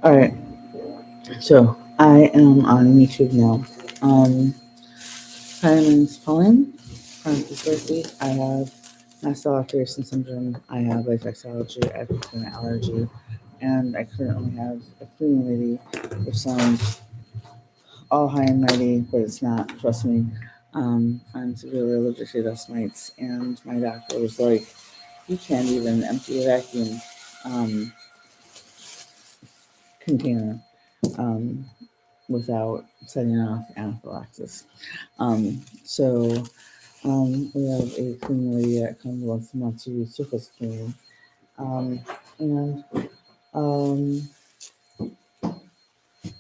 All right, so I am on YouTube now. Hi, my name is Pauline. Parenthesis, I have mast syndrome. I have latex allergy, active allergy, and I currently have a cleaning lady, which sounds all high and mighty, but it's not. Trust me. I'm severely allergic to dust mites, and my doctor was like, "You can't even empty a vacuum um, container." Um, Without setting off anaphylaxis. We have a cleaning lady that comes once a month to do surface cleaning. And um,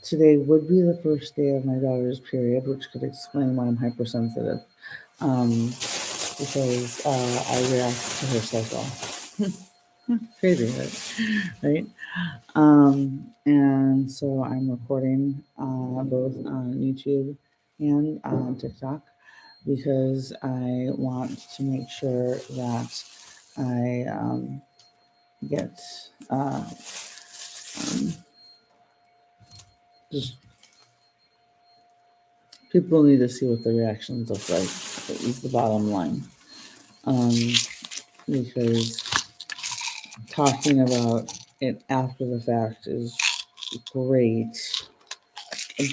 Today would be the first day of my daughter's period, which could explain why I'm hypersensitive. Um, because I react to her cycle. Crazy, right? And so I'm recording both on YouTube and on TikTok because I want to make sure that I get um, just people need to see what the reactions look like. Is the bottom line um, because talking about it after the fact is great,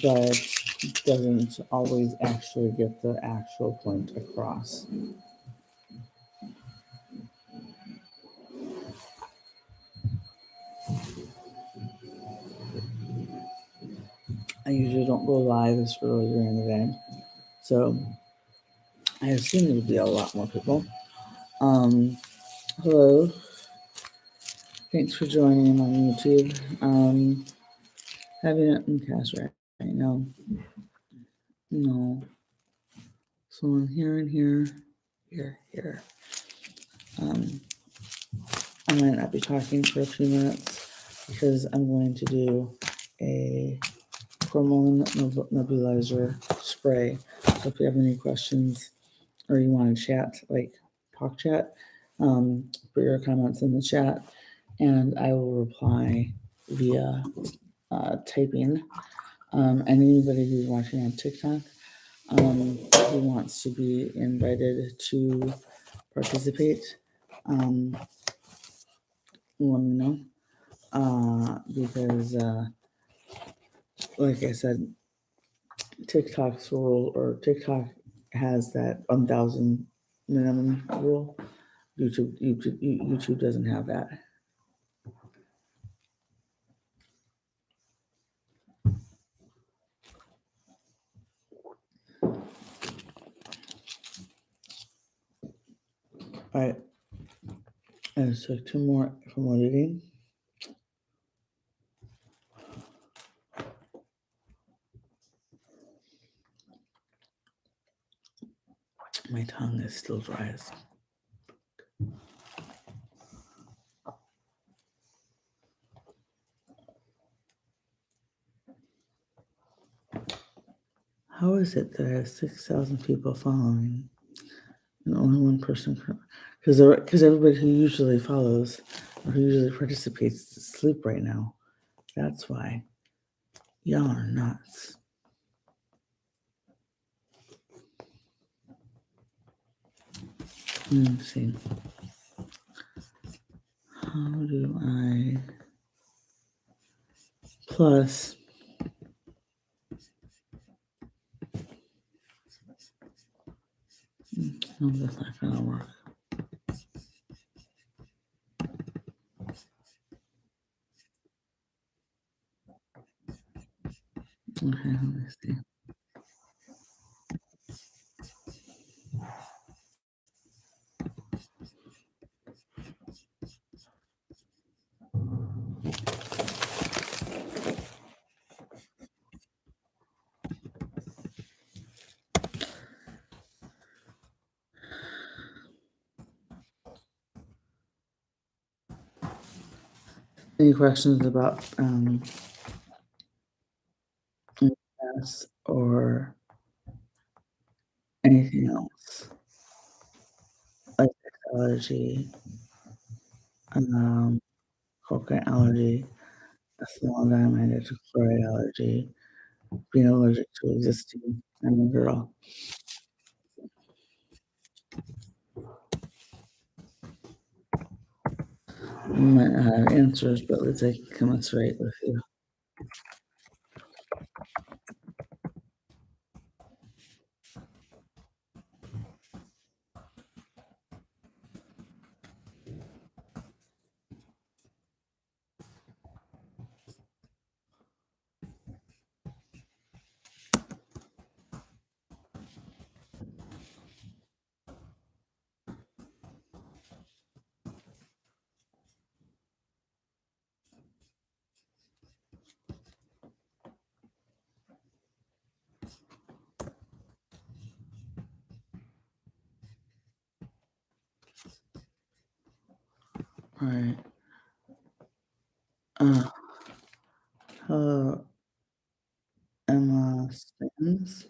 but doesn't always actually get the actual point across. I usually don't go live this early during the day, so I assume there will be a lot more people. Hello, thanks for joining on YouTube. Having an MCAS right now. No. So I'm here and here. Um, I might not be talking for a few minutes because I'm going to do a hormone nebulizer spray. So if you have any questions or you want to chat, like talk chat, put your comments in the chat and I will reply via typing. Anybody who's watching on TikTok who wants to be invited to participate, um, let me know. Because, like I said, TikTok's rule or TikTok has that 1,000 minimum rule. YouTube doesn't have that. All right, and so two more from editing. My tongue is still dry as. How is it that I have 6,000 people following and only one person? Because everybody who usually follows or who usually participates is asleep right now. That's why. Y'all are nuts. Let me see. How do I plus? No, that's not gonna work. Okay, let me see. Any questions about MCAS or anything else like allergy, um, coconut allergy, That's the one time I had a chloride allergy, being allergic to existing. I'm a girl. I might not have answers, but let's say commensurate with you. All right. Uh, hello, Emma Stans.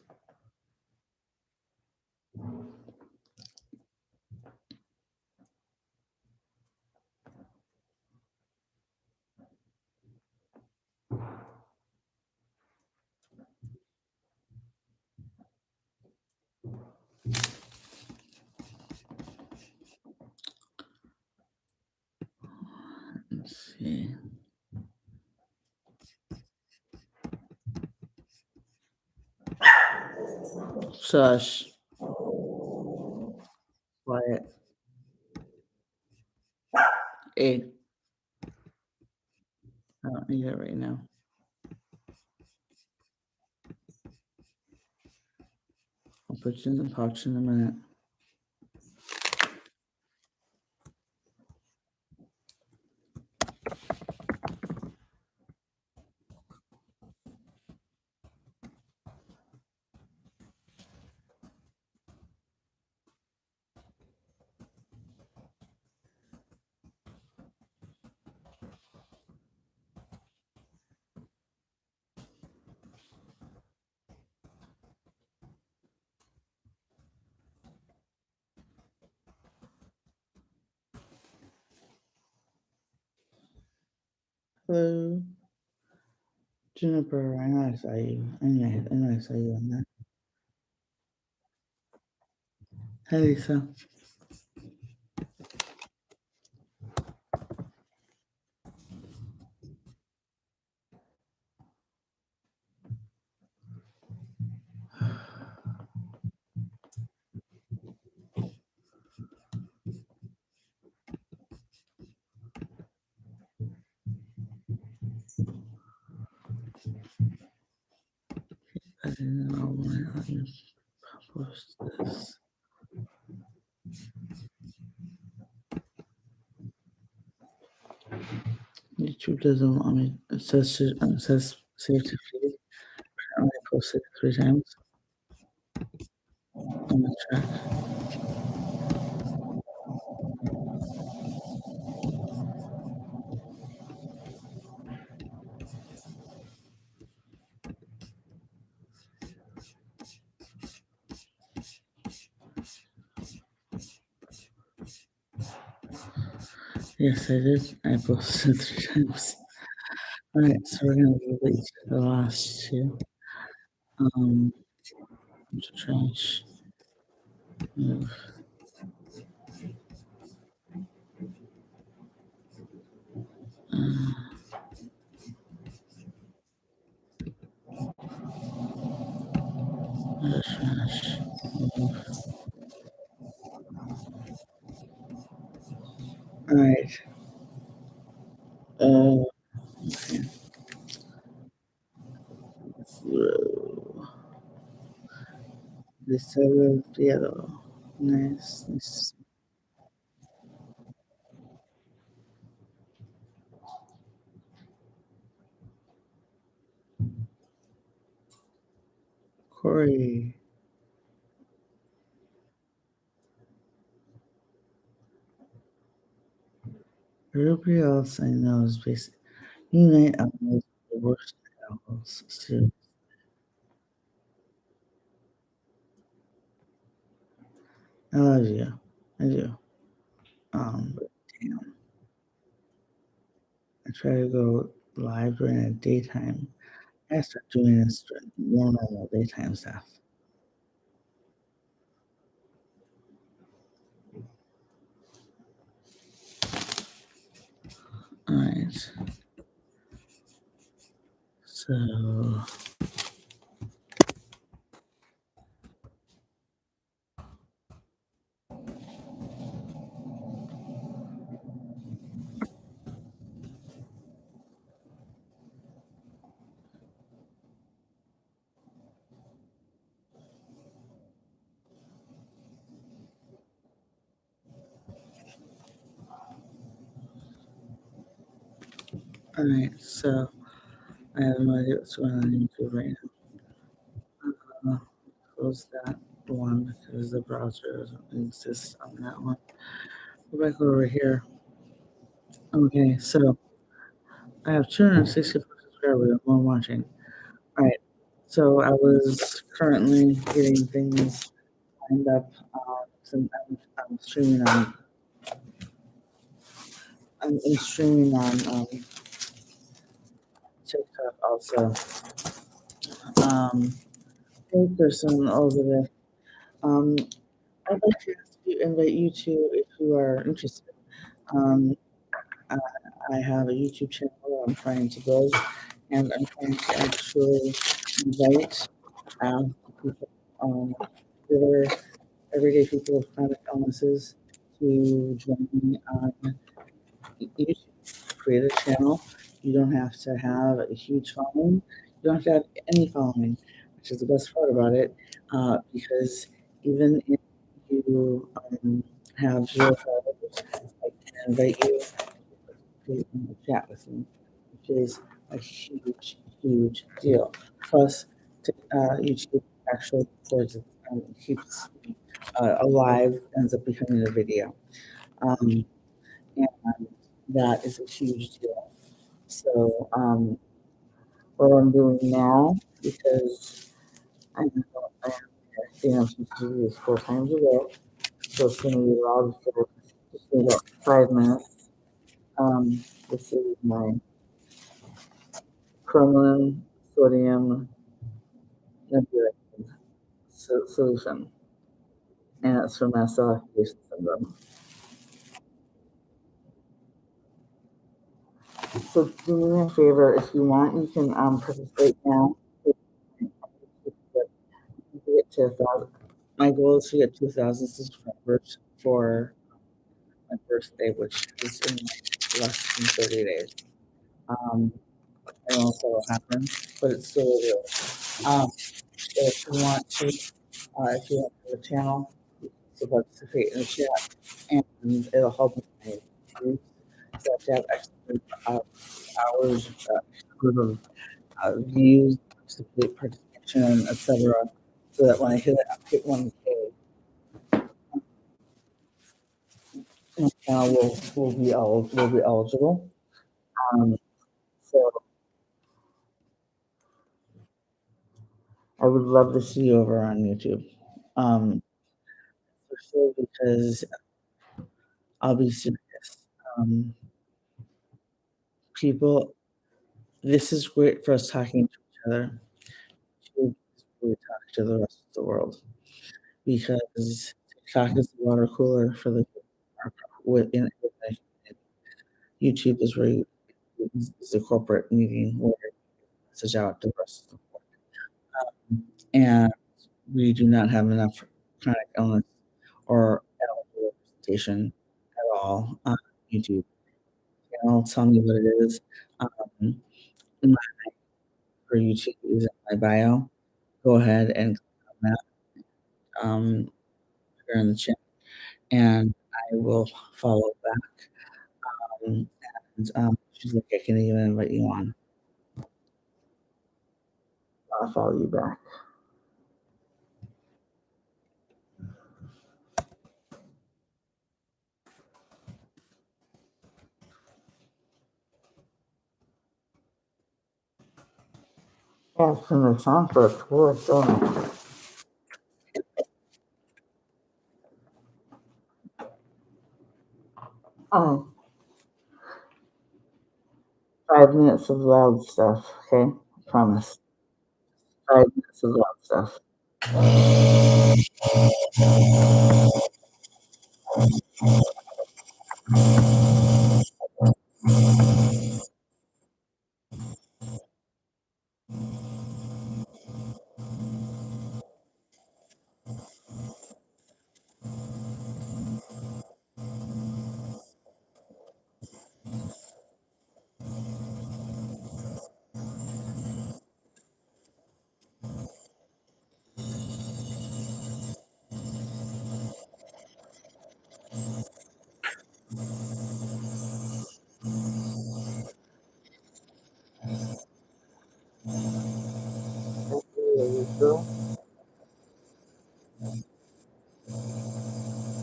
Let's see. Shush. Quiet. Hey, I don't need it right now. I'll put you in the pouch in a minute. Hello, Juniper. I know I saw you. I know I saw you on that. Hey, Lisa. I didn't know when I post this. YouTube doesn't want me. It says save to feed. I only posted 3 times on the track. Yes, I did. I posted 3 times. All right, so we're gonna delete the last two. Trash. Move. Trash. Move. All right. Uh, this yellow. Nice. Nice. Corey. Everybody else I know is basically Unite Outlaws the worst outlaws too. I love you. I do. But damn. I try to go live during the daytime. I gotta start doing this during more normal daytime stuff. All right. So all right. So I have no idea what's going on YouTube right now. Close that one because the browser doesn't exist on that one. Go back over here. Okay, so I have 264 subscribers and one watching. All right. So I was currently getting things lined up. Since I'm streaming on. I'm streaming on TikTok also. I think there's some over there. I'd like to invite you to if you are interested. Um, I, I have a YouTube channel I'm trying to build, and I'm trying to actually invite people, other everyday people with chronic illnesses to join me on YouTube. Create a channel. You don't have to have a huge following. You don't have to have any following, which is the best part about it, because even if you have 0 followers, I can invite you to chat with me, which is a huge, huge deal. Plus, YouTube actually records it and keeps alive, ends up becoming a video. Um, and that is a huge deal. So, what I'm doing now, because I know I have to do this 4 times a day, so it's going to be loud for just about 5 minutes. This is my chromium sodium nebulizing solution, and it's for mast cell activation syndrome. So do me a favor, if you want, you can participate now. Get to 1,000. My goal is to get 2,000 subscribers for my birthday, which is in like less than 30 days. I don't know if that'll happen, but it's still a deal. If you want to, if you want to have a channel, you can participate in the chat, and it'll help with my views. So I have to have extra hours, group of views, participation, etc. So that when I hit 1K, my channel will be eligible. Um, so I would love to see you over on YouTube. For sure, because I'll be serious. Um, People, this is great for us talking to each other. YouTube is really talk to the rest of the world because TikTok is the water cooler for the within YouTube is where is the corporate meeting where it message out to the rest of the world. And we do not have enough chronic illness or adult representation at all on YouTube. I'll tell me what it is. Um, my for YouTube is in my bio. Go ahead and click on that here in the chat, and I will follow back. Um, and she's like, I can even invite you on. I'll follow you back. Yeah, it's in the song for a tour, don't it? Oh, 5 minutes of loud stuff, okay? Promise. 5 minutes of loud stuff.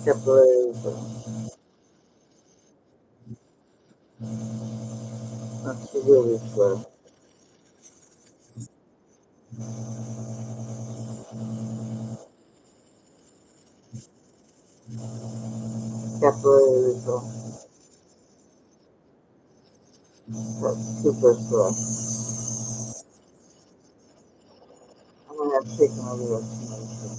Capillary capillary. That's really slow. Capillary flow. That's super slow. I'm gonna have to take another explanation.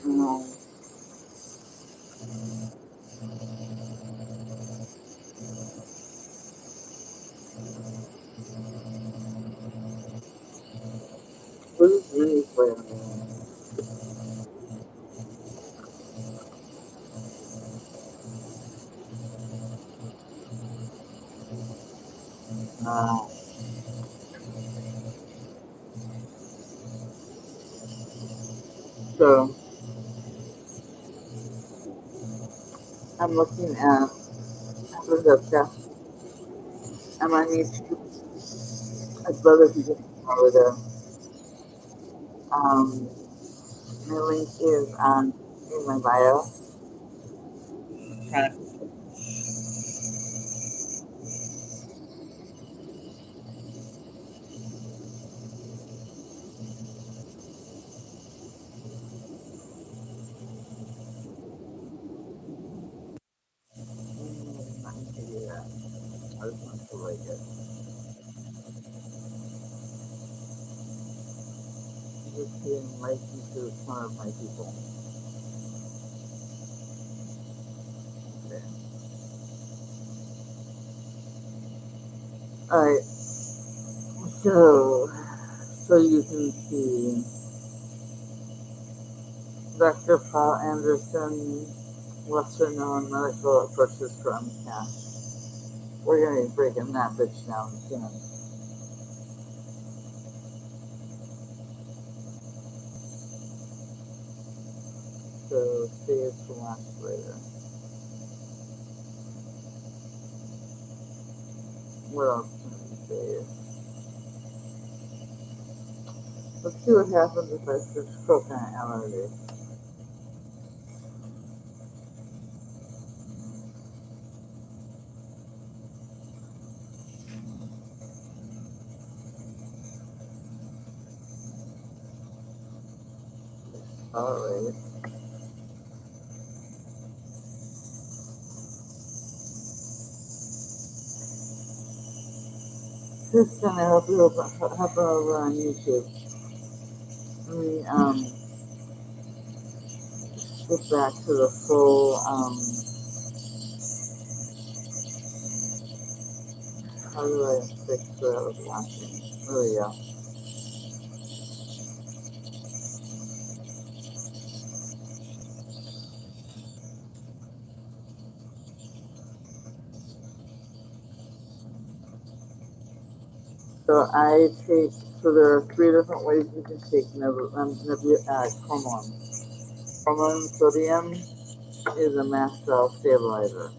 No. What is mini flare? No. So I'm looking at the I'm on YouTube. I'd rather be over there. Um, my link is on in my bio. Okay. Yeah, I just want to like it. Just being licensed to the front of my people. Okay. Alright, so you can see Dr. Paul Anderson, lesser known medical approaches for MCAS. We're gonna be breaking that bitch down soon. So stay it for lunch later. What else can we say? Let's see what happens if I switch coconut allergy. Alright. Just gonna help you help over on YouTube. Let me get back to the full how do I fix what I was watching? There we go. So I take there are 3 different ways you can take hormone. Hormone sodium is a mast cell stabilizer.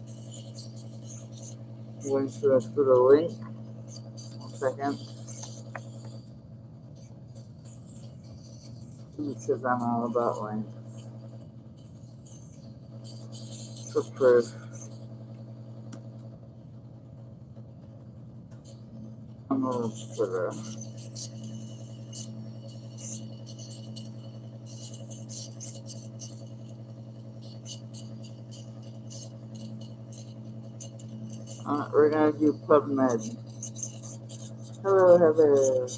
I'm going to put a link. 1 second. because I'm all about links. For proof. I'm a little Twitter. We're gonna do PubMed. Hello, Heather.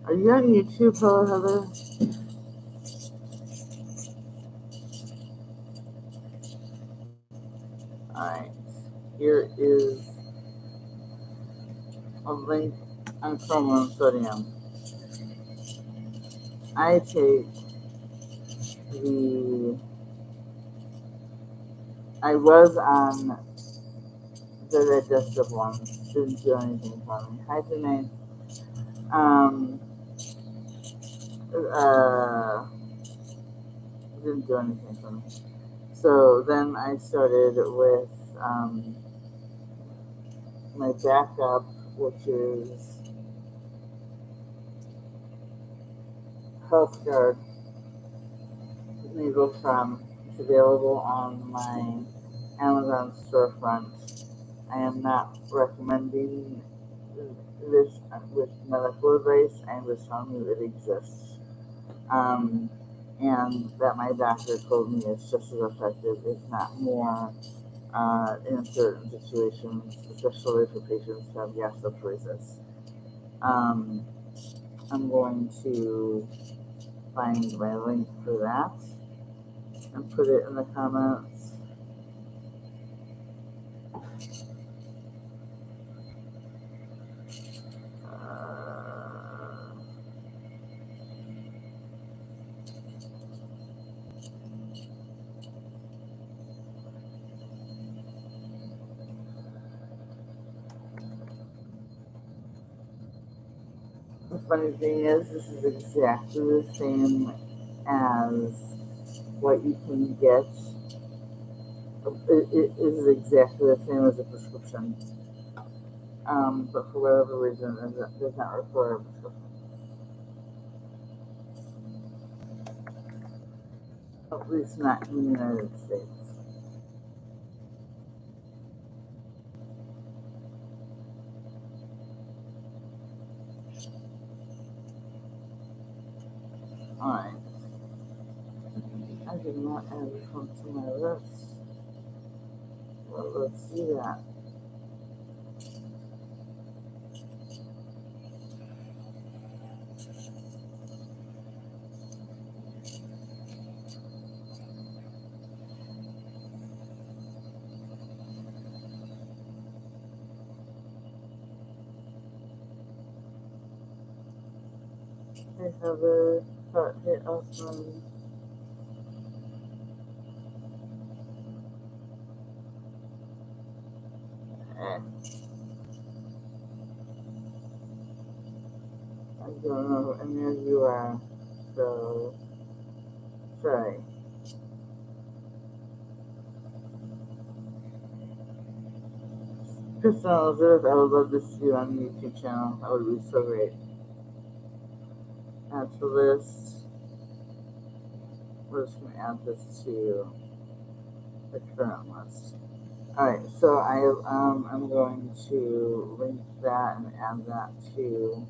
Are you on YouTube? Hello, Heather. Alright. Here is a link on chromium sodium. I was on the digestive one. Didn't do anything for me. Hi, Janae. Didn't do anything for me. So then I started with my backup, which is HealthGuard Nasal Tram. It's available on my Amazon storefront. I am not recommending this with medical advice. I'm just telling you it exists. And that my doctor told me it's just as effective, if not more, in certain situations, especially for patients who have gastroparesis. I'm going to find my link for that and put it in the comments. The funny thing is, this is exactly the same as what you can get. It is exactly the same as a prescription. But for whatever reason, it does not require a prescription. At least not in the United States. Alright. I did not add this one to my list. Well, let's see that. Hey, Heather. Hey, awesome. I don't know who any of you are, so sorry. Kristen Elizabeth, I would love to see you on the YouTube channel. That would be so great. Add to list. We're just going to add this to the current list. Alright, so I'm going to link that and add that to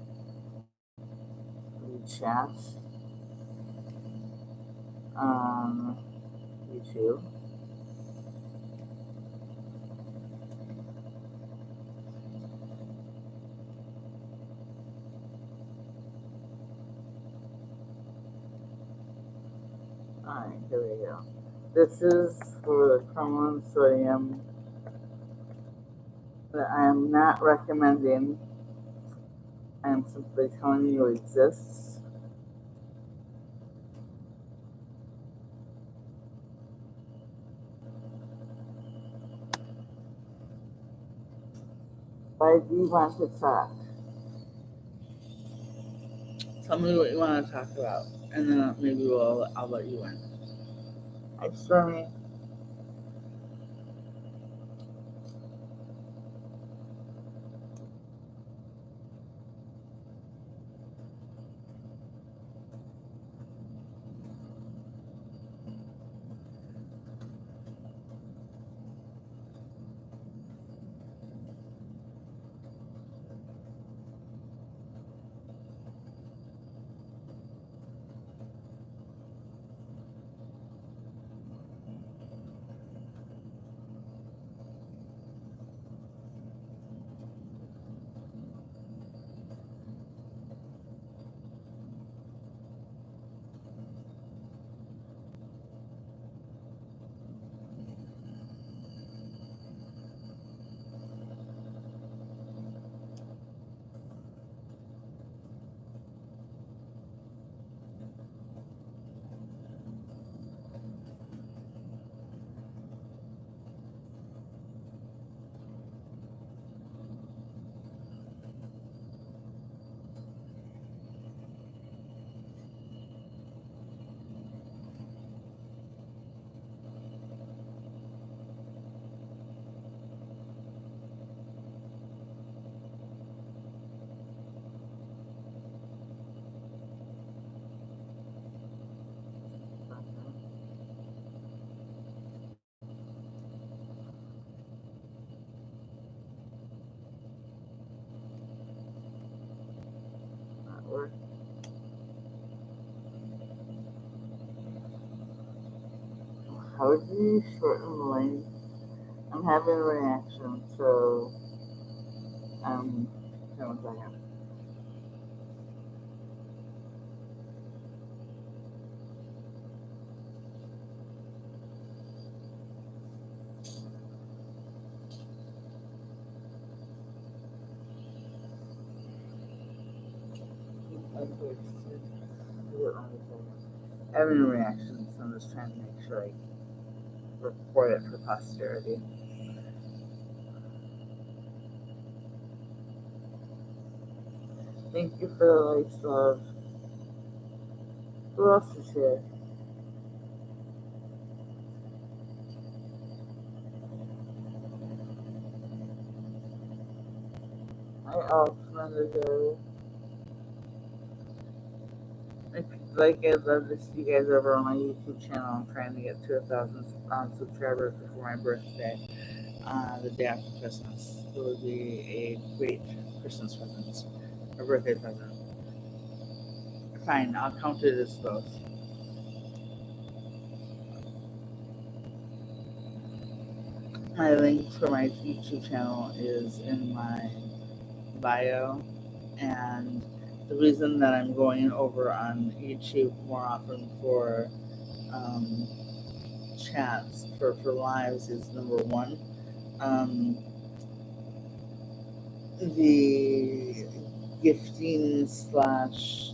the chat on YouTube. Alright, here we go. This is for the chromium sodium that I am not recommending. I am simply telling you it exists. Why do you want to talk? Tell me what you want to talk about, and then maybe I'll let you in. Hi, Stormy. work? How do you shorten length? I'm having a reaction, so hold on 1 second. Having a reaction, so I'm just trying to make sure I record it for posterity. Thank you for the likes, love. Who else is here? Hi, Alexander. I'd love to see you guys over on my YouTube channel. I'm trying to get to 1,000 subscribers before my birthday, the day after Christmas. It would be a great Christmas present, or birthday present. Fine, I'll count it as both. My link for my YouTube channel is in my bio, and the reason that I'm going over on YouTube more often for chats for lives is number one, the gifting slash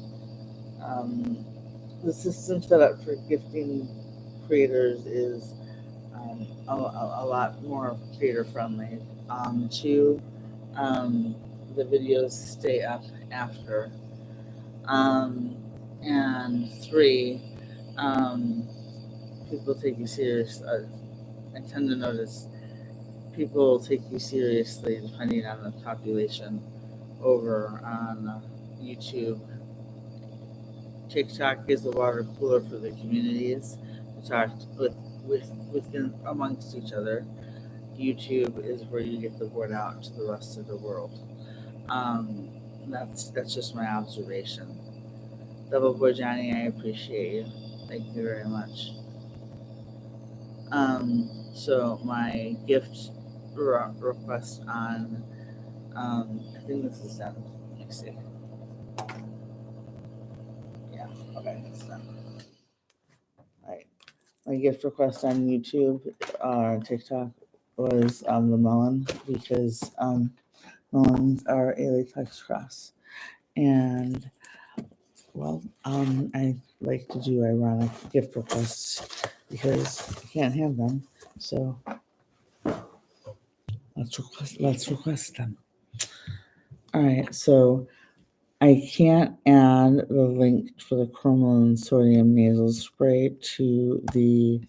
the system set up for gifting creators is a lot more creator friendly. Two, the videos stay up after. And three, people take you serious. I tend to notice people take you seriously depending on the population over on YouTube. TikTok is the water cooler for the communities to talk within amongst each other. YouTube is where you get the word out to the rest of the world. That's just my observation. Double Boy Johnny, I appreciate you. Thank you very much. So my gift request on, I think this is done. Let me see. Yeah, okay, it's done. All right. My gift request on YouTube or TikTok was the melon, because melons are a latex cross. And well, I like to do ironic gift requests because you can't have them. So let's request them. All right, so I can't add the link for the cromolyn sodium nasal spray to the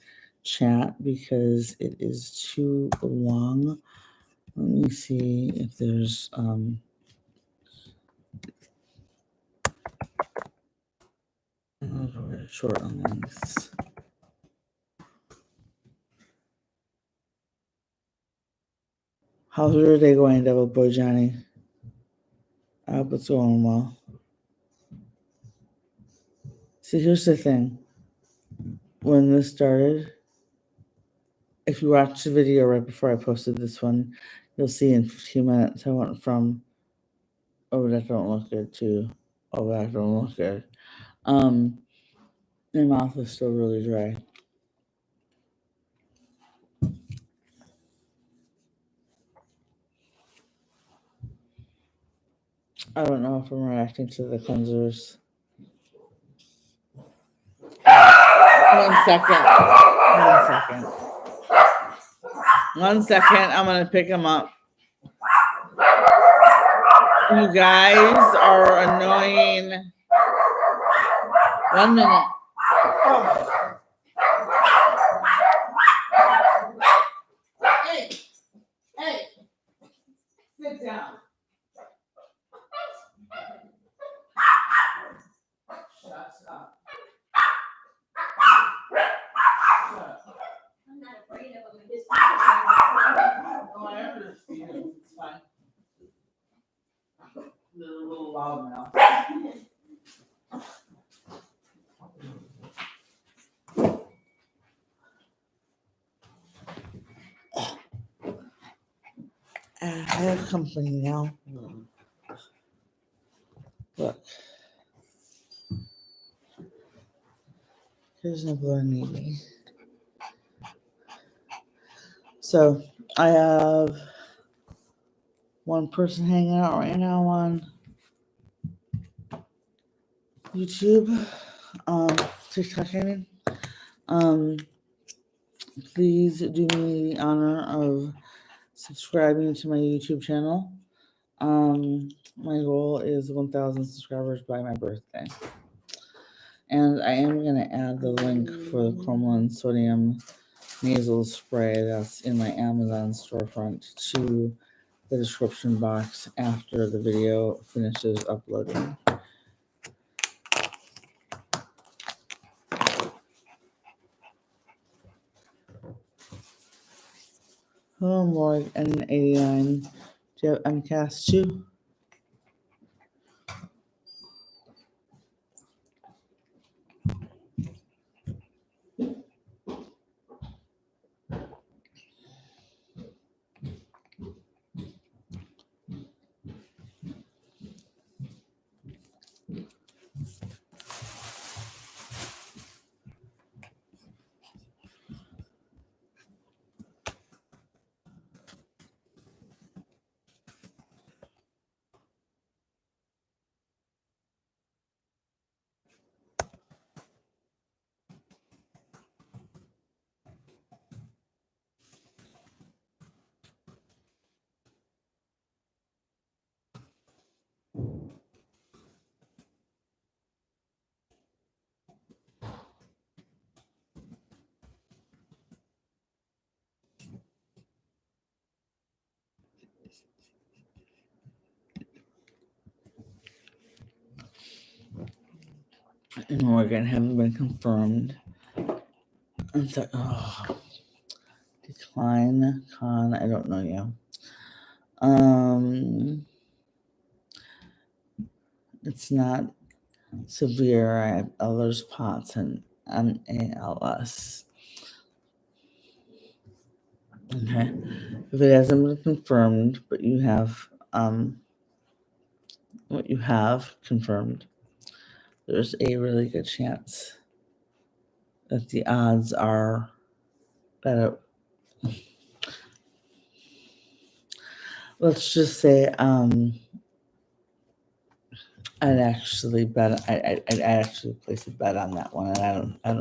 chat because it is too long. Let me see if there's short links. How's your day going, Devil Boy Johnny? I hope it's going well. See, here's the thing. When this started, if you watch the video right before I posted this one, you'll see in 15 minutes I went from, oh, that don't look good, to, oh, that don't look good. My mouth is still really dry. I don't know if I'm reacting to the cleansers. 1 second. 1 second. 1 second. I'm going to pick them up. You guys are annoying. 1 minute. Oh. Hey. Sit down. Shut up. I'm not afraid of them. No, I understand. It's fine. They're a little loud now. I have company now. Look. Here's no blur needy. So I have one person hanging out right now on YouTube, TikTok, I mean. Please do me the honor of subscribing to my YouTube channel. My goal is 1,000 subscribers by my birthday. And I am going to add the link for the Cromolyn Sodium Nasal Spray that's in my Amazon storefront to the description box after the video finishes uploading. Oh, Morg N89. Do you have MCAS too? And Morgan haven't been confirmed. I'm sorry. Oh. Decline con. I don't know you. It's not severe. I have other spots and MALS. Okay. If it hasn't been confirmed, but you have what you have confirmed, there's a really good chance that the odds are that let's just say I'd actually bet I'd actually place a bet on that one, and I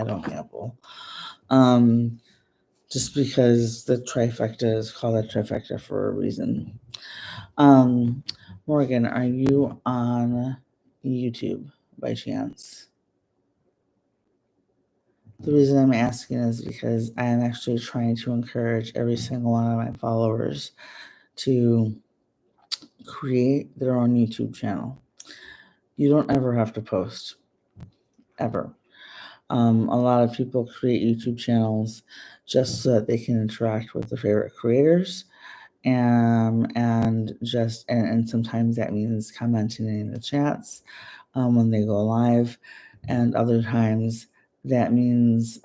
don't gamble. Just because the trifecta is called a trifecta for a reason. Morgan, are you on YouTube by chance? The reason I'm asking is because I am actually trying to encourage every single one of my followers to create their own YouTube channel. You don't ever have to post, ever. A lot of people create YouTube channels just so that they can interact with their favorite creators, and sometimes that means commenting in the chats when they go live, and other times that means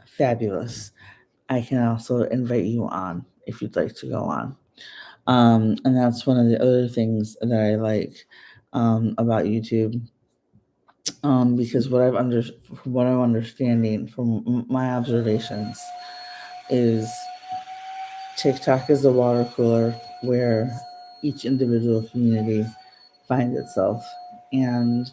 fabulous. I can also invite you on if you'd like to go on. And that's one of the other things that I like about YouTube. Because what I'm understanding from my observations is TikTok is a water cooler where each individual community finds itself and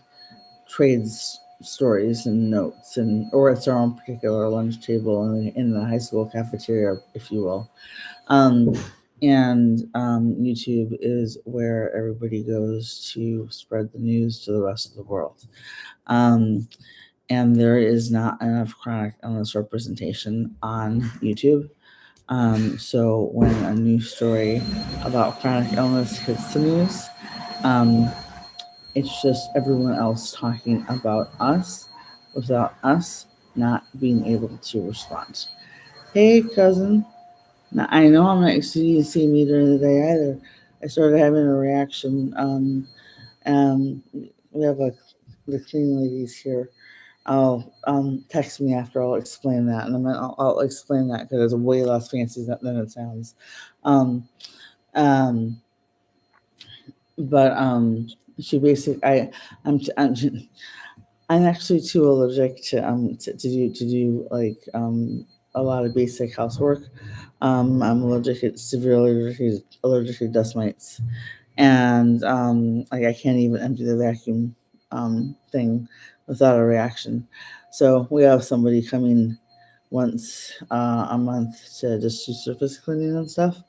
trades stories and notes, or it's our own particular lunch table in the high school cafeteria, if you will. YouTube is where everybody goes to spread the news to the rest of the world. And there is not enough chronic illness representation on YouTube. So when a news story about chronic illness hits the news, it's just everyone else talking about us without us not being able to respond. Hey, cousin. Now, I know I'm not used to you see me during the day either. I started having a reaction we have the cleaning ladies here. I'll text me after. I'll explain that, and I'll explain that because it's way less fancy than it sounds. Um, um, but she basically I'm I'm actually too allergic to do like a lot of basic housework. I'm allergic to dust mites, and like I can't even empty the vacuum thing without a reaction. So we have somebody coming once a month to just do surface cleaning and stuff.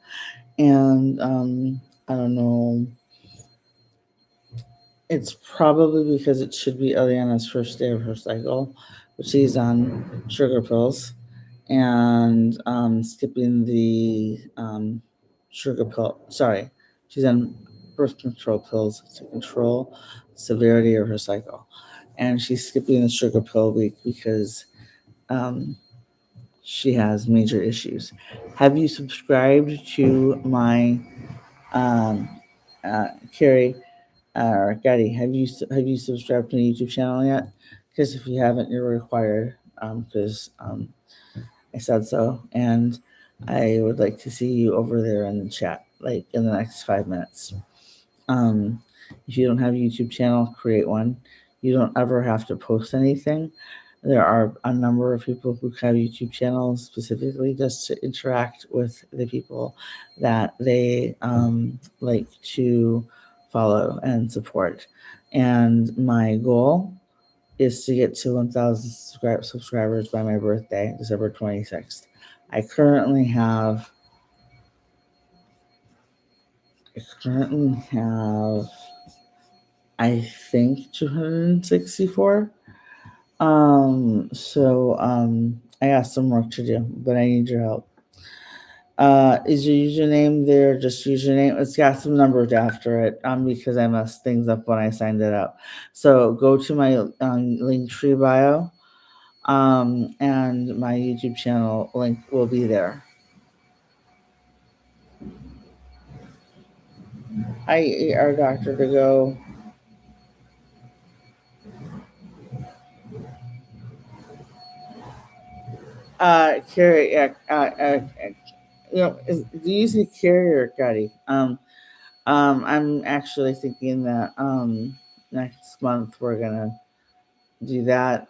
And I don't know. It's probably because it should be Eliana's first day of her cycle, but she's on sugar pills and skipping the sugar pill. Sorry, she's on birth control pills to control the severity of her cycle, and she's skipping the sugar pill week because um, she has major issues. Have you subscribed to my um, Carrie? Or Getty, have you subscribed to the YouTube channel yet? Because if you haven't, you're required. Because I said so, and I would like to see you over there in the chat, like in the next 5 minutes. Um, if you don't have a YouTube channel, create one. You don't ever have to post anything. There are a number of people who have YouTube channels specifically just to interact with the people that they like to follow and support. And my goal is to get to 1,000 subscribers by my birthday, December 26th. I currently have I think 264. I got some work to do, but I need your help. Is your username there? Just username. It's got some numbers after it. Because I messed things up when I signed it up. So go to my link tree bio. And my YouTube channel link will be there. I our doctor to go. Carrie, do you say Carrie or Gutty? I'm actually thinking that next month we're gonna do that.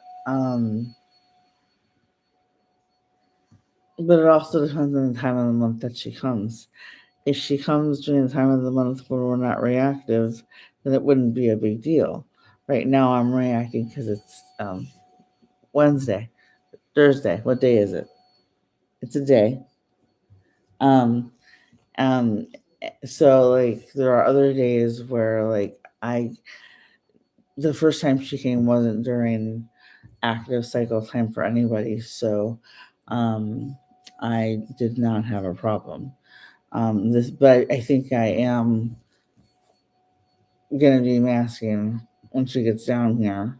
But it also depends on the time of the month that she comes. If she comes during the time of the month when we're not reactive, then it wouldn't be a big deal. Right now, I'm reacting because it's Wednesday, Thursday. What day is it? It's a day. Um, um, so like there are other days where like the first time she came wasn't during active cycle time for anybody, so I did not have a problem. But I think I am gonna be masking when she gets down here.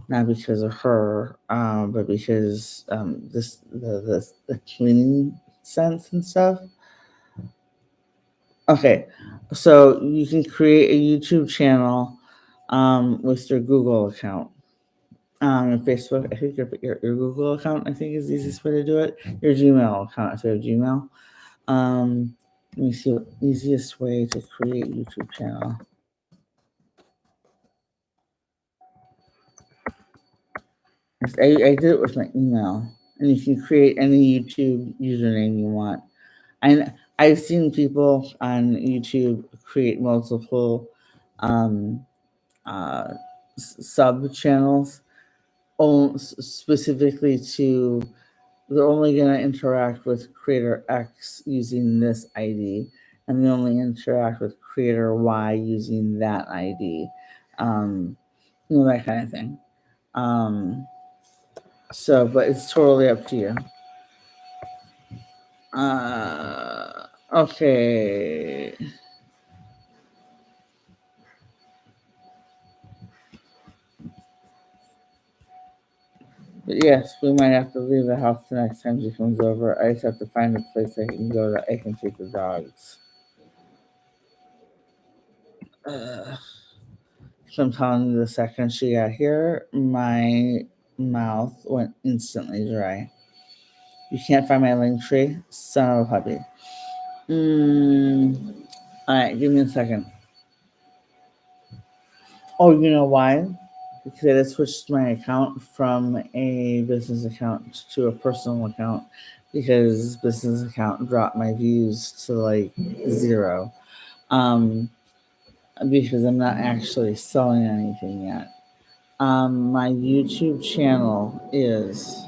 Not because of her, but because the cleaning sense and stuff. Okay, so you can create a YouTube channel with your Google account. Your Facebook, I think your Google account, I think is the easiest way to do it. Your Gmail account, if you have Gmail. Let me see what easiest way to create YouTube channel. I did it with my email, and you can create any YouTube username you want. I've seen people on YouTube create multiple um, uh, sub channels, specifically to they're only going to interact with creator X using this ID, and they only interact with creator Y using that ID. That kind of thing. But it's totally up to you. Okay. But yes, we might have to leave the house the next time she comes over. I just have to find a place I can go that I can take the dogs. So I'm telling you, the second she got here, my mouth went instantly dry. You can't find my link tree? Son of a puppy. Alright, give me a second. Oh, you know why? Because I just switched my account from a business account to a personal account because business account dropped my views to like 0. Because I'm not actually selling anything yet. My YouTube channel is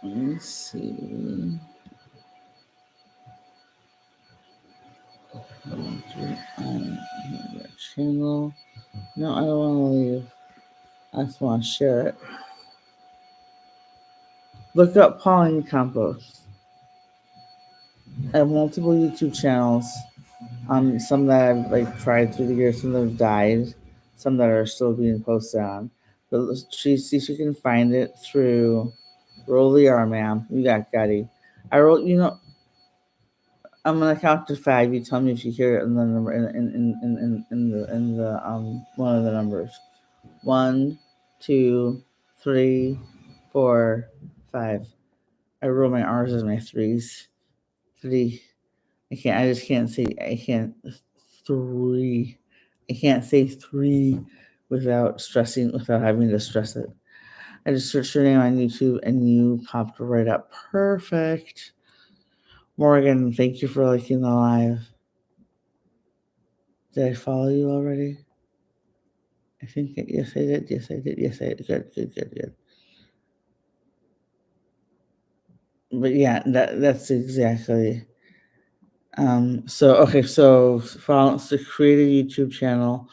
let me see. Channel. No, I don't want to leave. I just want to share it. Look up Pauline Compost. I have multiple YouTube channels. Some that I've like tried through the years, some that have died, some that are still being posted on. But see if you can find it through Roll the R, ma'am. You got Gutty. I wrote, I'm gonna count to 5. You tell me if you hear it in the number in the one of the numbers. 1, 2, 3, 4, 5. I roll my R's as my 3s. 3. I just can't say. I can't. 3. I can't say 3 without having to stress it. I just searched your name on YouTube and you popped right up. Perfect. Morgan, thank you for liking the live. Did I follow you already? I think yes, I did. Yes, I did. Yes, I did. Good. But yeah, that's exactly. So create a YouTube channel.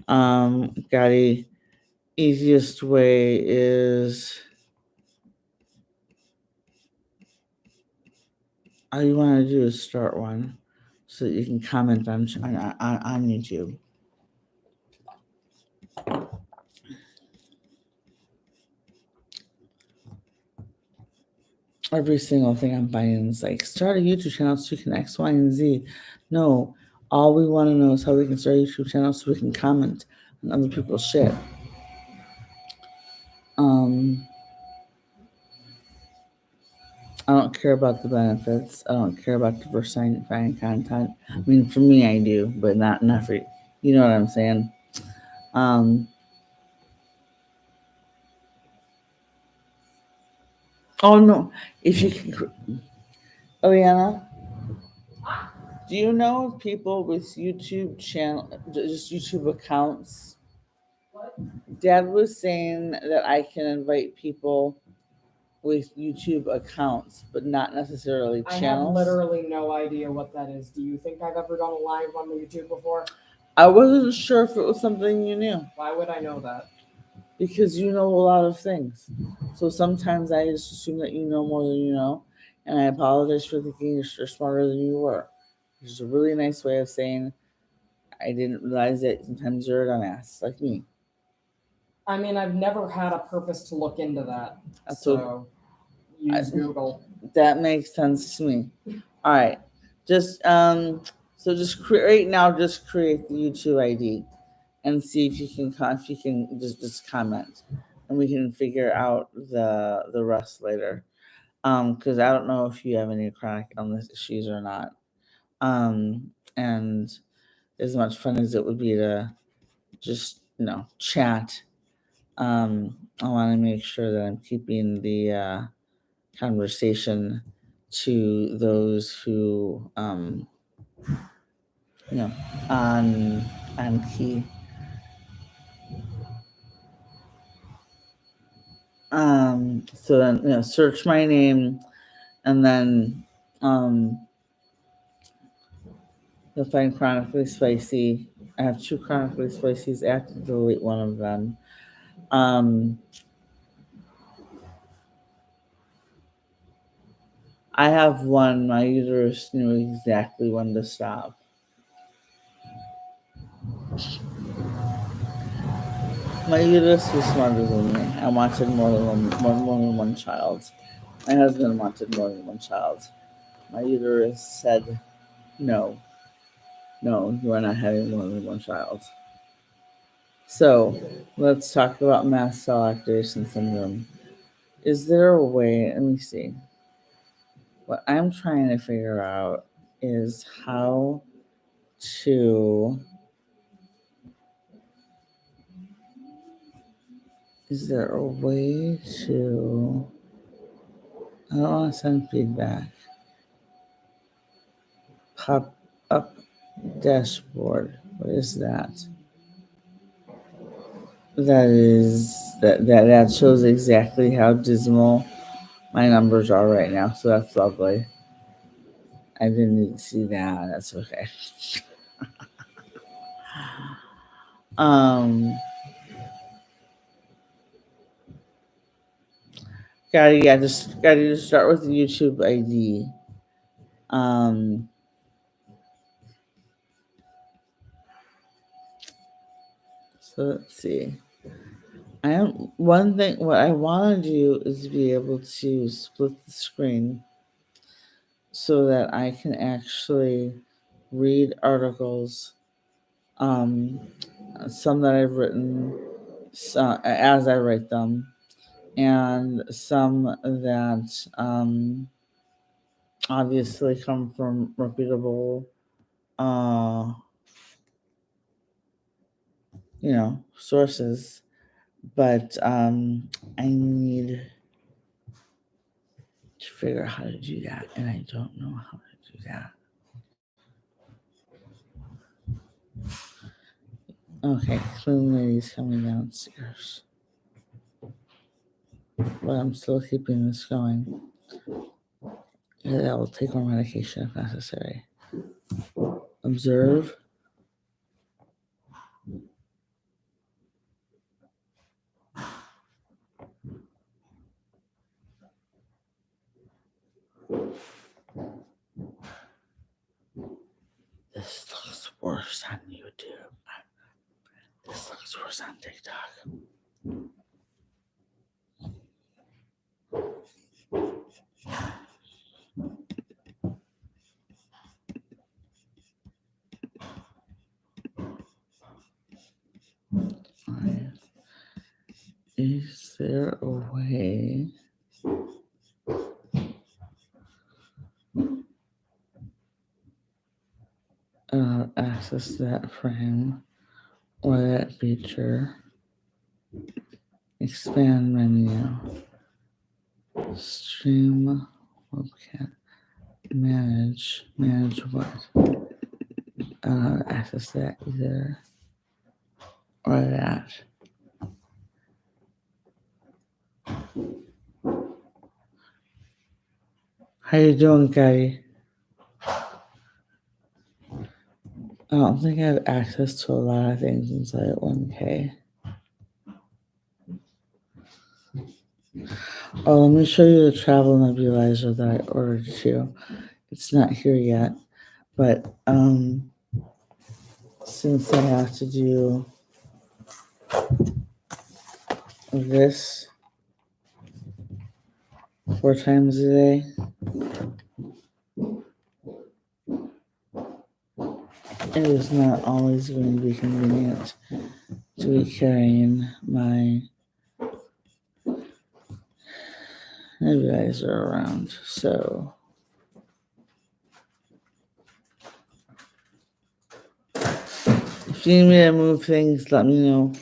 Gotti, easiest way is all you want to do is start one so that you can comment on YouTube. Every single thing I'm buying is like start a YouTube channel so you can X, Y, and Z. No, all we want to know is how we can start a YouTube channel so we can comment on other people's shit. I don't care about the benefits. I don't care about diversifying content. I mean, for me, I do, but not for you. You know what I'm saying? Oh no! If you can, Eliana, do you know people with YouTube just YouTube accounts? What? Dad was saying that I can invite people with YouTube accounts, but not necessarily channels. I have literally no idea what that is. Do you think I've ever done a live on the YouTube before? I wasn't sure if it was something you knew. Why would I know that? Because you know a lot of things. So sometimes I just assume that you know more than you know, and I apologize for thinking you're smarter than you were. Which is a really nice way of saying I didn't realize that sometimes you're a dumbass like me. I mean, I've never had a purpose to look into that. So use Google. That makes sense to me. All right. Just right now just create the YouTube ID and see if you can just comment and we can figure out the rest later. Because I don't know if you have any chronic illness issues or not. And as much fun as it would be to just chat, I want to make sure that I'm keeping the conversation to those who on key. So then search my name and then you'll find chronically spicy. I have 2 chronically spicies. I have to delete one of them. I have one. My uterus knew exactly when to stop. My uterus was smarter than me. I wanted more than one child. My husband wanted more than one child. My uterus said no. No, you are not having more than one child. So let's talk about mast cell activation syndrome. Is there a way? Let me see. What I'm trying to figure out is how to. Is there a way to. I don't want to send feedback. Pop up dashboard. What is that? That shows exactly how dismal my numbers are right now. So that's lovely. I didn't need to see that. That's okay. um gotta start with the YouTube ID. Um so let's see. I am one thing what I want to do is be able to split the screen so that I can actually read articles, um, some that I've written as I write them, and some that obviously come from reputable, uh, sources. But I need to figure out how to do that, and I don't know how to do that. Okay, clean lady's coming downstairs. But I'm still keeping this going. I will take more medication if necessary. Observe. This looks worse on YouTube. This looks worse on TikTok. Is there a way access that frame or that feature? Expand menu. Stream webcam. Manage what? Access that either or that. How you doing, Gary? I don't think I have access to a lot of things inside 1K. Oh, let me show you the travel nebulizer that I ordered too. It's not here yet, but since I have to do this 4 times a day, it is not always going to be convenient to be carrying my nebulizer around. So if you need me to move things, let me know.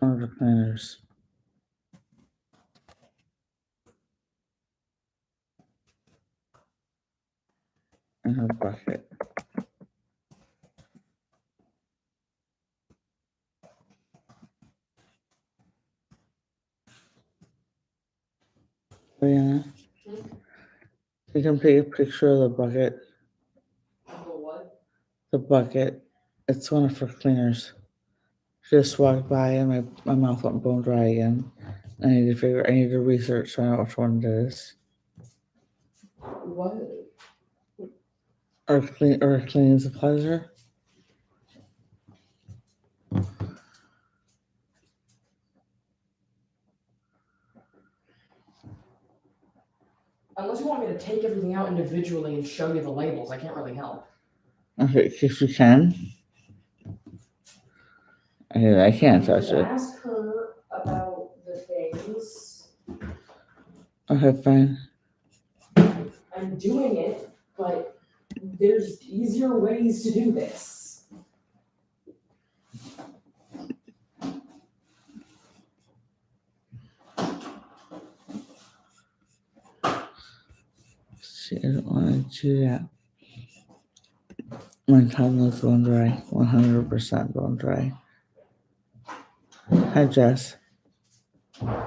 One of the planners in her bucket. Diana, you can take a picture of the bucket. What? The bucket. It's one for cleaners. Just walked by and my mouth went bone dry again. I need to research so I know which one it is. What? Or cleaning supplies are. Unless you want me to take everything out individually and show you the labels, I can't really help. Okay, if you can. I can't touch it. Ask her about the things. Okay, fine. I'm doing it, but there's easier ways to do this. See, I don't want to do that. My tongue is bone dry. 100% bone dry. Hi, Jess. I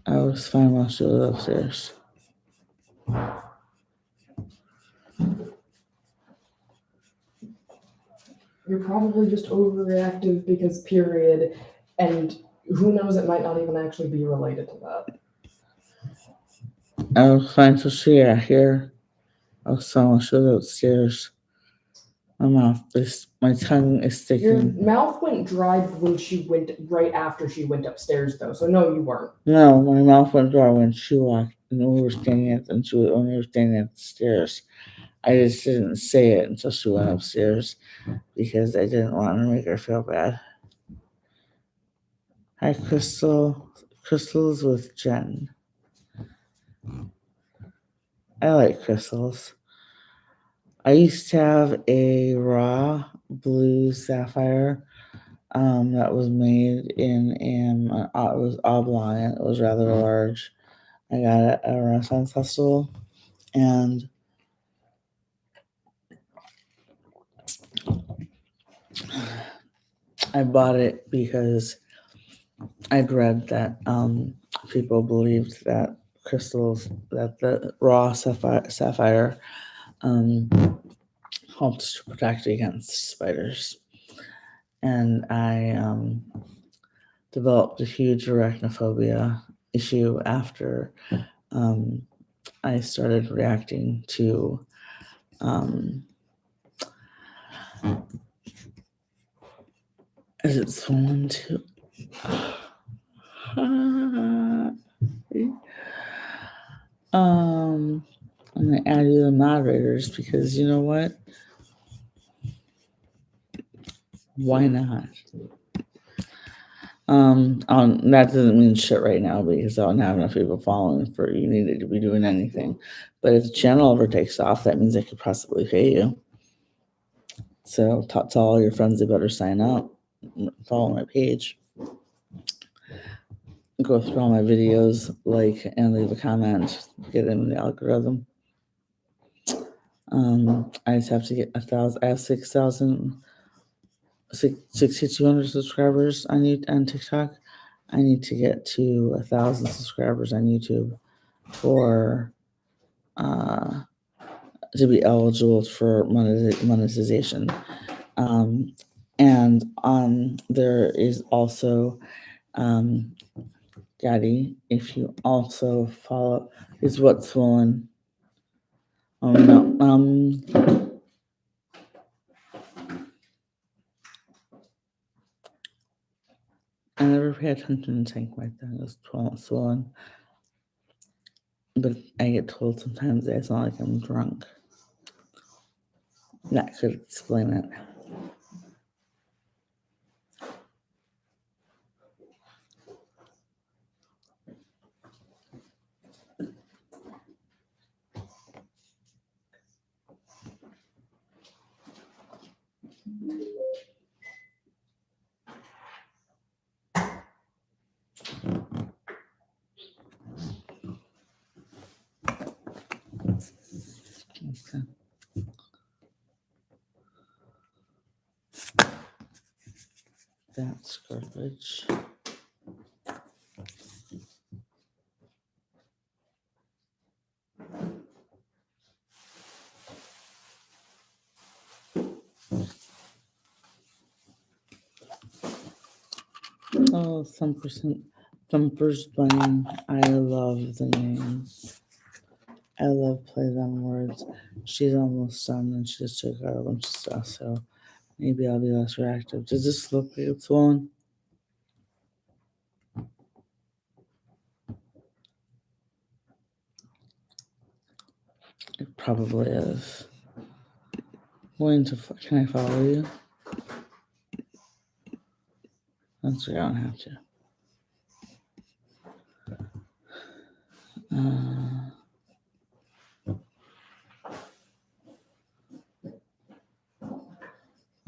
was fine while she was upstairs. You're probably just overreactive because period, and who knows, it might not even actually be related to that. I was fine till she got here. I was fine while she was upstairs. My tongue is Your sticking. mouth went dry when she went right after she went upstairs, though. So no, you weren't. No, my mouth went dry when she walked, and when we were standing at the stairs. I just didn't say it until she went upstairs because I didn't want to make her feel bad. Hi, Crystal. Crystals with Jen. I like crystals. I used to have a raw blue sapphire that was made in it was oblong. It was rather large. I got it at a Renaissance festival, and I bought it because I'd read that people believed that the raw sapphire helps to protect against spiders. And I developed a huge arachnophobia issue after I started reacting to is it swollen too? I'm gonna add you the moderators because you know what? Why not? That doesn't mean shit right now because I don't have enough people following for you needed to be doing anything. But if the channel ever takes off, that means I could possibly pay you. So tell all your friends they better sign up, follow my page, go through all my videos, like and leave a comment, get in the algorithm. I just have to get 1,000. I have 6,200 subscribers on TikTok. I need to get to 1,000 subscribers on YouTube for to be eligible for monetization. And there is also Daddy, if you also follow is what's swollen. No. I never pay attention to things like that. It's swollen. But I get told sometimes that I sound like I'm drunk. That could explain it. Okay. That's garbage. Oh, Thumper's Bunny. I love the name. I love plays on words. She's almost done and she just took out a bunch of stuff, so maybe I'll be less reactive. Does this look like it's swollen? It probably is. Can I follow you? That's okay, I don't have to.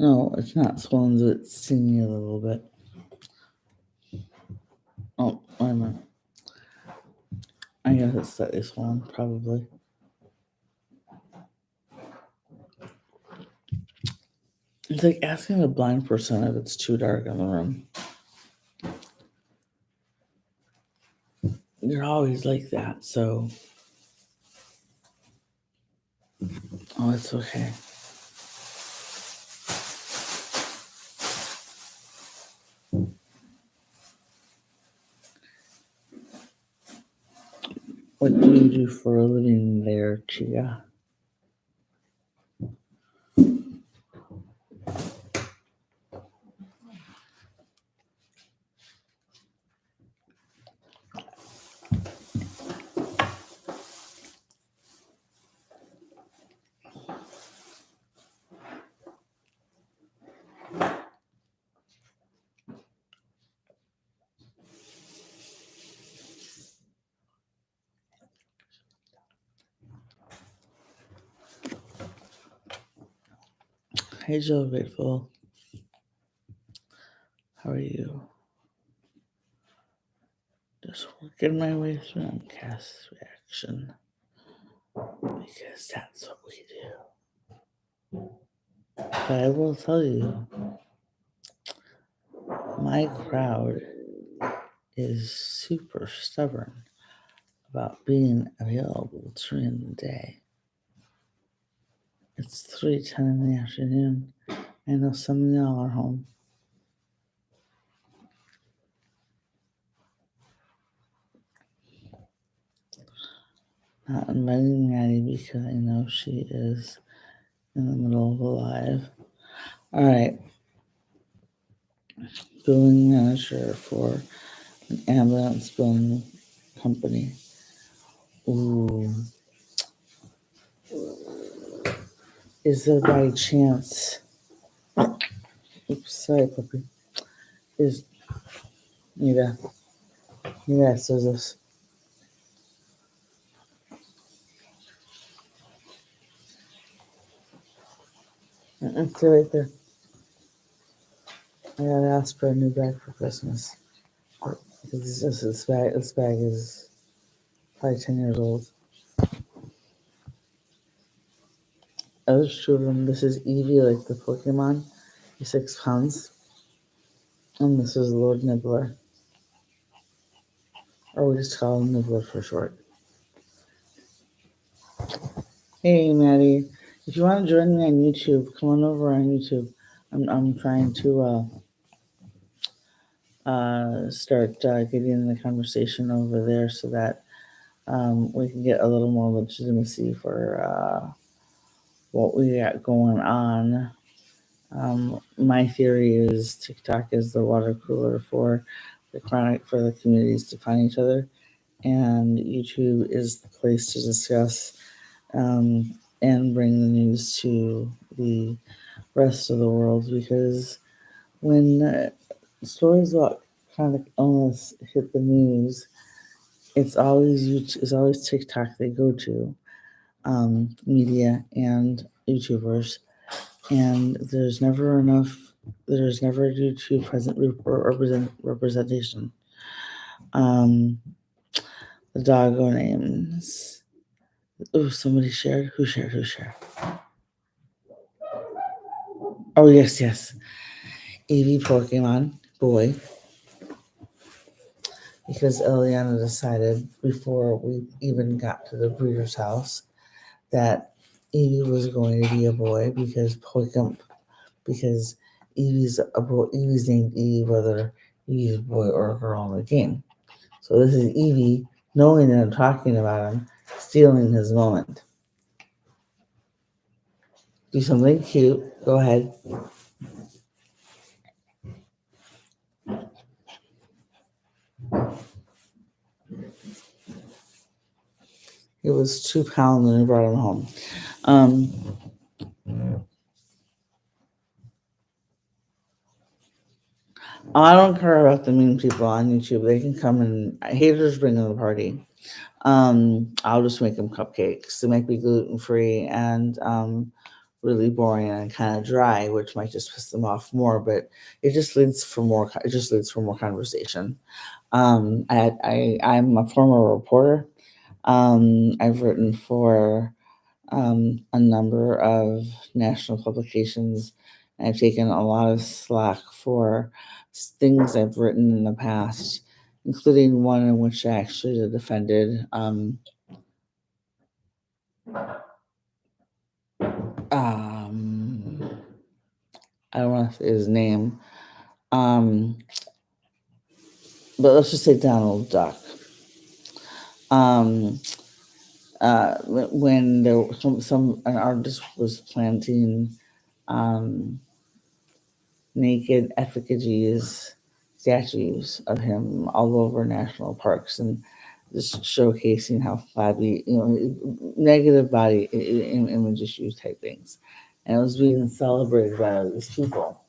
No, it's not swollen, but it's stinging a little bit. Oh, wait a minute. I guess it's slightly swollen, probably. It's like asking a blind person if it's too dark in the room. You're always like that, so. Oh, it's okay. What do you do for a living there, Chia? Hey, Joe Grateful. How are you? Just working my way through MCAS reaction. Because that's what we do. But I will tell you, my crowd is super stubborn about being available during the day. It's 3:10 in the afternoon. I know some of y'all are home. Not inviting Maddie because I know she is in the middle of a live. All right. Billing manager for an ambulance billing company. Ooh. Is there by chance? Oops, sorry, puppy. Nita, scissors. Stay right there. I gotta ask for a new bag for Christmas. Because this bag is probably 10 years old. Other children, this is Eevee, like the Pokemon. He's 6 pounds. And this is Lord Nibbler. Or we just call him Nibbler for short. Hey, Maddie. If you want to join me on YouTube, come on over on YouTube. I'm trying to start getting the conversation over there so that we can get a little more legitimacy for what we got going on. My theory is TikTok is the water cooler for the communities to find each other, and YouTube is the place to discuss and bring the news to the rest of the world, because when stories about chronic illness hit the news, it's always TikTok they go to, media and YouTubers, and there's never YouTube representation. The doggo names. Oh, somebody shared. Who shared? Oh, yes. Eevee Pokemon boy. Because Eliana decided before we even got to the breeder's house that Eevee was going to be a boy because Eevee's a boy. Eevee's named Eevee whether Evie's boy or girl on the team. So this is Evie knowing that I'm talking about him, stealing his moment. Do something cute. Go ahead. It was £2 when I brought him home. I don't care about the mean people on YouTube. They can come and haters bring in the party. I'll just make them cupcakes. They might be gluten free and really boring and kind of dry, which might just piss them off more. But it just leads for more. It just leads for more conversation. I'm a former reporter. I've written for a number of national publications. I've taken a lot of slack for things I've written in the past, including one in which I actually defended I don't want to say his name, but let's just say Donald Duck. When there was an artist was planting naked effigies, statues of him all over national parks and just showcasing how flabby, negative body image issue type things. And it was being celebrated by all these people.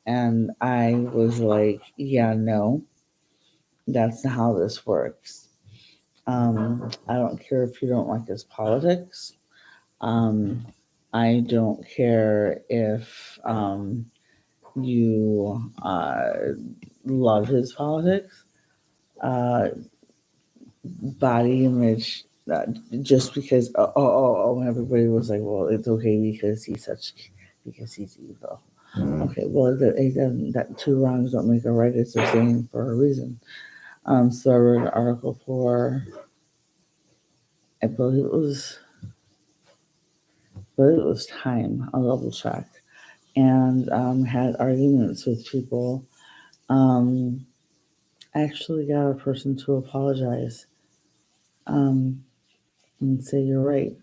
And I was like, yeah, no, that's not how this works. I don't care if you don't like his politics. I don't care if you love his politics. Body image, just because, when everybody was like, well, it's okay because he's evil. Okay, well, it doesn't, that two wrongs don't make a right. It's the same for a reason. So I wrote an article for, I believe it was Time. I'll double check. And had arguments with people. Actually got a person to apologize and say, you're right.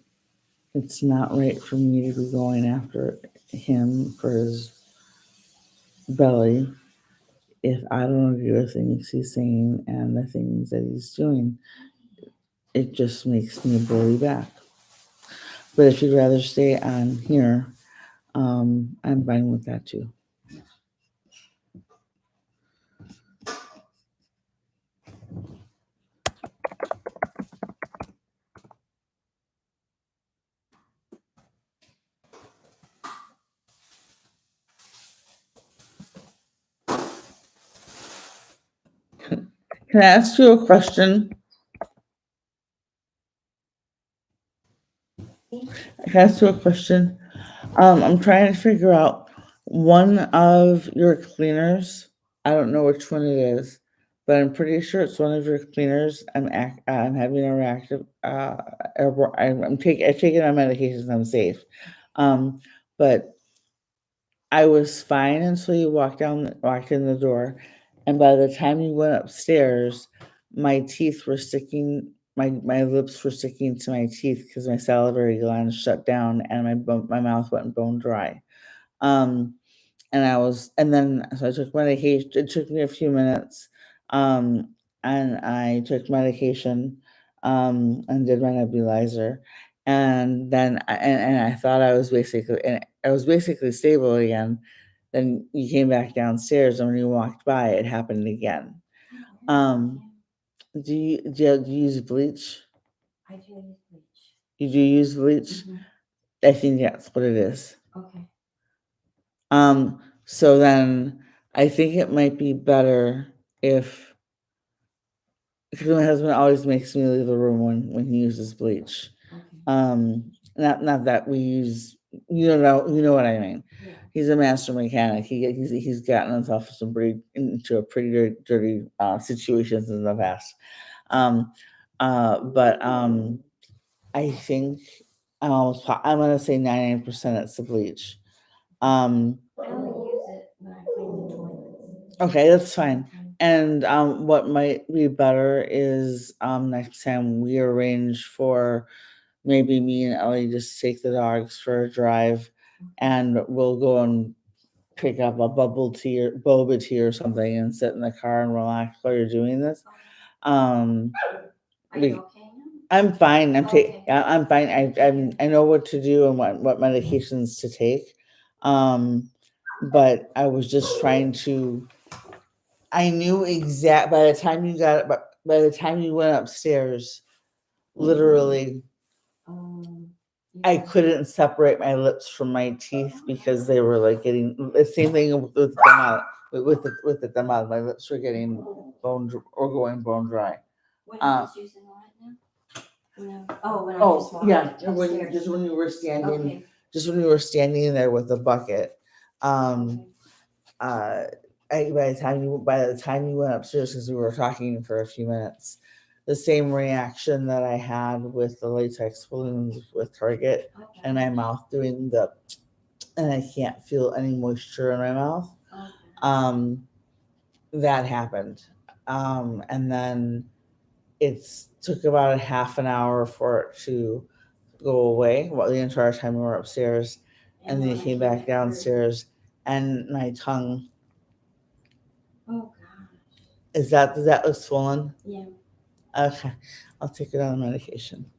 It's not right for me to be going after him for his belly if I don't agree with things he's saying and the things that he's doing. It just makes me bully back. But if you'd rather stay on here, I'm fine with that too. Can I ask you a question? I'm trying to figure out one of your cleaners. I don't know which one it is, but I'm pretty sure it's one of your cleaners. I'm having a reactive. I've taken my medications. I'm safe, but I was fine until you walked in the door, and by the time you went upstairs, my teeth were sticking. My lips were sticking to my teeth because my salivary glands shut down and my mouth went bone dry. Um, and then so I took medication. It took me a few minutes, and I took medication, and did my nebulizer, and then and I thought I was basically stable again. Then you came back downstairs, and when you walked by, it happened again. Do you use bleach? I do use bleach. You do use bleach? I think that's what it is. Okay. So then I think it might be better because my husband always makes me leave the room when he uses bleach. Okay. Not that we use, you know what I mean. Yeah. He's a master mechanic. He's gotten himself into a pretty dirty situations in the past. But I think I'm gonna say 99% it's the bleach. I only use it when I clean the toilets. Okay, that's fine. And what might be better is next time we arrange for maybe me and Ellie just take the dogs for a drive, and we'll go and pick up a bubble tea or boba tea or something and sit in the car and relax while you're doing this. Um, Are we- you okay now? I'm fine. Okay. I'm fine. I know what to do and what medications to take. But I was just trying to. I knew exact by the time you got by the time you went upstairs, literally I Yeah. couldn't separate my lips from my teeth because they were like getting the same thing with them out with the them out. My lips were getting going bone dry. When I was using the light now? No. Oh, when I just walked upstairs. Just when you were standing, Okay. just when you were standing there with the bucket. By the time you went upstairs, because we were talking for a few minutes, the same reaction that I had with the latex balloons with Target Okay. and my mouth doing and I can't feel any moisture in my mouth. Okay. That happened. And then it took about a half an hour for it to go away. Well, the entire time we were upstairs, and then when it I came back through. downstairs, and my tongue. Oh gosh. Does that look swollen? Yeah. Okay, I'll take it on the medication.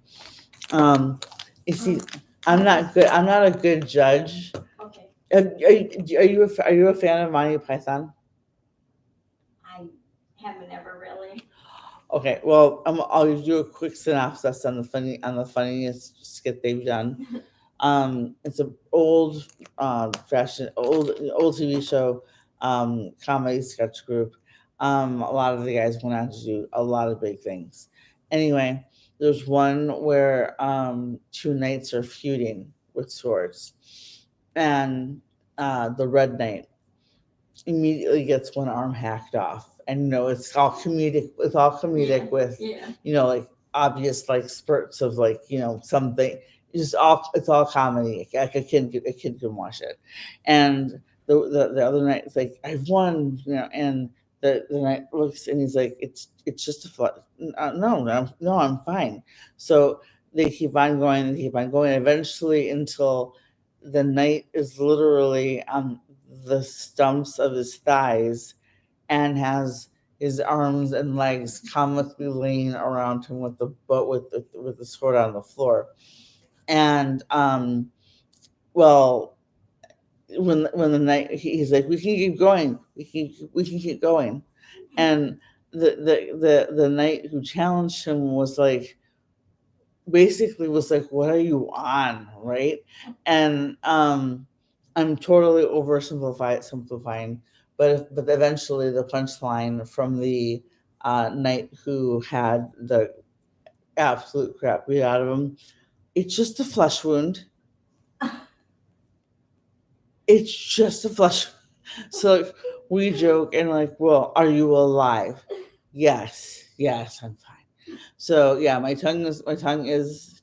You see, I'm not good. I'm not a good judge. Okay. Are you a fan of Monty Python? I haven't ever really. Okay, well, I'll do a quick synopsis on the funniest skit they've done. It's an old, fashion, old TV show, comedy sketch group. A lot of the guys went on to do a lot of big things. Anyway, there's one where two knights are feuding with swords, and the red knight immediately gets one arm hacked off. And it's all comedic. It's all comedic with Yeah. like obvious like spurts of like something. It's all comedy. Like a kid can watch it. And the other night it's like I've won, and the knight looks and he's like it's just a flood. No, I'm fine. So they keep on going and keep on going eventually until the knight is literally on the stumps of his thighs and has his arms and legs comically laying around him with the sword on the floor. And well, when the knight he's like, we can keep going, we can keep going, and the knight who challenged him was like, basically was like, what are you on, right? And I'm totally simplifying, but eventually the punchline from the knight who had the absolute crap beat out of him, it's just a flesh wound. It's just a flesh. So like, we joke and like, well, are you alive? Yes, I'm fine. So yeah, my tongue is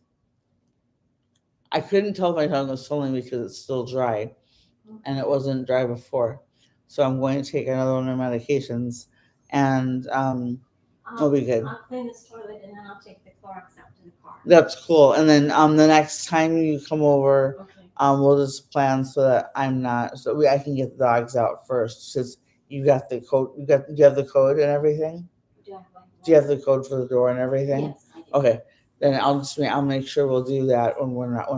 I couldn't tell if my tongue was swollen because it's still dry, and it wasn't dry before. So I'm going to take another one of my medications, and it'll be good. I'll clean this toilet and then I'll take the Clorox out to the car. That's cool. And then the next time you come over, Okay. we'll just plan so that I can get the dogs out first. Since you got the code, do you have the code and everything? Do I have like Do you have the code for the door and everything? Yes, I do. Okay. Then I'll make sure we'll do that when we're not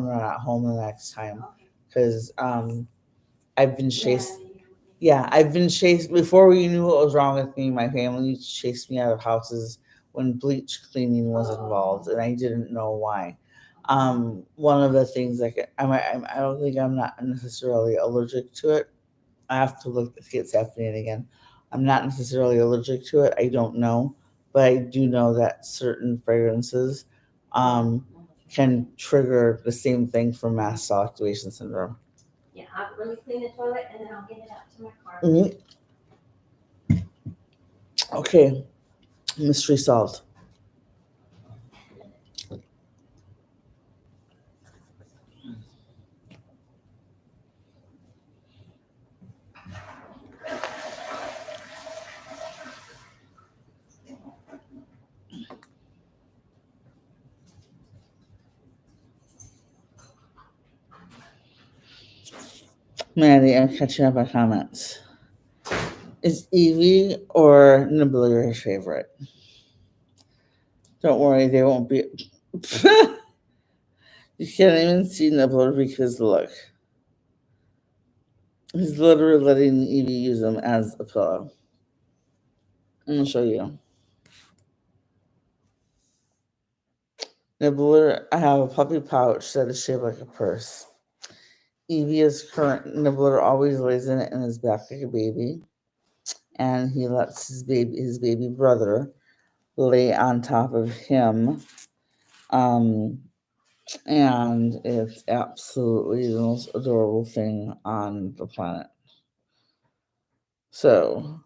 home the next time, Okay. because I've been chased. Yeah, I've been chased before we knew what was wrong with me. My family used to chase me out of houses when bleach cleaning was involved, and I didn't know why. One of the things like I don't think I'm not necessarily allergic to it. I have to look to see it's happening again. I'm not necessarily allergic to it. I don't know, but I do know that certain fragrances can trigger the same thing for mast cell activation syndrome. Yeah, I'll really clean the toilet and then I'll get it out to my car. Mhm. Okay, mystery solved. Maddie, I'm catching up on comments. Is Evie or Nibbler your favorite? Don't worry, they won't be. You can't even see Nibbler because look. He's literally letting Evie use him as a pillow. I'm gonna show you. Nibbler, I have a puppy pouch that is shaped like a purse. Evie is current. Nibbler always lays in it in his back like a baby, and he lets his baby brother, lay on top of him. And it's absolutely the most adorable thing on the planet. So,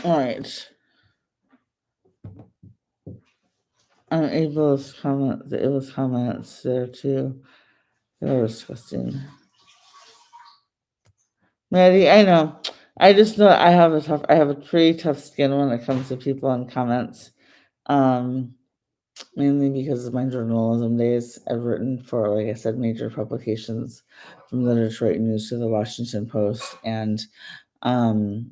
all right. I'm able to comment. It was comments there too. They're disgusting. Maddie, I know. I just know I have a pretty tough skin when it comes to people and comments. Mainly because of my journalism days. I've written for, like I said, major publications from the Detroit News to the Washington Post, and I've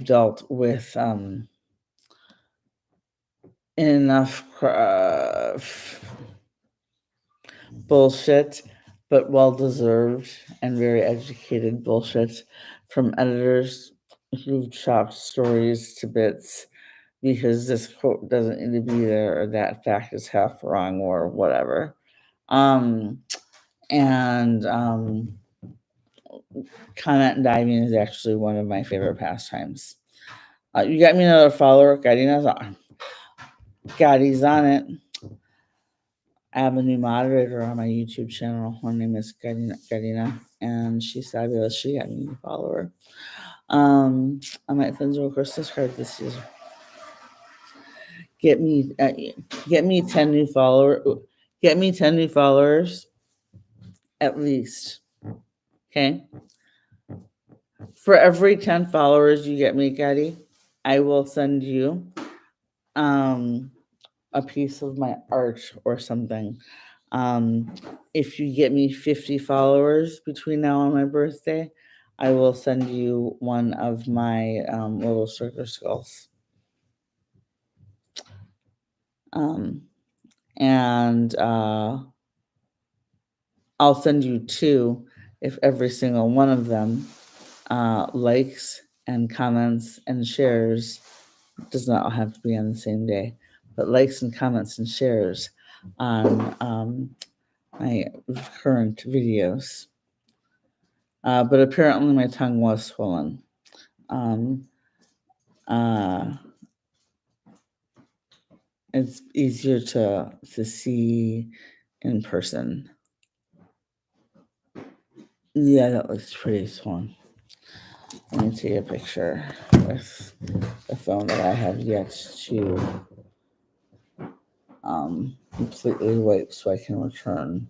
dealt with enough bullshit, but well-deserved and very educated bullshit from editors who've chopped stories to bits because this quote doesn't need to be there or that fact is half wrong or whatever. Comment diving is actually one of my favorite pastimes. You got me another follower. Gadina's on. Gadi's on it. I have a new moderator on my YouTube channel. Her name is Gadina, and she's fabulous. She got me a follower. I might send you a Christmas card this year. Get me 10 new followers. Get me 10 new followers at least. Okay. For every 10 followers you get me, Gadi, I will send you a piece of my art or something. If you get me 50 followers between now and my birthday, I will send you one of my little sugar skulls. And I'll send you two if every single one of them likes and comments and shares. Does not have to be on the same day, but likes and comments and shares on my current videos. But apparently my tongue was swollen. It's easier to see in person. Yeah, that looks pretty swollen. Let me take a picture with the phone that I have yet to completely wipe so I can return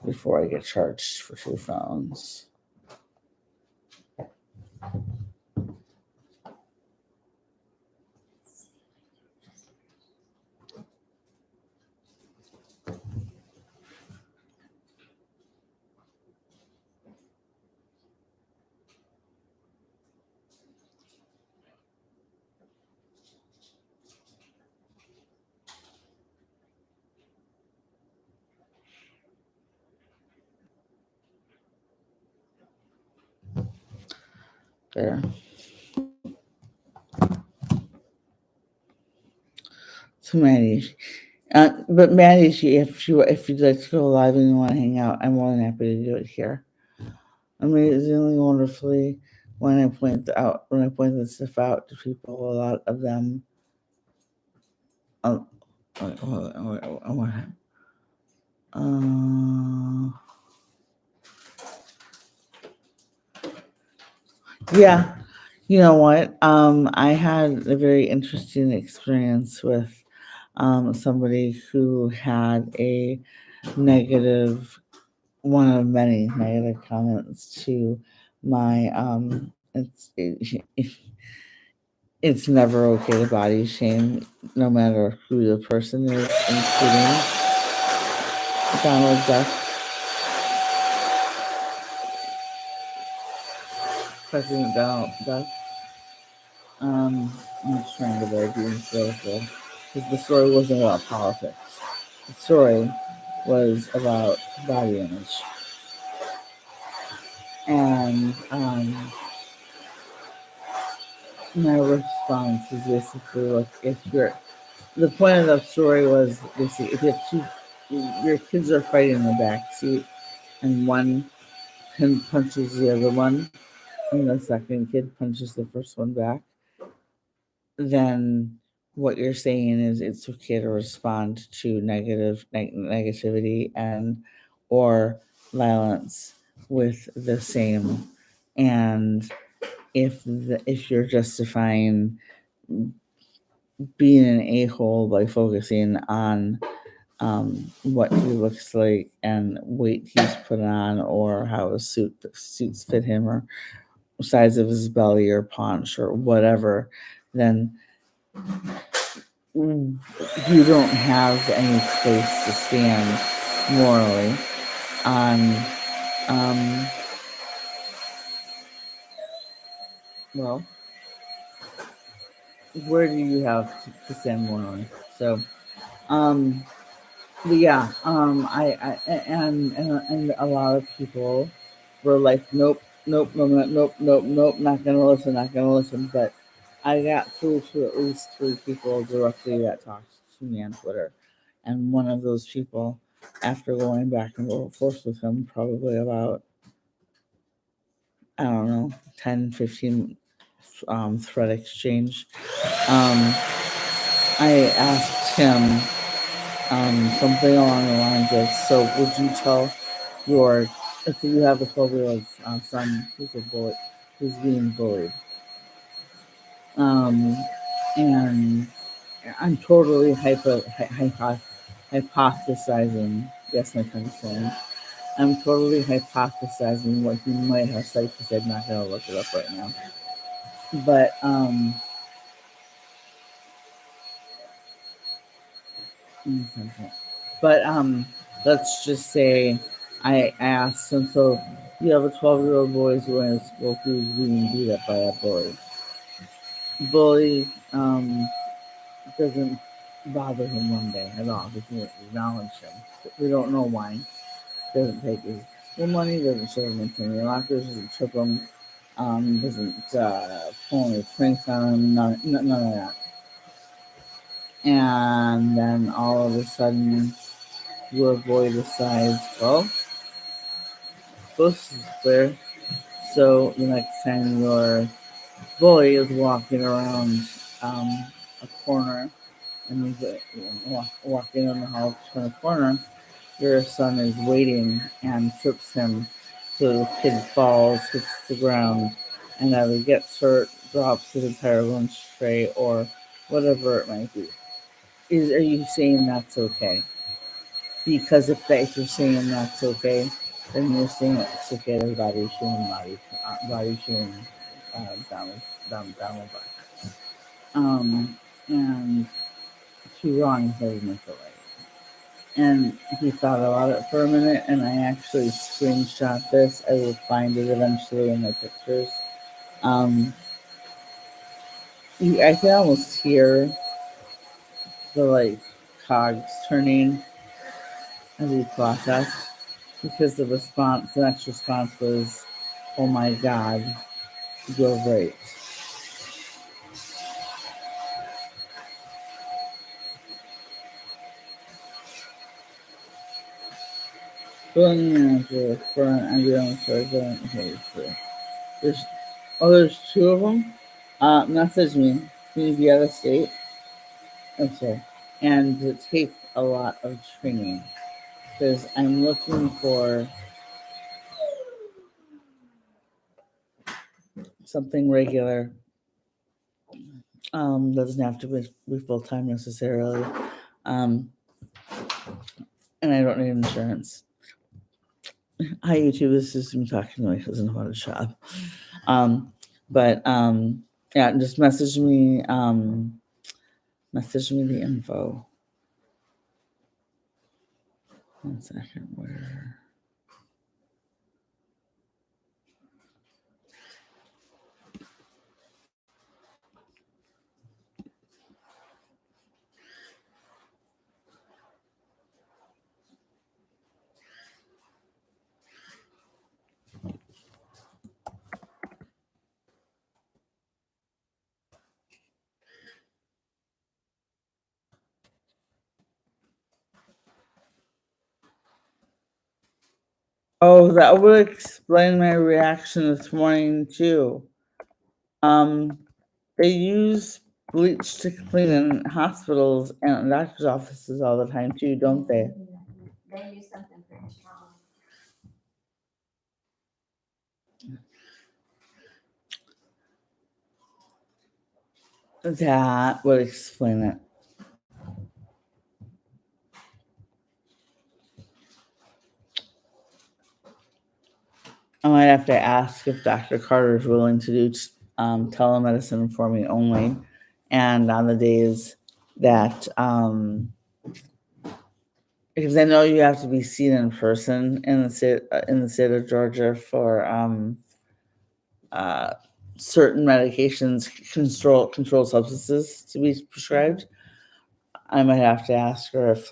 before I get charged for two phones. There. So Maddie, but Maddie, if you'd like to go live and you want to hang out, I'm more than happy to do it here. Amazingly, wonderfully, when I point this stuff out to people, a lot of them. Yeah, you know what? I had a very interesting experience with somebody who had a negative, one of many negative comments to my it's never okay to body shame, no matter who the person is, including Donald Duck. President Donald Duck. I'm just trying to avoid being political because the story wasn't about politics. The story was about body image. And my response is basically like, the point of the story was basically if you have your kids are fighting in the back seat and one punches the other one and the second kid punches the first one back, then what you're saying is it's okay to respond to negativity and or violence with the same. And if you're justifying being an a-hole by focusing on what he looks like and weight he's put on or how his suits fit him or size of his belly or paunch or whatever, then you don't have any place to stand morally on well, where do you have to stand morally? So but yeah, and a lot of people were like, nope, nope, not gonna listen. But I got through to at least 3 people directly that talked to me on Twitter, and one of those people, after going back and forth with him, probably about I don't know 10, 15 thread exchange. I asked him something along the lines of, so would you tell if you have a 12-year-old son who's being bullied, and I'm totally hypothesizing, yes, my friend's saying, I'm totally hypothesizing what he might have said because I'm not going to look it up right now. But, let's just say I asked him, so you have a 12-year-old boy who went to school who's being beat up by a bully. Bully doesn't bother him one day at all. Doesn't acknowledge him. We don't know why. Doesn't take his school money. Doesn't show him into any lockers. Doesn't trip him. Doesn't pull any pranks on him. None of that. And then all of a sudden, your boy decides, well, coast is clear. So the next time your boy is walking around a corner and he's walking in the house from a corner, your son is waiting and trips him. So the kid falls, hits the ground, and either gets hurt, drops his entire lunch tray, or whatever it might be. Are you saying that's okay? Because if you're saying that's okay, then you're saying it's okay to body shame, Donald Duck. And two wrongs doesn't make a right. And he thought about it for a minute, and I actually screenshot this. I will find it eventually in my pictures. I can almost hear the cogs turning as he processed because the next response was, "Oh my God, you're right." Bullying manager for an ambulance resident. Okay, sure. There's 2 of them. Message me. Can you be out of state? Okay. And to take a lot of training because I'm looking for something regular. Doesn't have to be full time necessarily. And I don't need insurance. Hi YouTube, this is me talking to my cousin about a job. Yeah, just message me the info. 1 second, where? Oh, that would explain my reaction this morning too. They use bleach to clean in hospitals and doctor's offices all the time too, don't they? They use something pretty strong. That would explain it. I might have to ask if Dr. Carter is willing to do telemedicine for me only, and on the days that because I know you have to be seen in person in the state of Georgia for certain medications, controlled substances to be prescribed. I might have to ask her if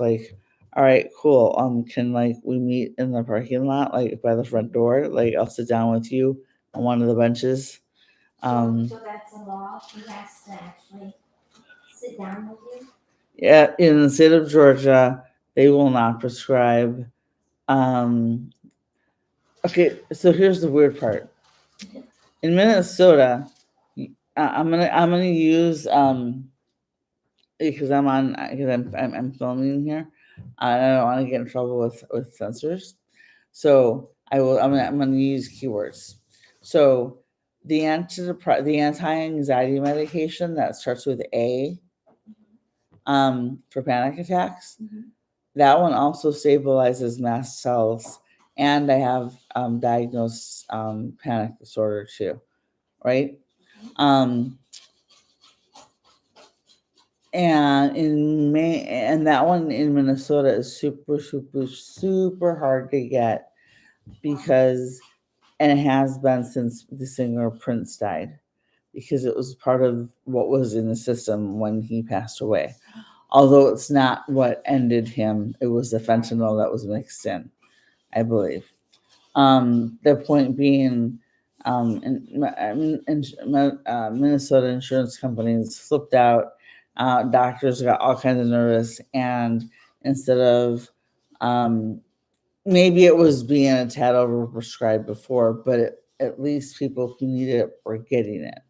all right, cool. Can we meet in the parking lot, like by the front door? Like I'll sit down with you on one of the benches. So that's a law. He has to actually sit down with you. Yeah, in the state of Georgia, they will not prescribe. Okay, so here's the weird part. In Minnesota, I'm gonna use because I'm filming here. I don't want to get in trouble with censors, so I'm gonna use keywords. So the anti-anxiety medication that starts with A, for panic attacks, that one also stabilizes mast cells, and I have diagnosed panic disorder too, right? And that one in Minnesota is super, super, super hard to get because, and it has been since the singer Prince died, because it was part of what was in the system when he passed away. Although it's not what ended him, it was the fentanyl that was mixed in, I believe. The point being, Minnesota insurance companies flipped out. Doctors got all kinds of nervous, and instead of maybe it was being a tad overprescribed before, but at least people who needed it were getting it.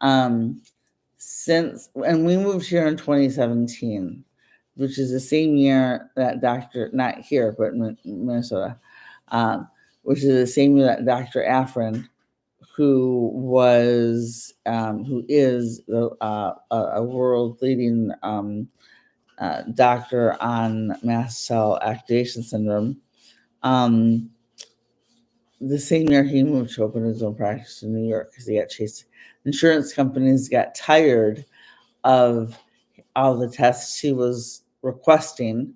And we moved here in 2017, which is the same year that not here, but in Minnesota, which is the same year that Dr. Afrin, who is a world leading doctor on mast cell activation syndrome. The same year he moved to open his own practice in New York because he got chased. Insurance companies got tired of all the tests he was requesting,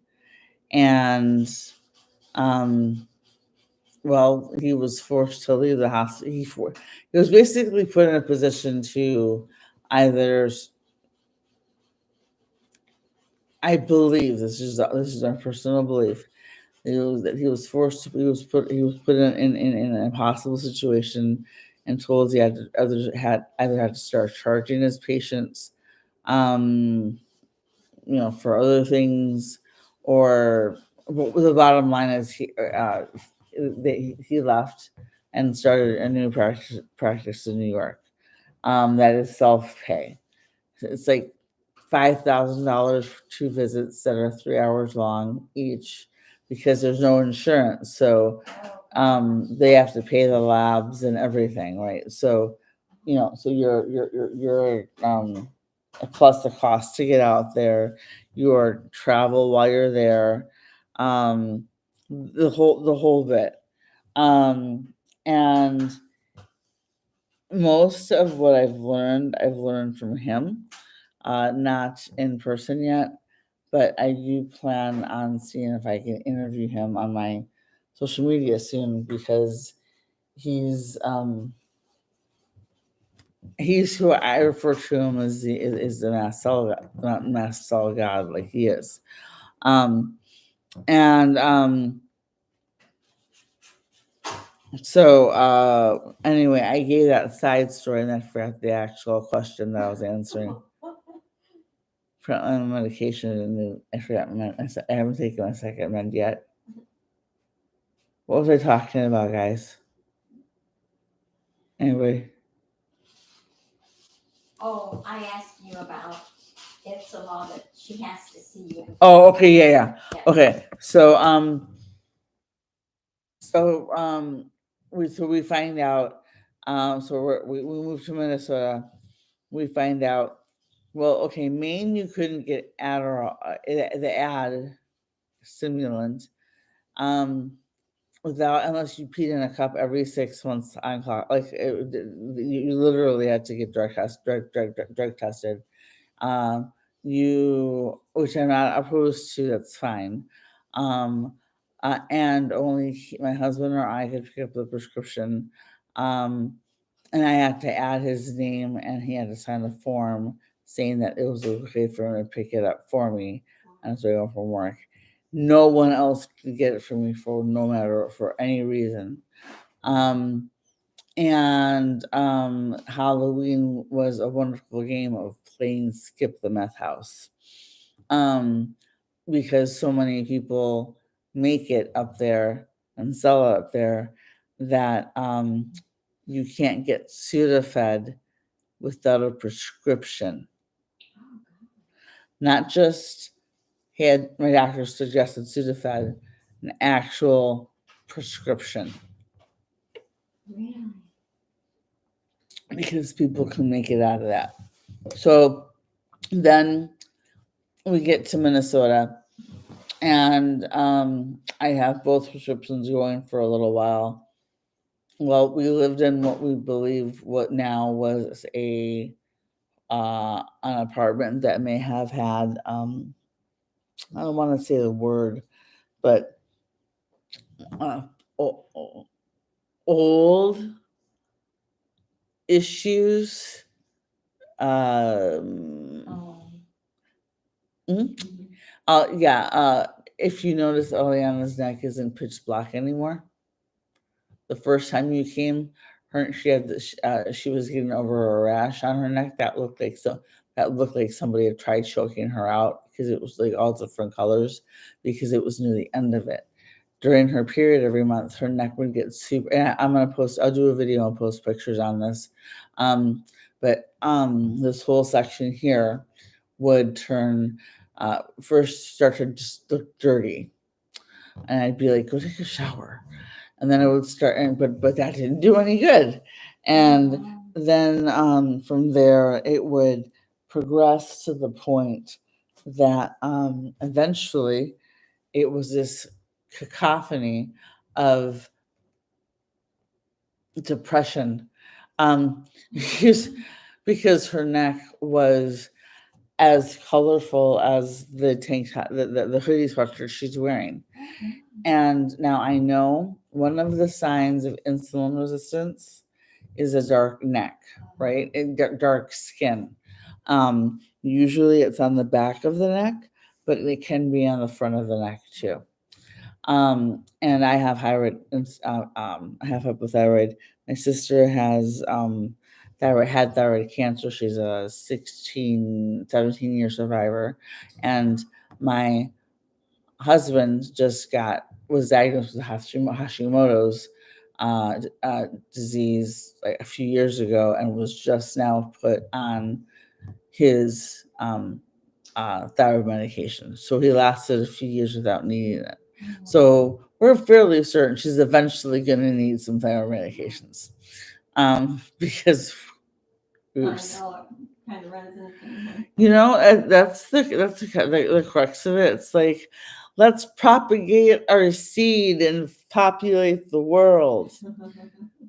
and he was forced to leave the hospital. He was basically put in a position to either, I believe this is my personal belief, he was put in an impossible situation and told he had to either had to start charging his patients for other things, or the bottom line is he left and started a new practice in New York that is self-pay. It's like $5,000 for 2 visits that are 3 hours long each, because there's no insurance. So they have to pay the labs and everything, right? So so you're plus the cost to get out there, your travel while you're there, the whole bit. And most of what I've learned from him, not in person yet, but I do plan on seeing if I can interview him on my social media soon because he's who I refer to him as the mass cell god, not mass cell god like he is. And so anyway, I gave that side story and then forgot the actual question that I was answering. Frontline medication, and I forgot I haven't taken my second med yet. What was I talking about, guys? Anyway. Oh, I asked you about it's a law that she has to see you. Oh, okay, yeah. Yeah. Okay, so we find out, so we moved to Minnesota. We find out, well, okay, Maine, you couldn't get Adderall, the ad stimulant, without unless you peed in a cup every 6 months on clock. Like you literally had to get drug tested. Which I'm not opposed to. That's fine. And only my husband or I could pick up the prescription. And I had to add his name, and he had to sign a form saying that it was okay for him to pick it up for me as I go from work. No one else could get it for me for any reason. And Halloween was a wonderful game of playing Skip the Meth House. Because so many people make it up there and sell it up there that you can't get Sudafed without a prescription. Not just had my doctor suggested Sudafed, an actual prescription. Really? Because people can make it out of that. So then we get to Minnesota, and I have both prescriptions going for a little while. Well, we lived in what we believe what now was an apartment that may have had I don't want to say the word, but old issues. If you notice, Oleana's neck isn't pitch black anymore. The first time you came, she was getting over a rash on her neck that looked like somebody had tried choking her out because it was like all different colors because it was near the end of it. During her period every month, her neck would get super. And I'll do a video and post pictures on this. But this whole section here would turn. First start to just look dirty, and I'd be like, "Go take a shower," and then it would start. But that didn't do any good, and then from there it would progress to the point that eventually it was this cacophony of depression, because her neck was as colorful as the tank top, the hoodie sweatshirt she's wearing. And now I know one of the signs of insulin resistance is a dark neck, right? And dark skin. Usually it's on the back of the neck, but it can be on the front of the neck too. And I have I have hypothyroid. My sister has thyroid cancer. She's a 17-year survivor. And my husband was diagnosed with Hashimoto's disease like a few years ago and was just now put on his thyroid medication. So he lasted a few years without needing it. So we're fairly certain she's eventually going to need some thyroid medications, because oops. I know it kind of runs in the family. That's the crux of it. It's like, let's propagate our seed and populate the world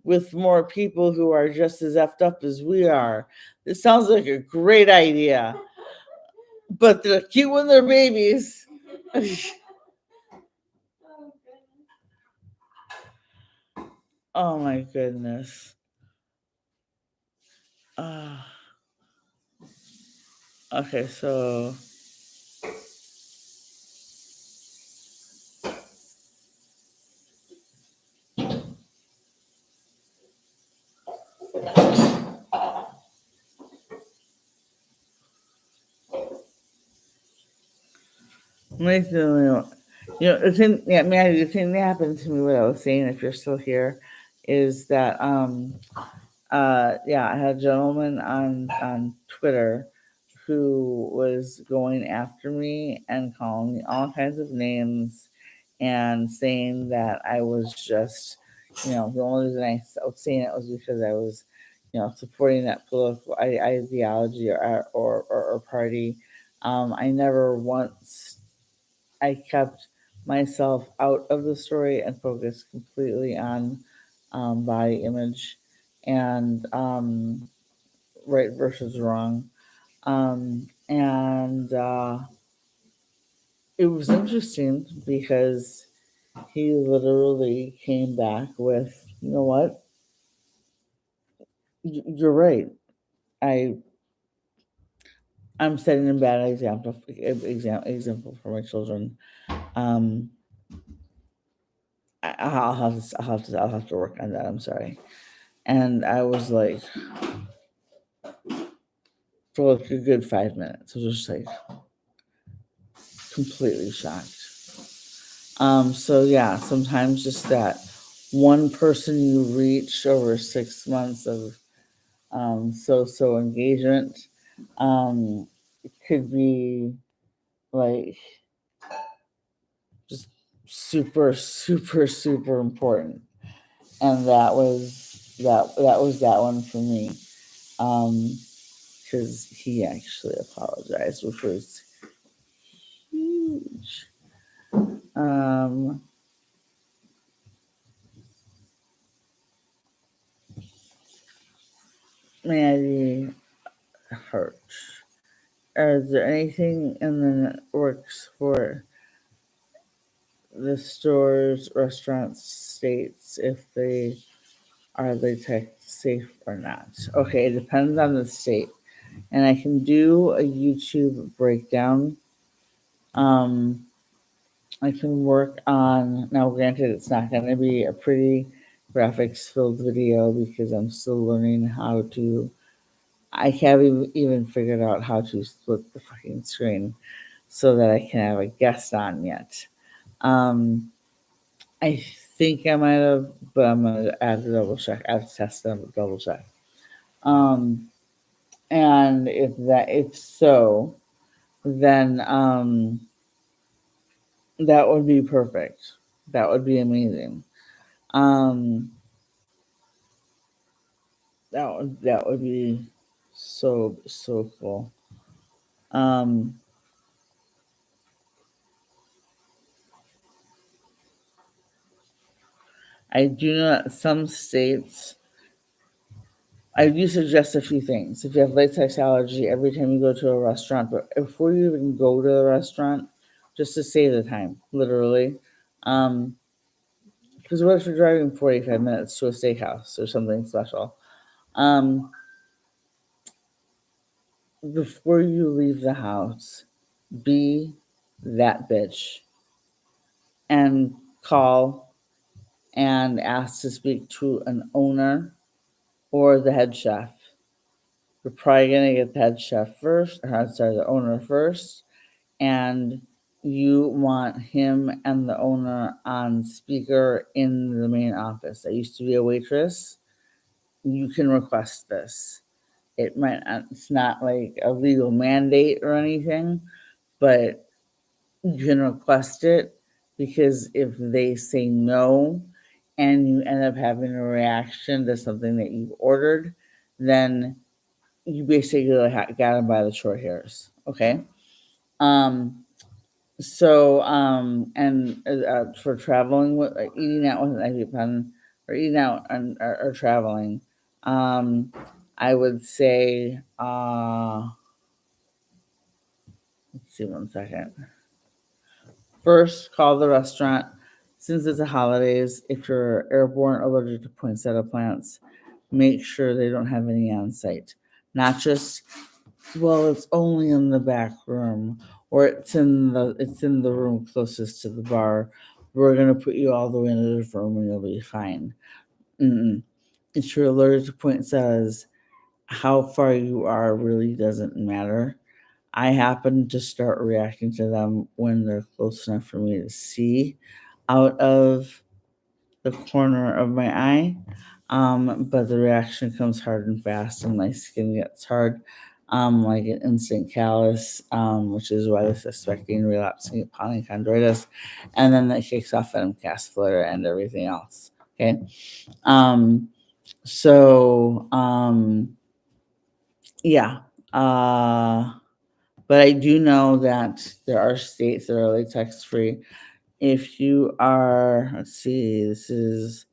with more people who are just as effed up as we are. This sounds like a great idea. but they're cute when they're babies. Oh, goodness. Oh my goodness. Okay, so the thing, yeah, Maddie, the thing that happened to me, what I was saying, if you're still here, is that yeah, I had a gentleman on Twitter who was going after me and calling me all kinds of names and saying that I was just, the only reason I was saying it was because I was, supporting that political ideology or party. I never once, I kept myself out of the story and focused completely on body image and right versus wrong. And it was interesting because he literally came back with, you know what? You're right. I I'm setting a bad example for my children. Um, I'll have to work on that. I'm sorry. And I was like, for like a good 5 minutes, I was just like completely shocked. So yeah, sometimes just that one person you reach over 6 months of so engagement it could be like just super important, and that one for me, because he actually apologized, which was huge. Maddie Hurt. Is there anything in the works for the stores, restaurants, states if they are latex safe or not? Okay, it depends on the state, and I can do a YouTube breakdown. I can work on, now. Granted, it's not going to be a pretty graphics filled video because I'm still learning how to. I haven't even figured out how to split the fucking screen so that I can have a guest on yet. I think I might have, but I'm gonna add to double check. I have to test them, double check. And if so, then that would be perfect. That would be amazing. Um, that would be so cool. Um, I do know that some states. I do suggest a few things. If you have latex allergy, every time you go to a restaurant, but before you even go to the restaurant, just to save the time, literally. Because what if you're driving 45 minutes to a steakhouse or something special? Before you leave the house, be that bitch and call and ask to speak to an owner or the head chef. You're probably gonna get the head chef first, or I'm sorry, the owner first, and you want him and the owner on speaker in the main office. I used to be a waitress. You can request this. It's not like a legal mandate or anything, but you can request it, because if they say no and you end up having a reaction to something that you've ordered, then you basically got them by the short hairs. Okay. So and for traveling with, like, eating out with an EpiPen, or eating out or traveling, I would say see, 1 second. First, call the restaurant. Since it's the holidays, if you're airborne allergic to poinsettia plants, make sure they don't have any on site. Not just, well, it's only in the back room, or it's in the room closest to the bar. We're gonna put you all the way into the room and you'll be fine. Mm-mm. If you're allergic to poinsettias, how far you are really doesn't matter. I happen to start reacting to them when they're close enough for me to see out of the corner of my eye. But the reaction comes hard and fast, and my skin gets hard, like an instant callus, which is why they're suspecting relapsing polychondritis, and then that kicks off an MCAS flare and everything else. Okay, so yeah, but I do know that there are states that are latex free. If you are, let's see, this is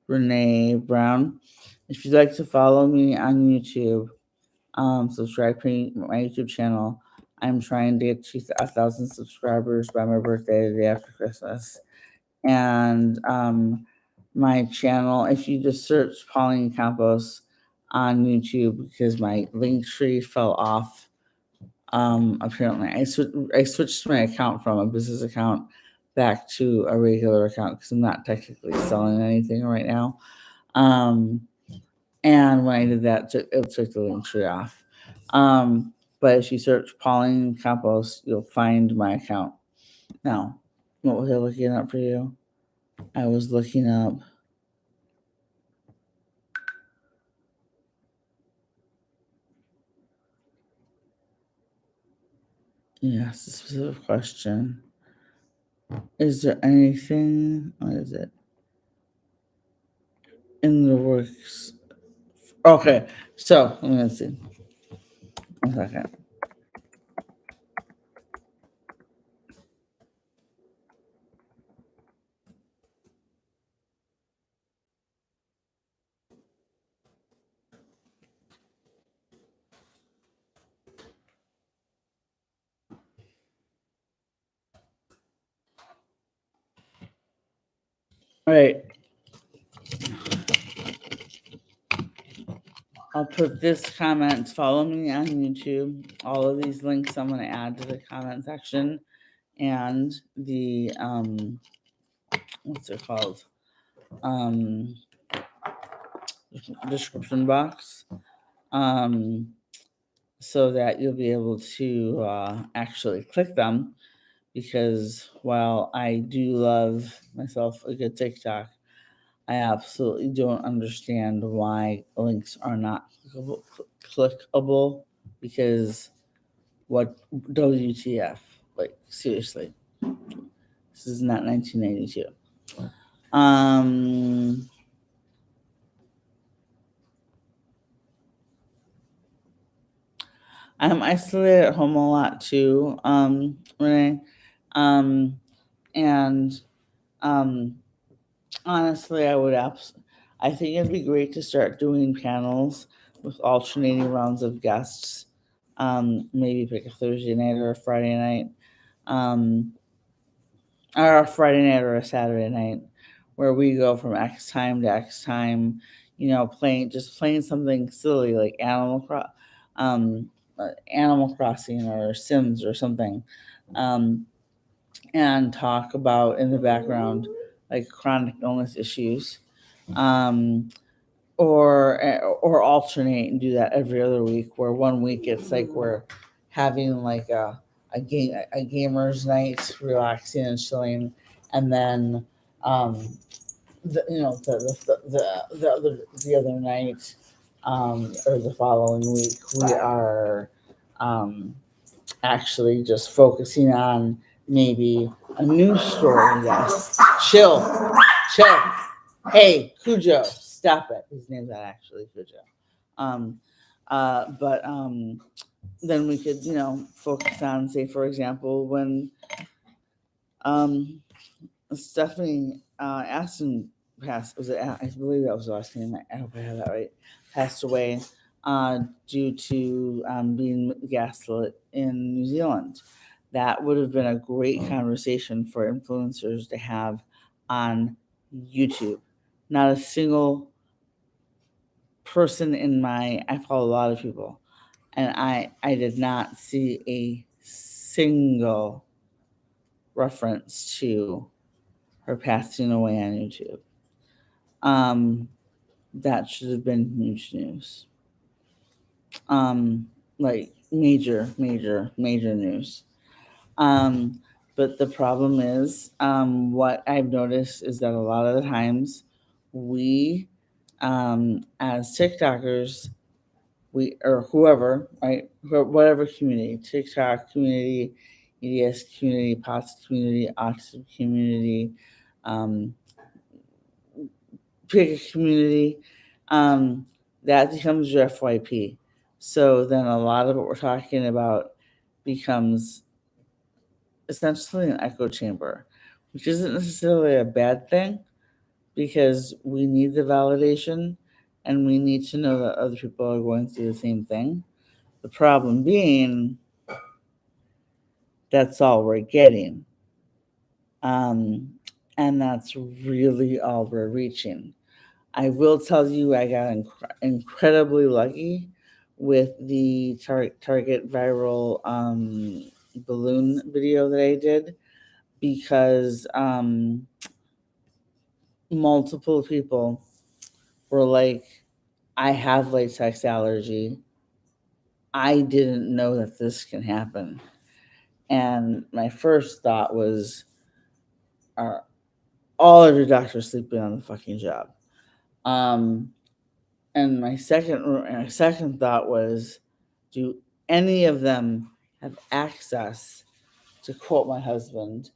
Renee Brown. If you'd like to follow me on YouTube, subscribe to my YouTube channel. I'm trying to get to 1,000 subscribers by my birthday, the day after Christmas. And my channel, if you just search Pauline Campos on YouTube, because my link tree fell off. Apparently, I switched my account from a business account back to a regular account because I'm not technically selling anything right now. And when I did that, it took the link tree off. But if you search Pauline Campos, you'll find my account. Now, what was I looking up for you? I was looking up. Yes, a specific question. Is there anything? What is it? In the works. Okay, so let me see. 1 second. All right. I'll put this comment. Follow me on YouTube. All of these links I'm going to add to the comment section and the what's it called? Description box. So that you'll be able to actually click them, because while I do love myself a good TikTok, I absolutely don't understand why links are not clickable, because what WTF? Like, seriously. This is not 1992. I'm isolated at home a lot too, Renee. And honestly, I think it'd be great to start doing panels with alternating rounds of guests. Maybe pick a Thursday night or a Friday night, or a Friday night or a Saturday night, where we go from X time to X time. Playing something silly like Animal Crossing or Sims or something, and talk about in the background like chronic illness issues, or alternate and do that every other week. Where 1 week it's like we're having like a gamers night, relaxing and chilling, and then the other night, or the following week, we are actually just focusing on maybe a news story. Yes, chill. Hey, Cujo, stop it. His name's not actually Cujo. But then we could, focus on, say, for example, when Stephanie Aston passed. I believe that was the last name. I hope I have that right. Passed away due to being gaslit in New Zealand. that would have been a great conversation for influencers to have on YouTube. Not a single person I follow a lot of people, and I did not see a single reference to her passing away on YouTube. That should have been huge news. Like major news. But the problem is, what I've noticed is that a lot of the times we, as TikTokers, or whoever, right, whatever community, TikTok community, EDS community, POTS community, autism community, pick community, that becomes your FYP. So then a lot of what we're talking about becomes essentially an echo chamber, which isn't necessarily a bad thing because we need the validation and we need to know that other people are going through the same thing. The problem being, that's all we're getting. And that's really all we're reaching. I will tell you, I got incredibly lucky with the Target viral balloon video that I did because multiple people were like, I have latex allergy. I didn't know that this can happen. And my first thought was, are all of your doctors sleeping on the fucking job? And my second thought was, do any of them have access, to quote my husband,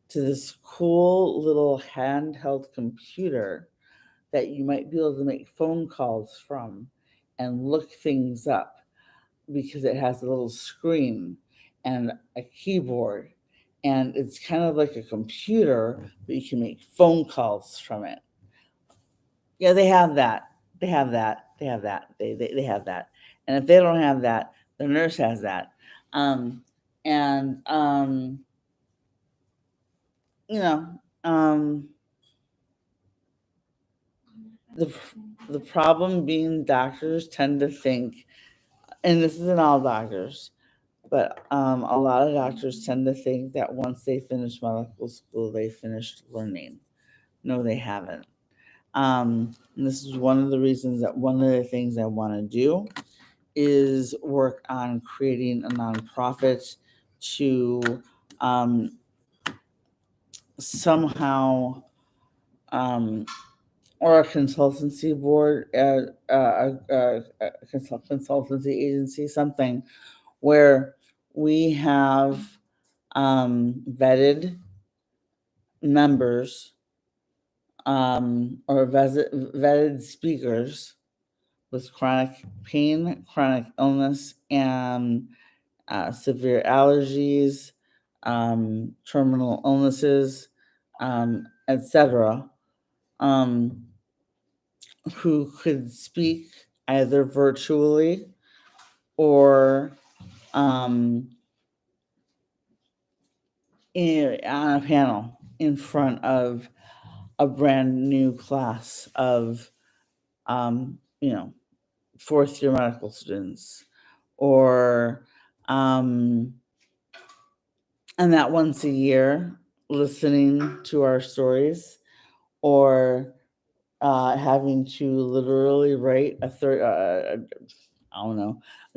to this cool little handheld computer that you might be able to make phone calls from and look things up because it has a little screen and a keyboard and it's kind of like a computer, but you can make phone calls from it. Yeah, they have that. They have that. They have that. They have that. And if they don't have that, the nurse has that. And you know, the problem being doctors tend to think, and this isn't all doctors, but a lot of doctors tend to think that once they finish medical school, they finished learning. No, they haven't. And this is one of the reasons that one of the things I want to do is work on creating a nonprofit to somehow, or a consultancy board, a consultancy agency, something where we have vetted members, or vetted speakers with chronic pain, chronic illness, and severe allergies, terminal illnesses, etc., who could speak either virtually or on a panel in front of a brand new class of, fourth year medical students, or and that once a year listening to our stories, or having to literally write a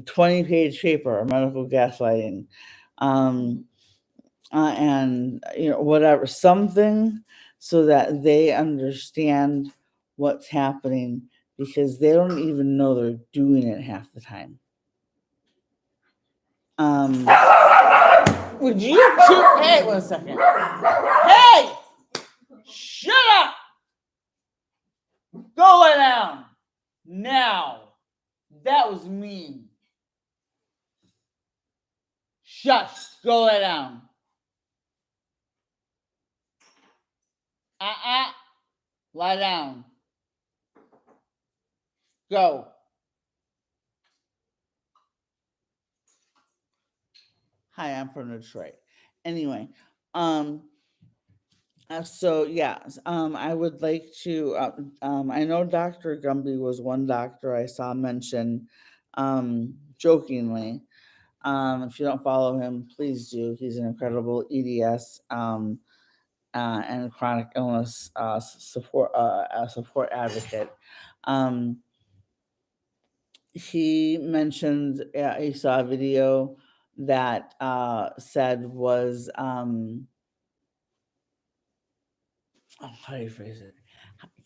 20-page paper on medical gaslighting, and whatever, something so that they understand what's happening, because they don't even know they're doing it half the time. Would you hey, 1 second. Hey, shut up. Go lay down now. That was mean. Shush. Go lay down. Lie down. Go. Hi, I'm from Detroit. Anyway, so yeah, I would like to. I know Dr. Gumby was one doctor I saw mention, jokingly. If you don't follow him, please do. He's an incredible EDS and chronic illness support advocate. He mentioned he saw a video that said was how do you phrase it?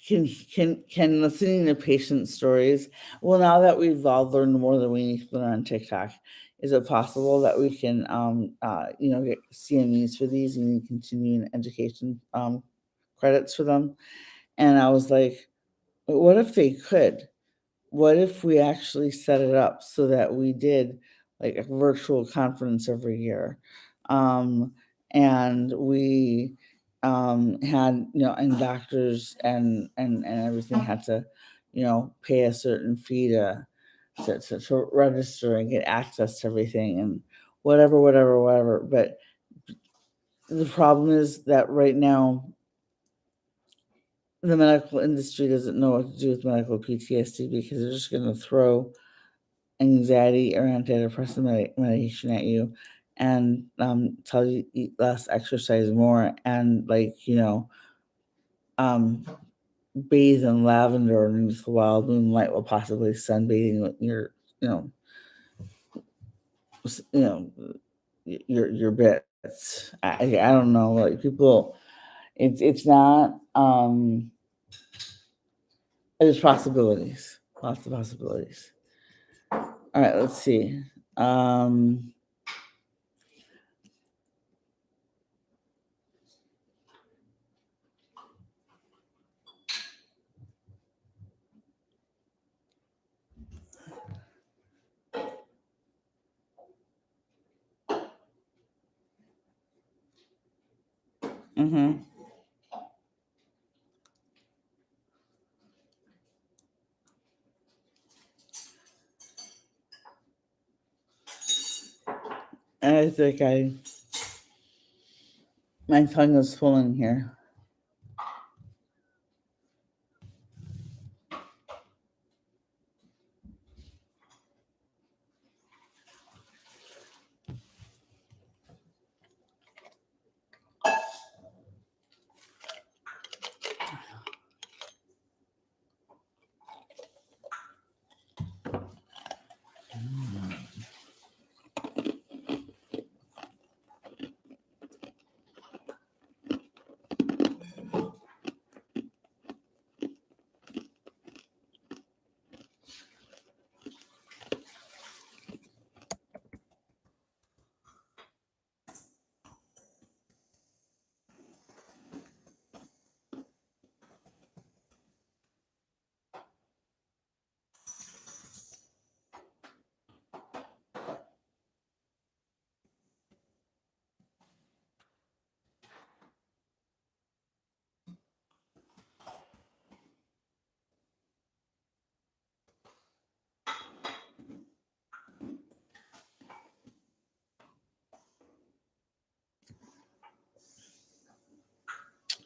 Can listening to patient stories? Well, now that we've all learned more than we need to learn on TikTok, is it possible that we can get CMEs for these and continuing education credits for them? And I was like, what if they could? What if we actually set it up so that we did like a virtual conference every year? And we had, and doctors and everything had to, pay a certain fee to register and get access to everything and whatever. But the problem is that right now, the medical industry doesn't know what to do with medical PTSD because they're just going to throw anxiety or antidepressant medication at you and tell you eat less, exercise more, and bathe in lavender underneath the wild moonlight while possibly sunbathing with your you know your bits. I don't know, like people. It's not. There's possibilities, lots of possibilities. All right, let's see. Mm-hmm. And I think my tongue is swollen here.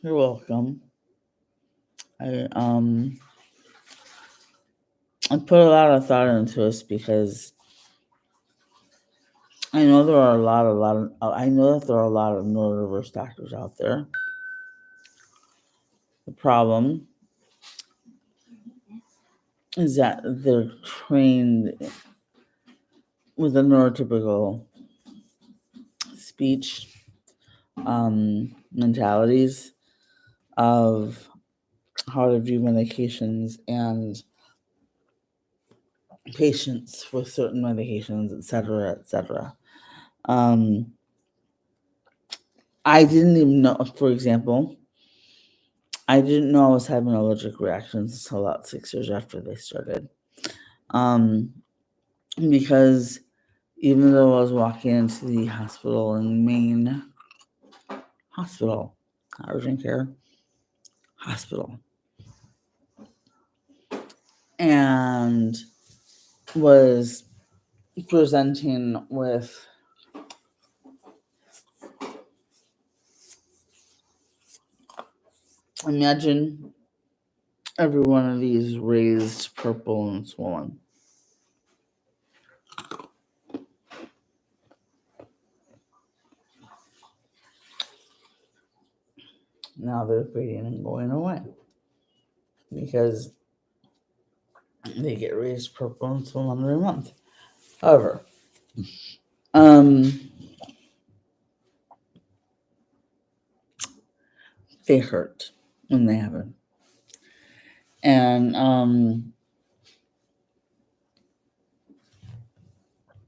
You're welcome. I put a lot of thought into this because I know there are I know that there are a lot of neurodiverse doctors out there. The problem is that they're trained with a neurotypical speech mentalities of how to view medications and patients with certain medications, etc. I didn't even know, for example, I didn't know I was having allergic reactions until about 6 years after they started. Because even though I was walking into the hospital in Maine, urgent care hospital, and was presenting with Imagine every one of these raised, purple, and swollen. Now they're fading and going away because they get raised, purple, and swollen every month. However, they hurt when they happen. And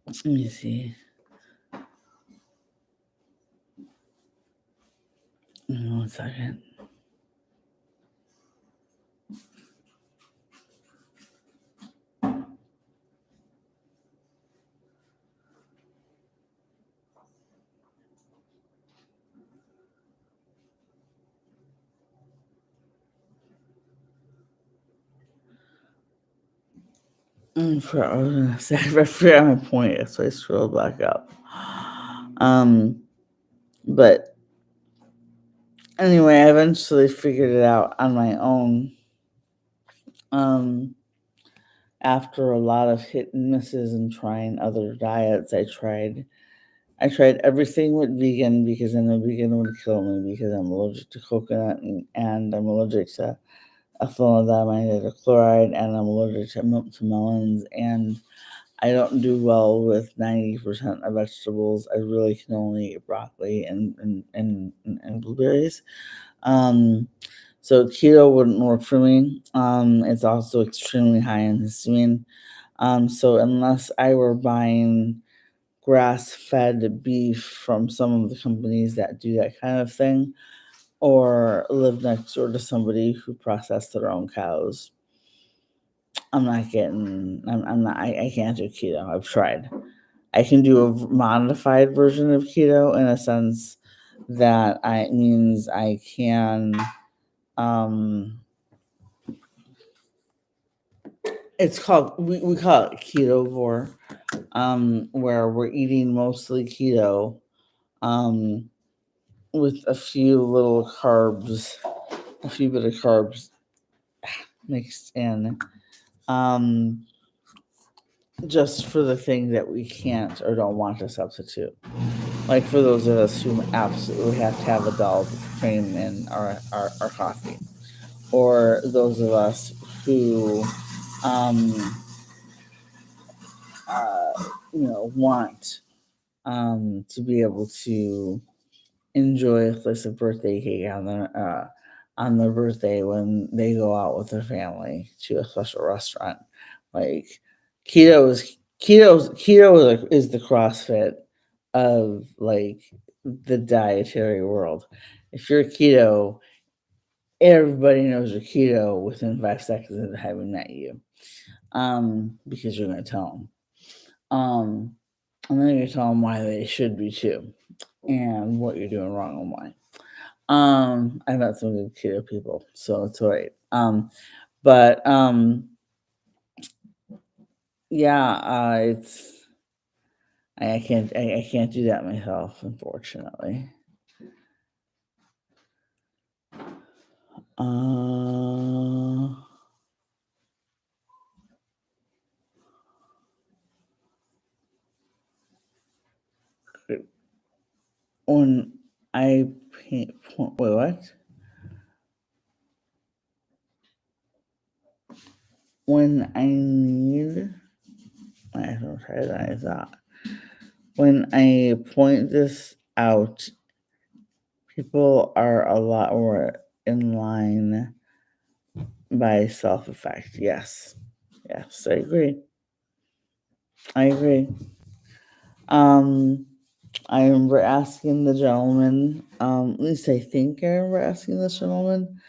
let me see. One second. I forgot my point, so I scrolled back up. But anyway, I eventually figured it out on my own. After a lot of hit and misses and trying other diets, I tried everything with vegan because I know vegan would kill me because I'm allergic to coconut and I'm allergic to ethyl chloride and I'm allergic to melons and I don't do well with 90% of vegetables. I really can only eat broccoli and blueberries. So keto wouldn't work for me. It's also extremely high in histamine. So unless I were buying grass-fed beef from some of the companies that do that kind of thing, or live next door to somebody who processed their own cows, I'm not. I can't do keto. I've tried. I can do a modified version of keto in a sense that means I can. It's called we call it ketovore, where we're eating mostly keto, with a few little carbs, a few bit of carbs mixed in, just for the thing that we can't or don't want to substitute. Like for those of us who absolutely have to have a dollop of cream in our coffee, or those of us who, want to be able to enjoy a slice of birthday cake on their birthday when they go out with their family to a special restaurant. Like keto is the CrossFit of like the dietary world. If you're keto, everybody knows you're keto within 5 seconds of having met you, because you're going to tell them. And then you tell them why they should be too, and what you're doing wrong and why. I've met some good keto people, so it's all right. But yeah, it's I can't do that myself, unfortunately. When I wait, what? When I need, I don't try that. I thought when I point this out, people are a lot more in line by self effect. Yes, I agree. I remember asking the gentleman, at least I think I remember asking this gentleman.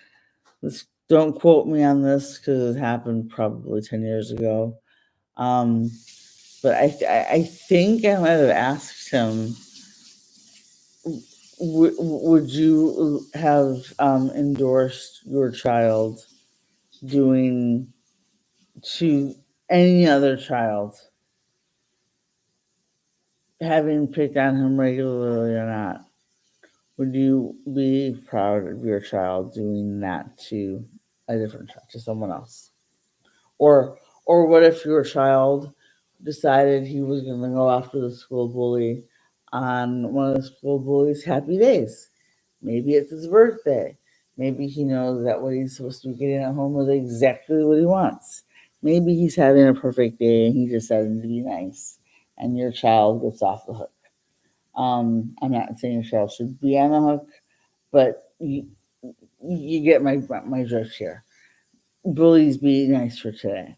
Don't quote me on this because it happened probably 10 years ago. But I think I might have asked him, would you have endorsed your child doing to any other child, having picked on him regularly or not, Would you be proud of your child doing that to a different child, to someone else? Or what if your child decided he was going to go after the school bully on one of the school bully's happy days? Maybe it's his birthday. Maybe he knows that what he's supposed to be getting at home is exactly what he wants. Maybe he's having a perfect day and he decided to be nice, and your child gets off the hook. I'm not saying your child should be on the hook, but you get my drift here. Bullies, be nice for today.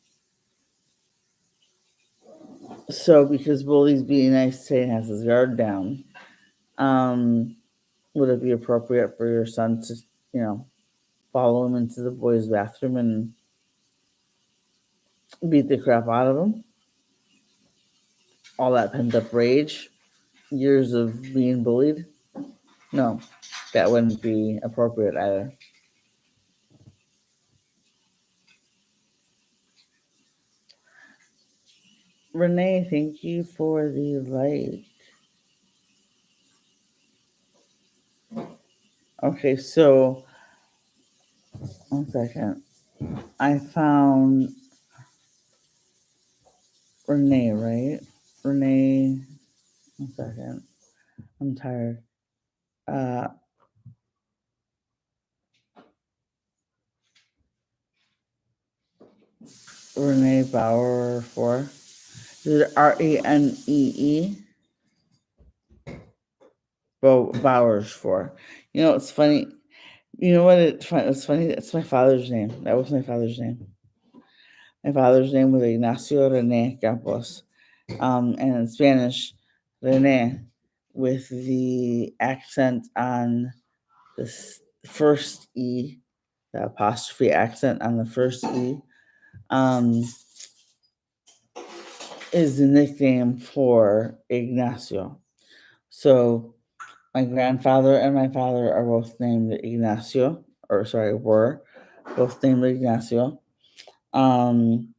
So because bullies being nice today has his guard down, would it be appropriate for your son to, follow him into the boys' bathroom and beat the crap out of him? All that pent up rage, years of being bullied? No, that wouldn't be appropriate either. Renee, thank you for the like. Okay, so 1 second. I found Renee, right? Renee, 1 second. I'm tired. Renee Bauer 4. Is it Ranee? Bowers 4. It's funny. You know what? It's funny. It's my father's name. That was my father's name. My father's name was Ignacio Rene Campos. And in Spanish, Rene, with the accent on the first E, the apostrophe accent on the first E, is the nickname for Ignacio. So my grandfather and my father are both named Ignacio, were both named Ignacio. And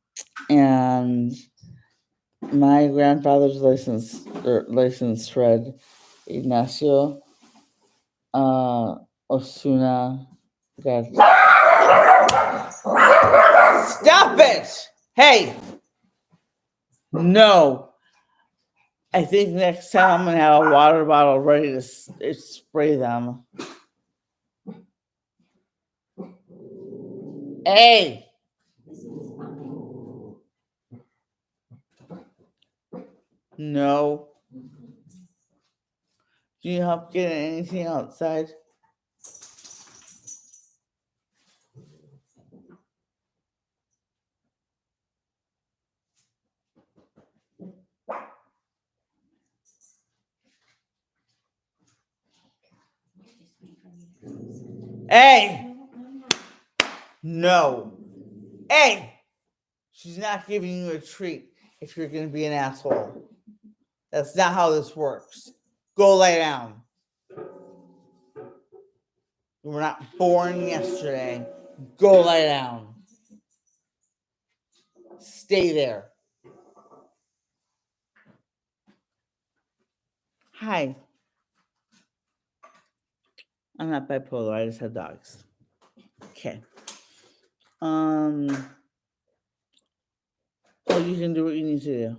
my grandfather's license read Ignacio Osuna. God. Stop it! Hey! No. I think next time I'm going to have a water bottle ready to spray them. Hey! No. Do you help get anything outside? Hey! No. Hey! She's not giving you a treat if you're going to be an asshole. That's not how this works. Go lay down. You were not born yesterday. Go lay down. Stay there. Hi. I'm not bipolar. I just have dogs. Okay. Well, you can do what you need to do.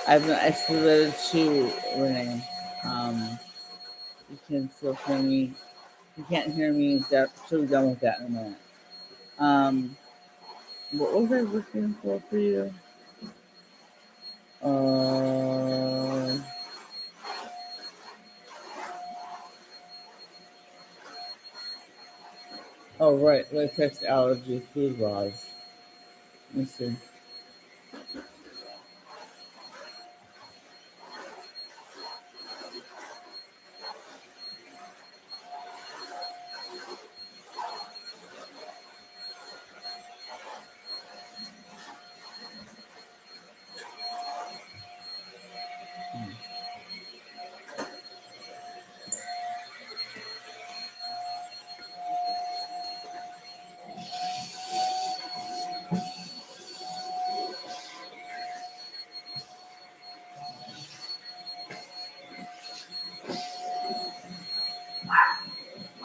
I've been isolated to Renee. You can still hear me. You can't hear me. She'll be done with that in a minute. What was I looking for you? Oh, right. Latex allergy food laws. Let me see.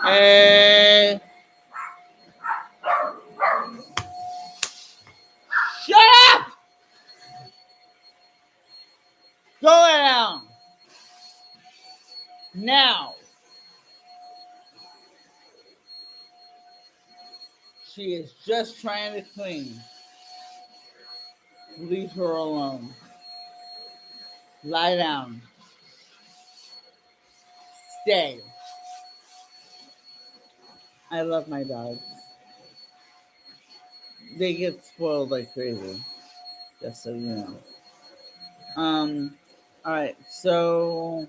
Hey. Shut up! Go down. Now. She is just trying to clean. Leave her alone. Lie down. Stay. I love my dogs. They get spoiled like crazy. Just so you know. All right. So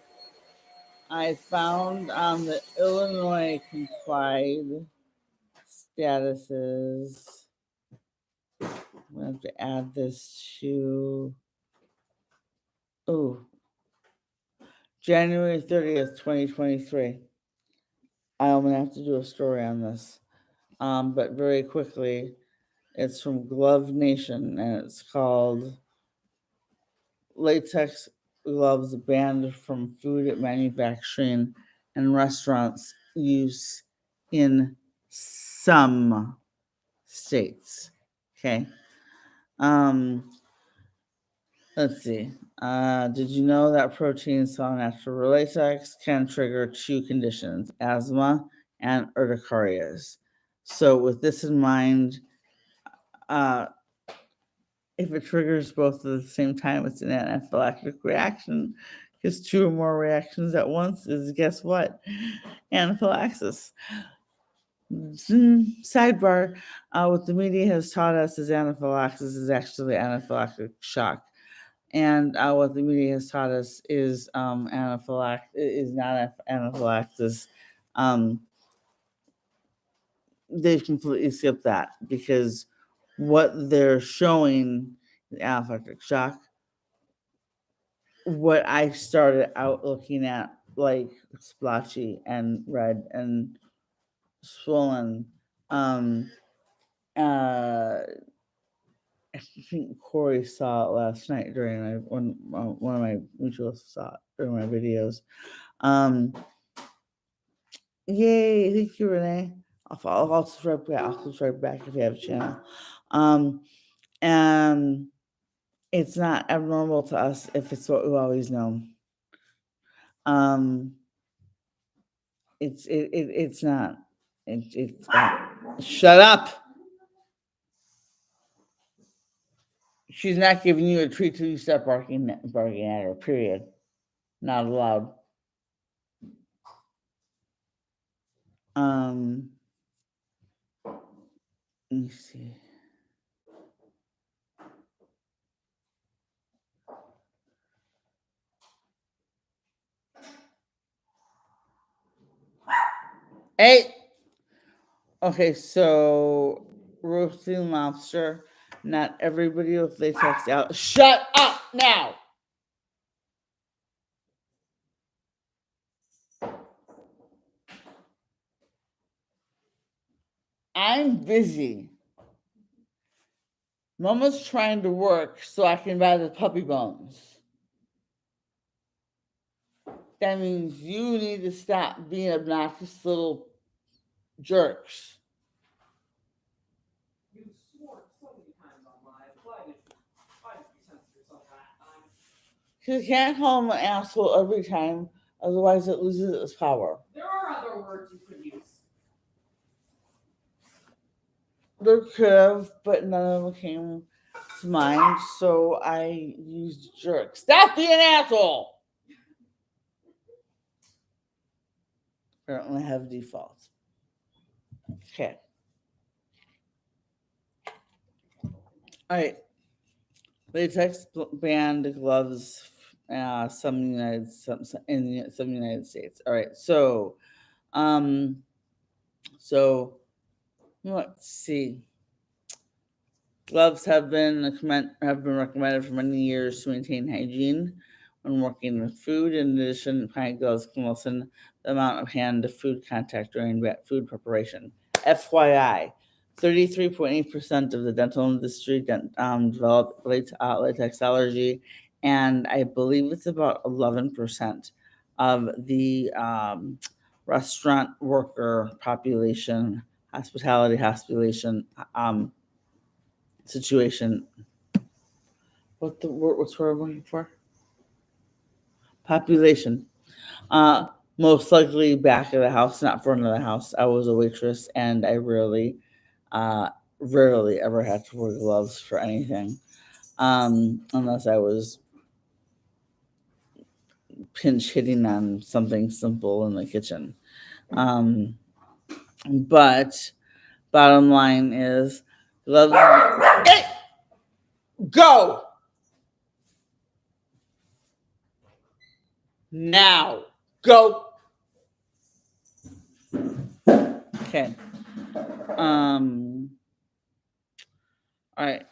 I found on the Illinois complied statuses. I'm gonna have to add this to January 30th, 2023. I'm gonna have to do a story on this. But very quickly, it's from Glove Nation and it's called Latex Gloves Banned from Food Manufacturing and Restaurants Use in Some States. Okay. Let's see. Did you know that proteins found after latex can trigger two conditions, asthma and urticarias? So, with this in mind, if it triggers both at the same time, it's an anaphylactic reaction. Because two or more reactions at once is, guess what? Anaphylaxis. Sidebar, what the media has taught us is anaphylaxis is actually anaphylactic shock. And what the media has taught us is is not anaphylaxis. They've completely skipped that because what they're showing is anaphylactic shock. What I started out looking at, like splotchy and red and swollen. I think Corey saw it last night during one of my mutuals saw it during my videos. Yay! Thank you, Renee. I'll subscribe back. I'll subscribe back if you have a channel. And it's not abnormal to us if it's what we've always known. It's not. Shut up. She's not giving you a treat till you start barking at her. Period. Not allowed. Let me see. Hey. Okay, so roasting lobster. Not everybody with latex out. Shut up now. I'm busy. Mama's trying to work so I can buy the puppy bones. That means you need to stop being obnoxious little jerks. You swore so many times on live. Why did you censor yourself that time? Because you can't call him an asshole every time, otherwise it loses its power. There are other words you could use. There could have, but none of them came to mind, so I used jerk. Stop being an asshole! Apparently I have defaults. Okay. Alright. Latex banned gloves some United States. Alright, so let's see. Gloves have been recommended for many years to maintain hygiene when working with food. In addition, pine gloves can lessen the amount of hand-to-food contact during food preparation. FYI, 33.8% of the dental industry develop latex allergy, and I believe it's about 11% of the restaurant worker population, hospitality situation. What's the word I'm looking for? Population. Most likely back of the house, not front of the house. I was a waitress, and I rarely ever had to wear gloves for anything, unless I was pinch hitting on something simple in the kitchen. But bottom line is gloves. Hey, go now. Go. Okay. All right.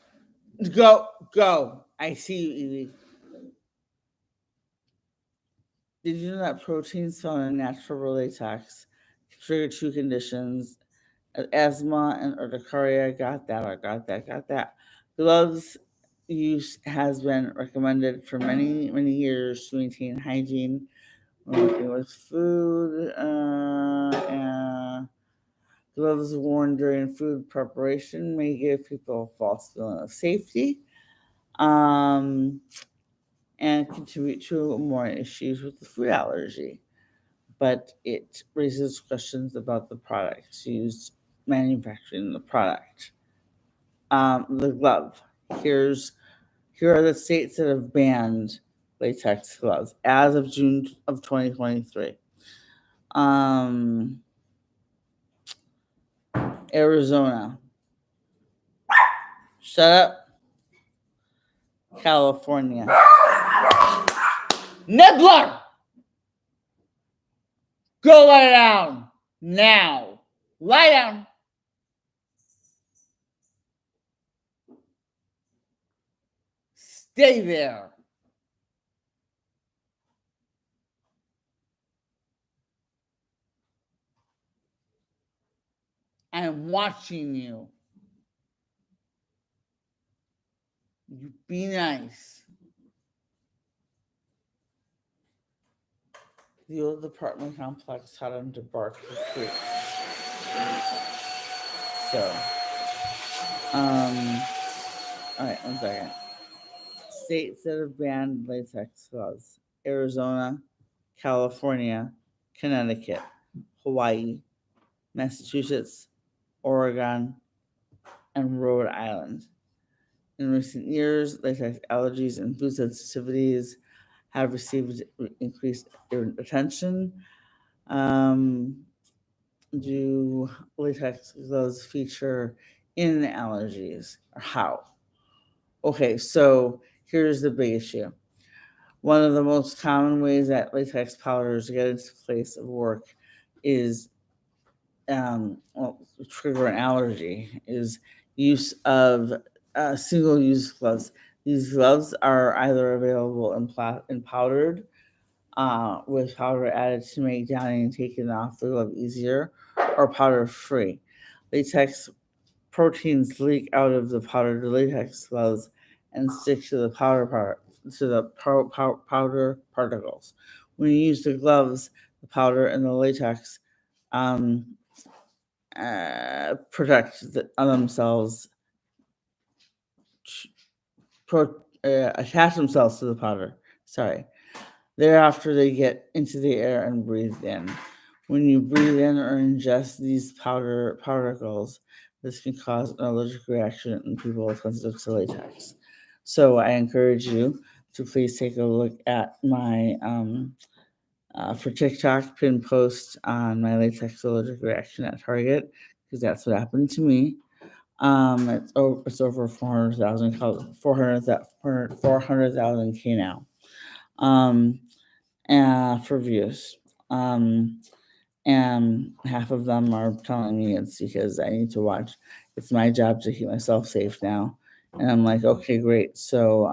Go. I see you, Evie. Did you know that proteins found in natural latex trigger two conditions: asthma and urticaria? Got that. Gloves use has been recommended for many years to maintain hygiene when working with food. Gloves worn during food preparation may give people a false feeling of safety, and contribute to more issues with the food allergy. But it raises questions about the products used manufacturing the product. The glove. Here are the states that have banned latex gloves as of June of 2023. Arizona. Shut up. California. Nibbler! Go lie down now. Lie down. Stay there. I'm watching you. You be nice. The old apartment complex had him to bark for treats. So, all right, 1 second. States that have banned latex gloves: Arizona, California, Connecticut, Hawaii, Massachusetts, Oregon, and Rhode Island. In recent years, latex allergies and food sensitivities have received increased attention. Do latex gloves feature in allergies, or how? Okay, so here's the big issue. One of the most common ways that latex powders get into place of work is trigger an allergy is use of single-use gloves. These gloves are either available in powdered, with powder added to make downing and taking off the glove easier, or powder free. Latex proteins leak out of the powdered latex gloves and stick to the powder particles. When you use the gloves, the powder and the latex protect themselves, attach themselves to the powder. Sorry. Thereafter, they get into the air and breathe in. When you breathe in or ingest these powder particles, this can cause an allergic reaction in people sensitive to latex. So I encourage you to please take a look at my for TikTok pin post on my latex allergic reaction at Target, because that's what happened to me. It's over 400,000 K now. For views. And half of them are telling me it's because I need to watch. It's my job to keep myself safe now. And I'm like, okay, great. So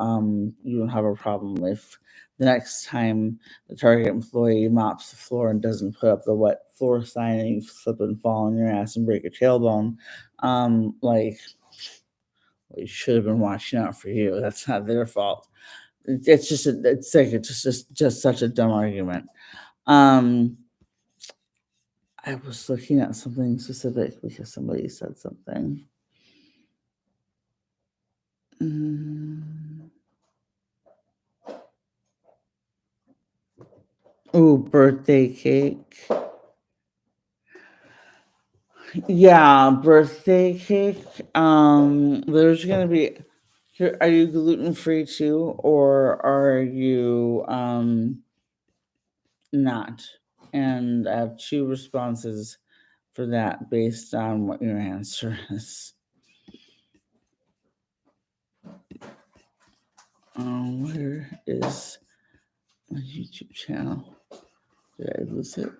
you don't have a problem if the next time the Target employee mops the floor and doesn't put up the wet floor sign and you slip and fall on your ass and break your tailbone. You should have been watching out for you. That's not their fault. It's just such a dumb argument. I was looking at something specific because somebody said something. Oh, birthday cake. Yeah, birthday cake. There's gonna be. Are you gluten free too, or are you not? And I have 2 responses for that based on what your answer is. Where is my YouTube channel? Did I lose it?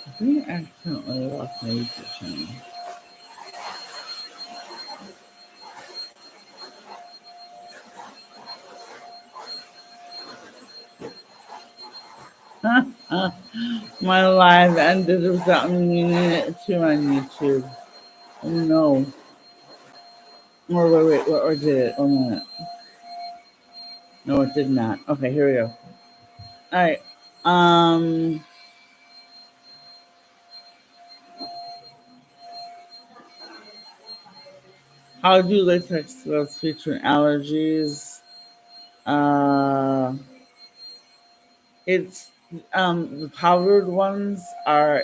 I think I accidentally lost my YouTube channel. My live ended without me meaning it to on YouTube. Oh no. Wait, or did it? Oh no. No, it did not. Okay, here we go. Alright. How do latex gloves feature allergies? It's the powdered ones are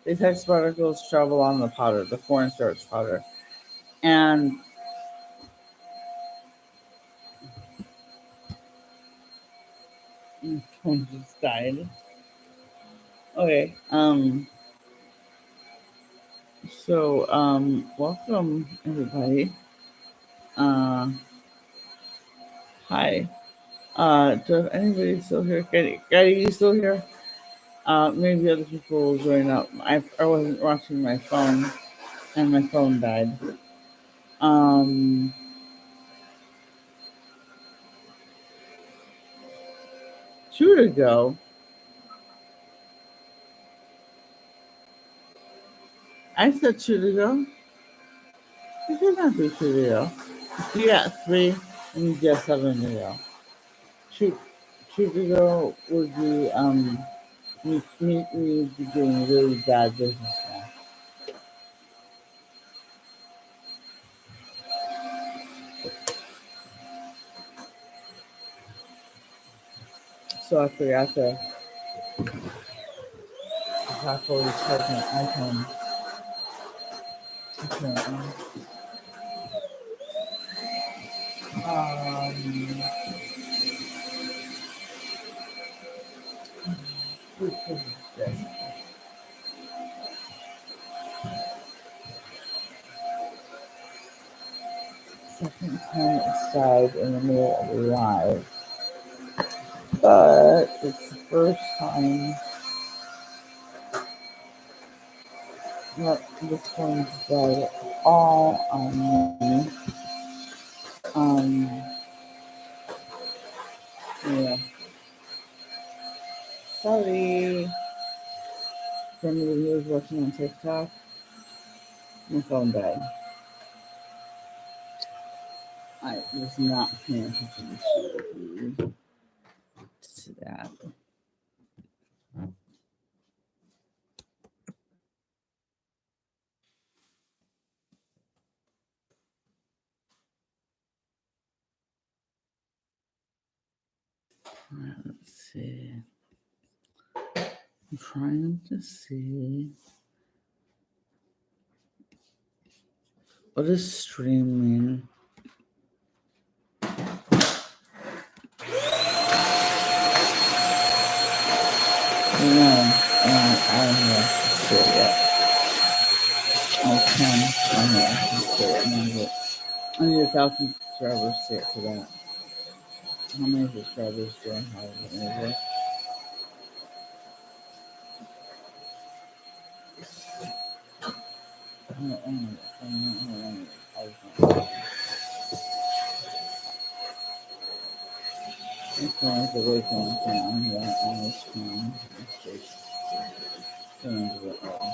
latex particles travel on the powder, the cornstarch powder. And my phone just died. Okay. So welcome everybody. Hi. Does anybody still here? Getty, you still here? Maybe other people will join up. I wasn't watching my phone and my phone died. Um 2 to go. I said 2 to go. I did not do 2 to go. You got 3 and you got 7 to go. 2 to go would be me be doing really bad business now. So I forgot to properly charge my iPhone. Apparently. Who is this? Second time it's died in the middle of a live, but it's the first time that this one's died all on me. Yeah. Sorry. For anybody who was watching on TikTok, my phone died. I was not paying attention to that. Let's see. I'm trying to see. What does stream mean? No, I don't know if to see it yet. Okay, I don't know if to see it yet. I need 1,000 subscribers to get to that. How many subscribers do I have? Over? This one is the way on this one. gonna do it all.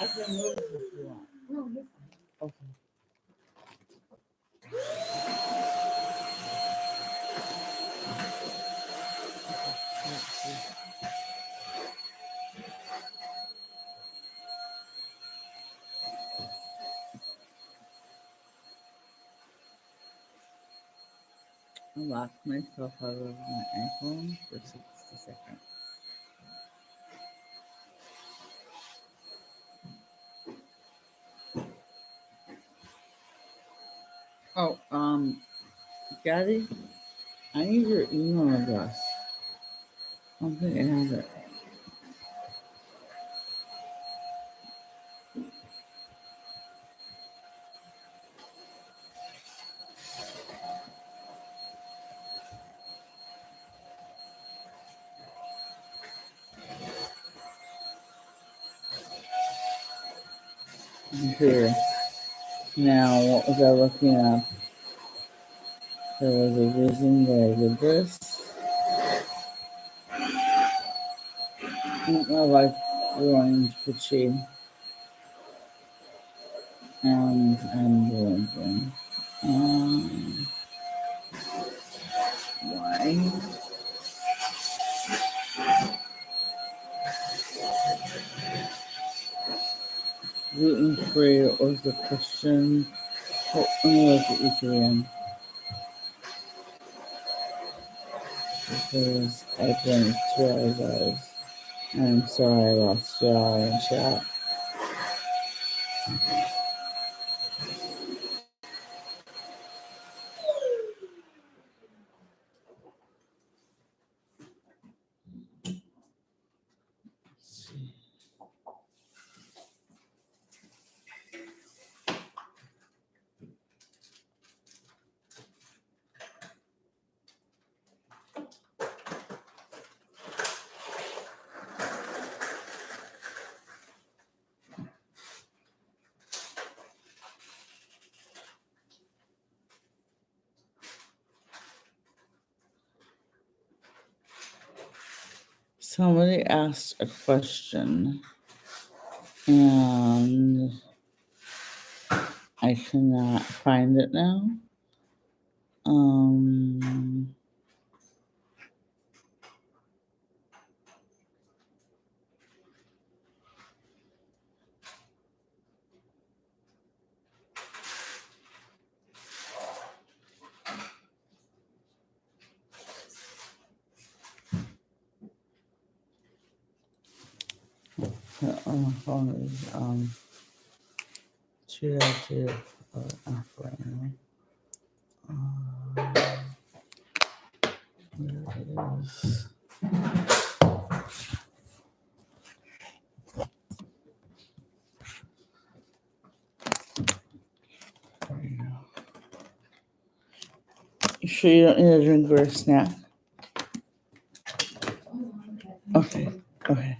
I can move if you want. No, you're fine. Okay. I locked myself out of my iPhone for 60 seconds. Oh, Daddy, I need your email address. I don't think I have it. Here. Now, what was I looking up? There was a reason that I did this. My life ruined Pucci. And I'm blanking. Why? Gluten free was the question. Oh, let me look at each again. Because I blinked to realize. I'm sorry I lost y'all in chat. Somebody asked a question and I cannot find it now. On my phone is should I do app right now? There it is. There you go. You sure you don't need a drink or a snack? Okay. Okay.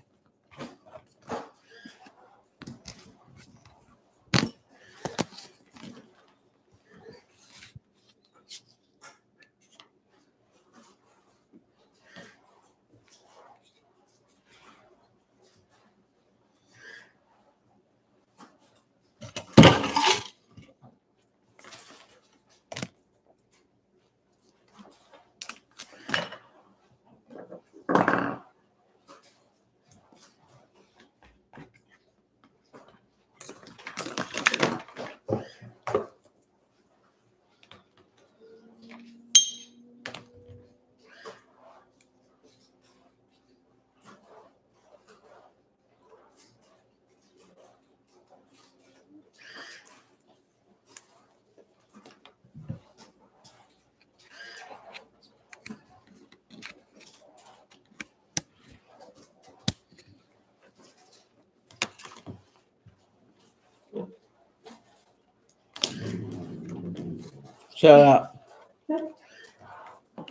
Shut up. That's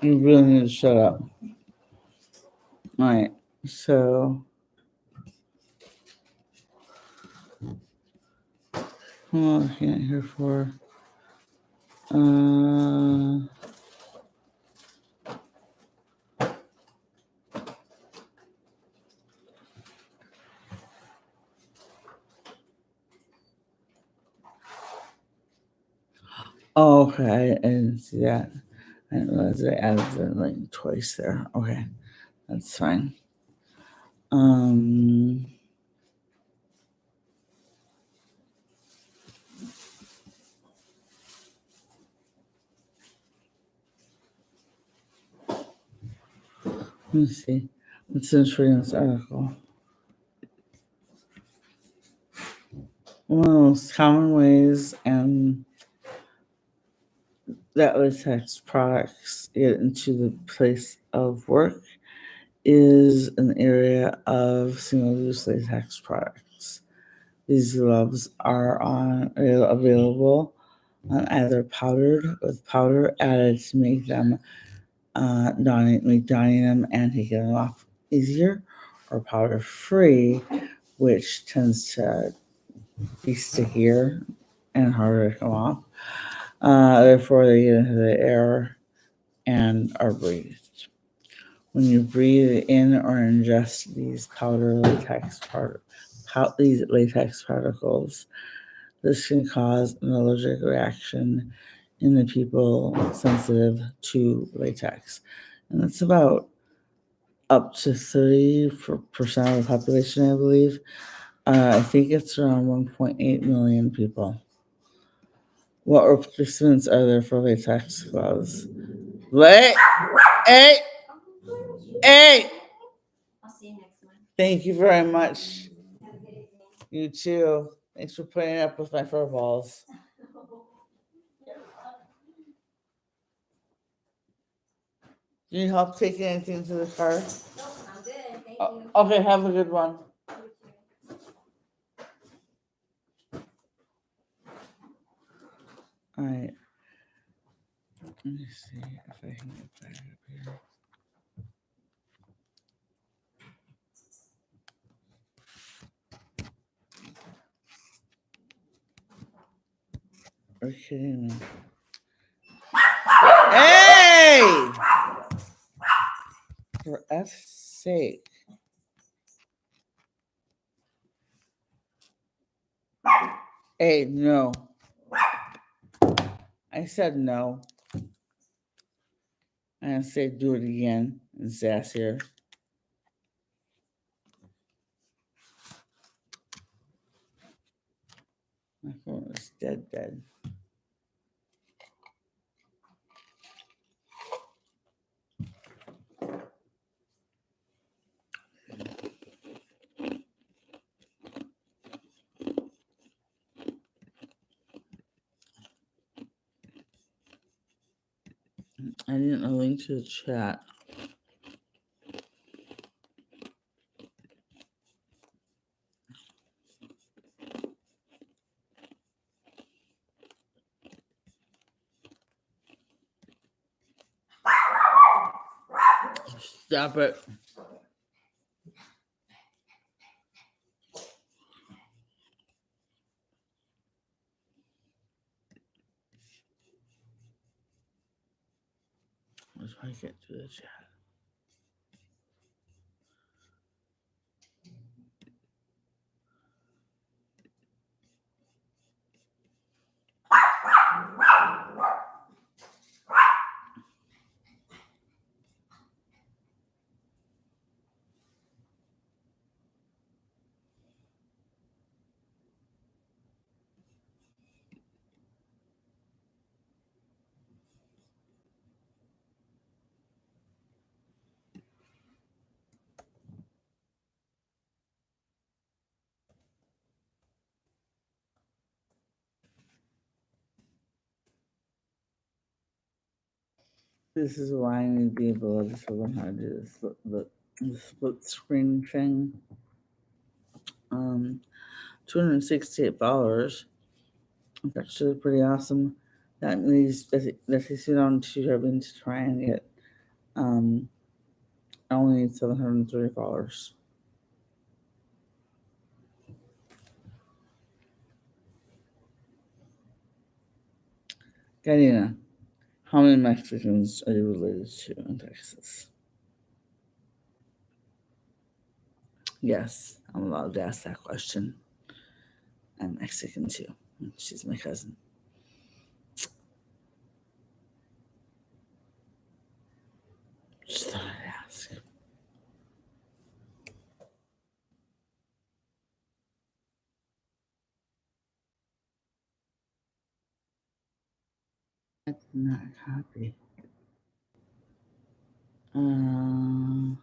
You really need to shut up. All right. So, what am I looking at here for? Oh, okay. I didn't see that. I didn't realize I added the link twice there. Okay, that's fine. Let me see. Let's finish reading this article. One of the most common ways that latex products get into the place of work is an area of single-use latex products. These gloves are available either powdered with powder added to make them donning them and taking them off easier, or powder free, which tends to be stickier and harder to come off. Therefore, they get into the air and are breathed. When you breathe in or ingest these latex particles, this can cause an allergic reaction in the people sensitive to latex. And that's about up to 30% of the population, I believe. I think it's around 1.8 million people. What replacements are there for latex gloves? Hey! Hey! I'll see you next one. Thank you very much. Have a good evening. You too. Thanks for putting up with my fur balls. Do you need help taking anything to the car? Nope, I'm good, thank you. Okay, have a good one. You too. All right. Let me see if I can get back up here. Are you kidding me? Hey! For F's sake. Hey, no. I said no. And I say do it again. And sassier. My phone is dead. I didn't link to the chat. Stop it. Let's try to get to the chat. This is why I need the ability to learn how to do this, the split screen thing. $268. It's actually pretty awesome. That takes me on to having to try and get I only need $730. Karina, how many Mexicans are you related to in Texas? Yes, I'm allowed to ask that question. I'm Mexican too. She's my cousin. Just thought I'd ask. I did not copy. Oh.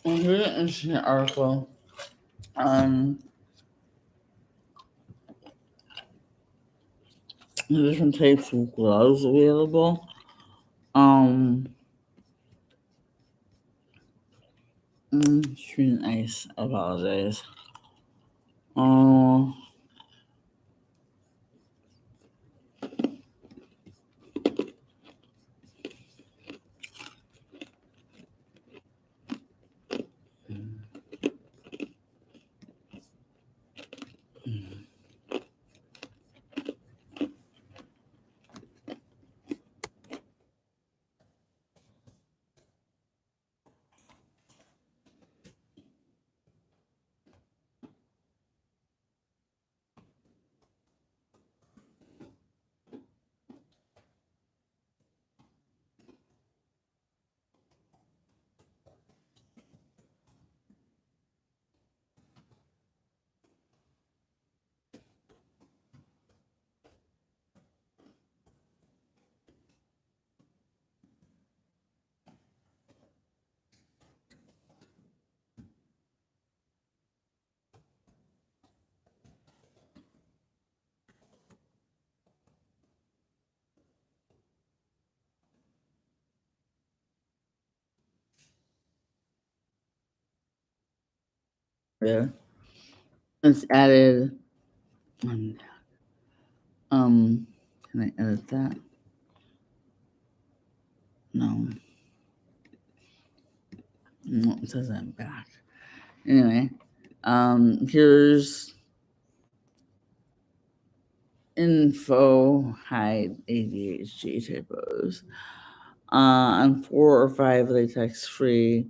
Here's an interesting article on the different types of gloves available. Shooting ice. I apologize. Oh. Yeah. It's added. Can I edit that? No. No, it says I'm back. Anyway, here's info hide ADHD typos. And 4 or 5 latex free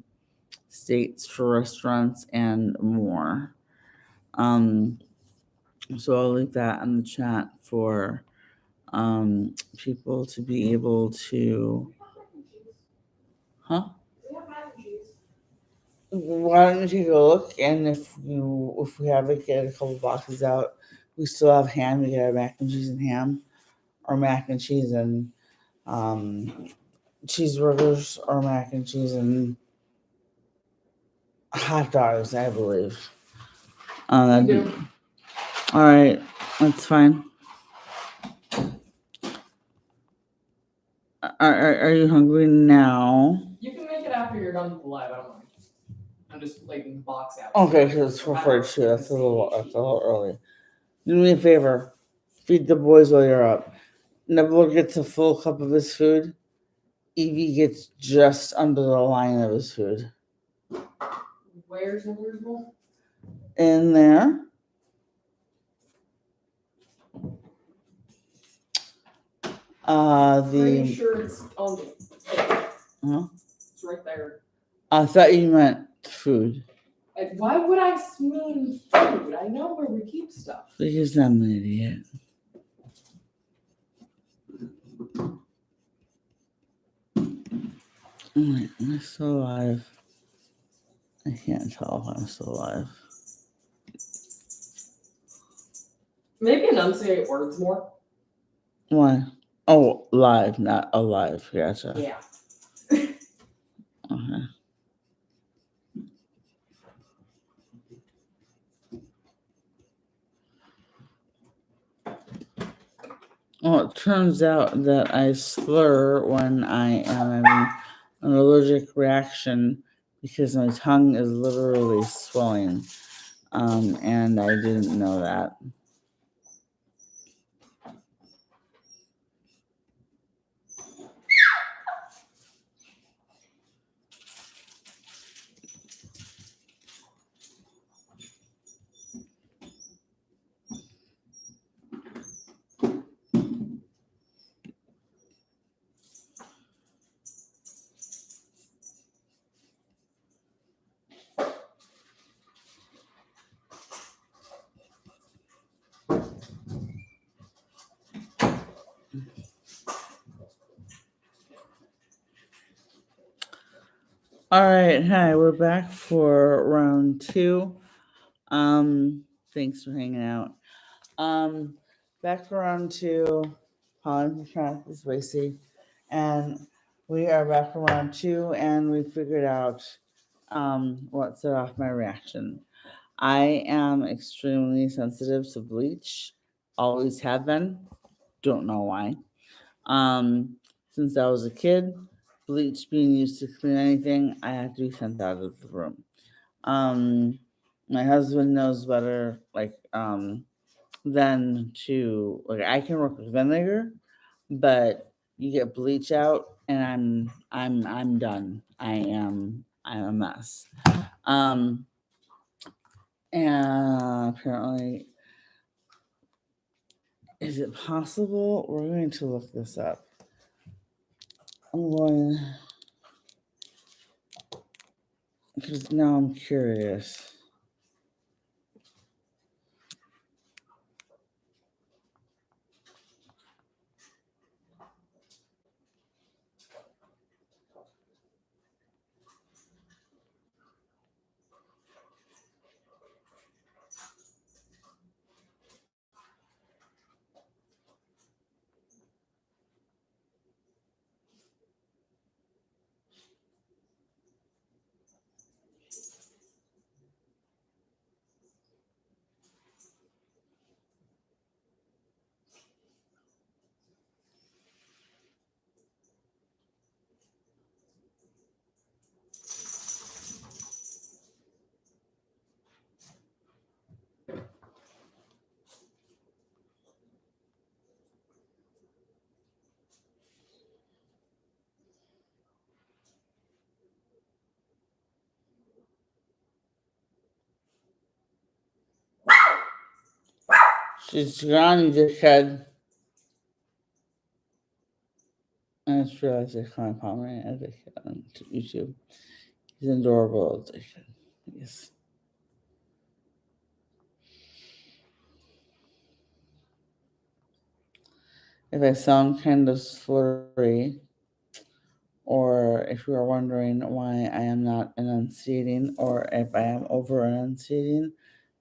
states for restaurants and more. So I'll leave that in the chat for people to be able to. Huh? Why don't you take a look, and if we have it, get a couple boxes out. We still have ham. We can have mac and cheese and ham, or mac and cheese and cheeseburgers, or mac and cheese and hot dogs, I believe. That'd We be, do. all right, that's fine. Are you hungry now? You can make it after you're done with the live. I don't mind. I'm just leaving the box out. Okay, because it's for fridge too. That's a little early. Do me a favor. Feed the boys while you're up. Nebula gets a full cup of his food. Evie gets just under the line of his food. Where's Nibbler's bowl? In there. Pretty sure it's on the. Huh? It's right there. I thought you meant food. I Why would I mean food? I know where we keep stuff. Because I'm an idiot. Wait, am I still alive? I can't tell if I'm still alive. Maybe enunciate words more. Why? Oh, live, not alive. Gotcha. Yeah. Okay. Well, it turns out that I slur when I am having an allergic reaction because my tongue is literally swelling. And I didn't know that. All right, hi, we're back for round 2. Thanks for hanging out. Back for round 2. Holland is Racy, and we are back for round 2, and we figured out what set off my reaction. I am extremely sensitive to bleach. Always have been. Don't know why. Since I was a kid, bleach being used to clean anything, I had to be sent out of the room. My husband knows better, than to I can work with vinegar, but you get bleach out, and I'm done. I'm a mess. And apparently, is it possible? We're going to look this up. I'm going because now I'm curious. She's gone, you dickhead. I just realized I can't Pomeranian as a kid on YouTube. He's adorable as a kid. Yes. If I sound kind of slurry, or if you are wondering why I am not enunciating, or if I am over enunciating,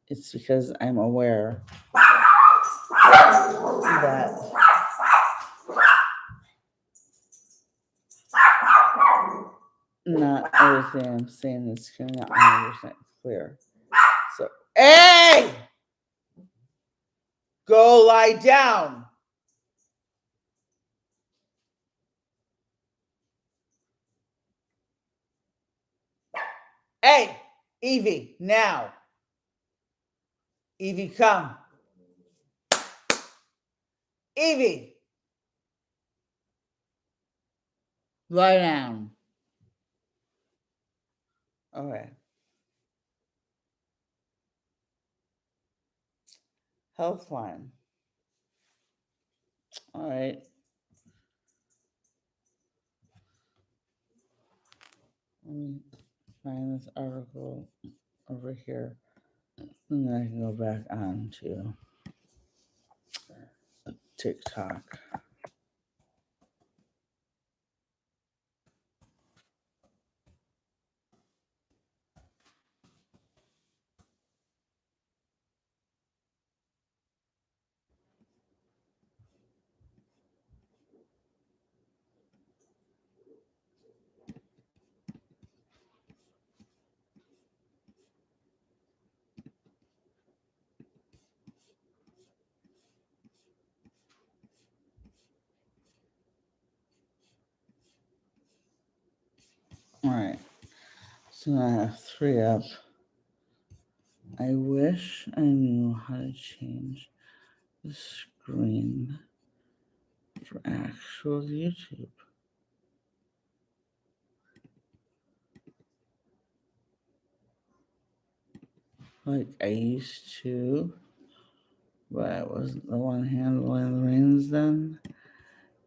it's because I'm aware that not everything I'm saying is coming out 100% clear. So, hey! Go lie down! Hey! Evie, now! Evie, come! Evie! Lie down. Okay. Healthline. All right. Let me find this article over here. And then I can go back on to TikTok. All right. So now I have 3 up. I wish I knew how to change the screen for actual YouTube. Like I used to, but I wasn't the one handling the reins then.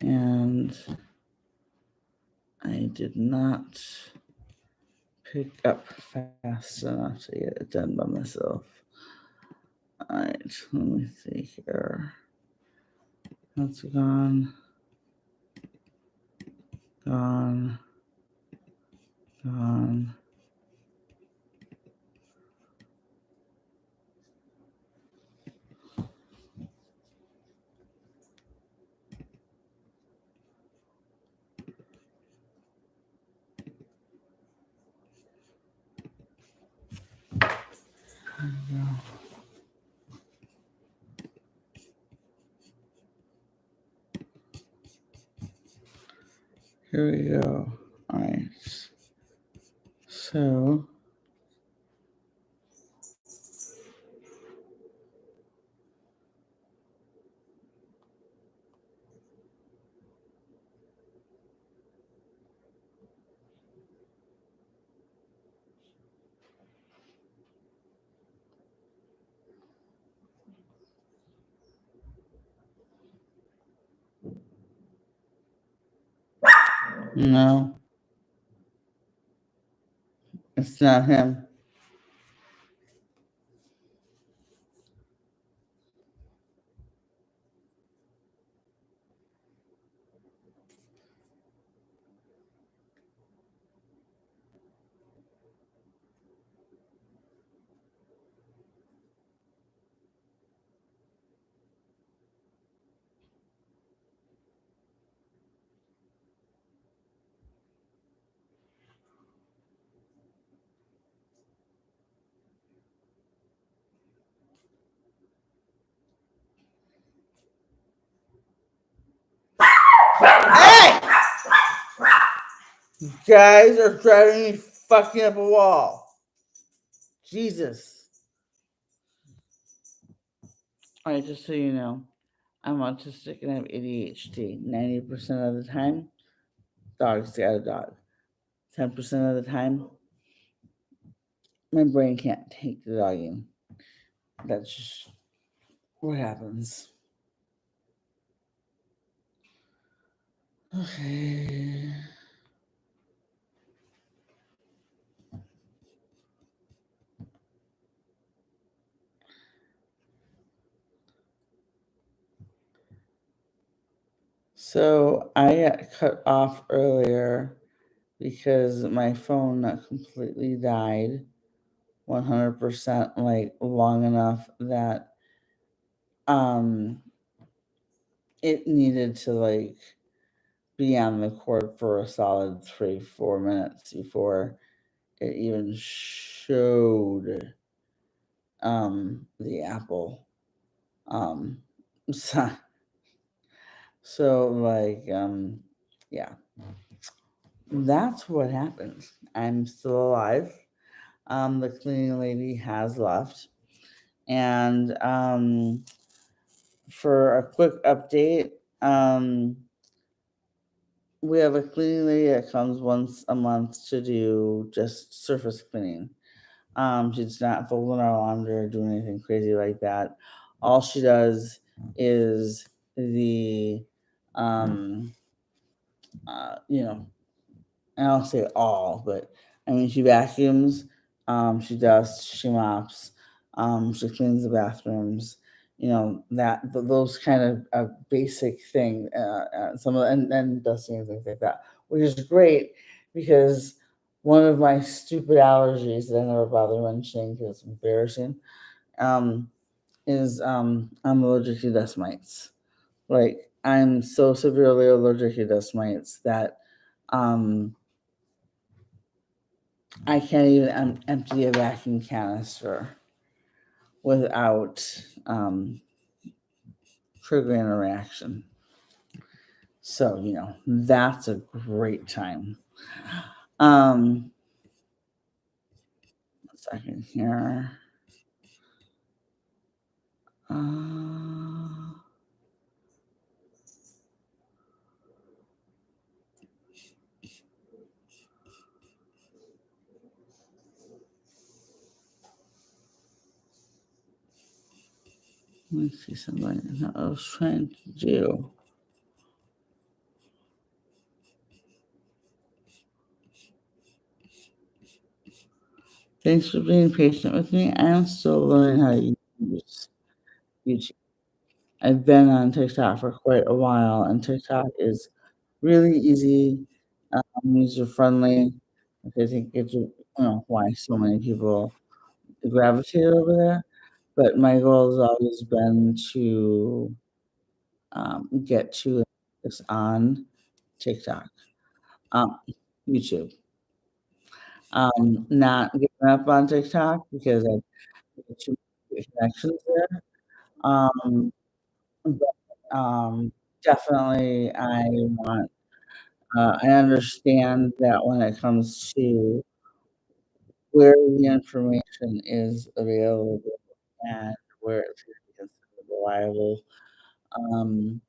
And I did not pick up fast enough to get it done by myself. Alright, let me see here. That's gone. Gone. Gone. Here we go. Alright. So no, it's not him. Hey! You guys are driving me fucking up a wall. Jesus. Alright, just so you know, I'm autistic and I have ADHD. 90% of the time, dogs got a dog. 10% of the time, my brain can't take the dogging. That's just what happens. Okay. So I got cut off earlier because my phone completely died 100%, like long enough that it needed to like be on the cord for a solid 3-4 minutes before it even showed the apple. So, like yeah, that's what happened. I'm still alive. The cleaning lady has left, and for a quick update, we have a cleaning lady that comes once a month to do just surface cleaning. She's not folding our laundry or doing anything crazy like that. All she does is the, you know, and I'll say all, but I mean, she vacuums, She does. She mops. She cleans the bathrooms. Those kind of basic thing. Some of and dusting and things like that, which is great because one of my stupid allergies that I never bother mentioning because it's embarrassing um, is I'm allergic to dust mites. Like I'm so severely allergic to dust mites that um, I can't even empty a vacuum canister without triggering a reaction. So, that's a great time. Um, 1 second here. Uh, Let me see something that I was trying to do. Thanks for being patient with me. I am still learning how to use YouTube. I've been on TikTok for quite a while, and TikTok is really easy, user friendly. I think it's why so many people gravitate over there. But my goal has always been to get to this on TikTok, um, YouTube. Not giving up on TikTok because I get too many connections there. Um, but definitely, I understand that when it comes to where the information is available and where it's considered reliable, um,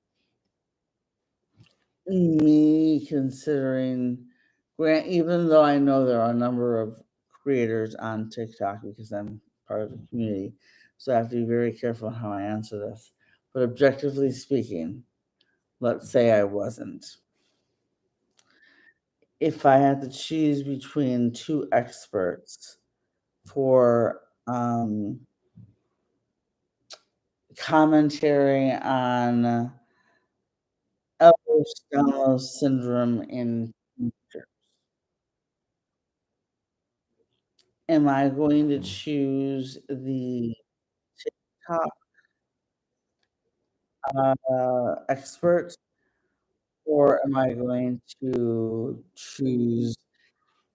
me considering grant even though I know there are a number of creators on TikTok because I'm part of the community, so I have to be very careful how I answer this. But objectively speaking, let's say I wasn't. If I had to choose between two experts for commentary on Ehlers-Danlos syndrome in teenagers, am I going to choose the TikTok expert, or am I going to choose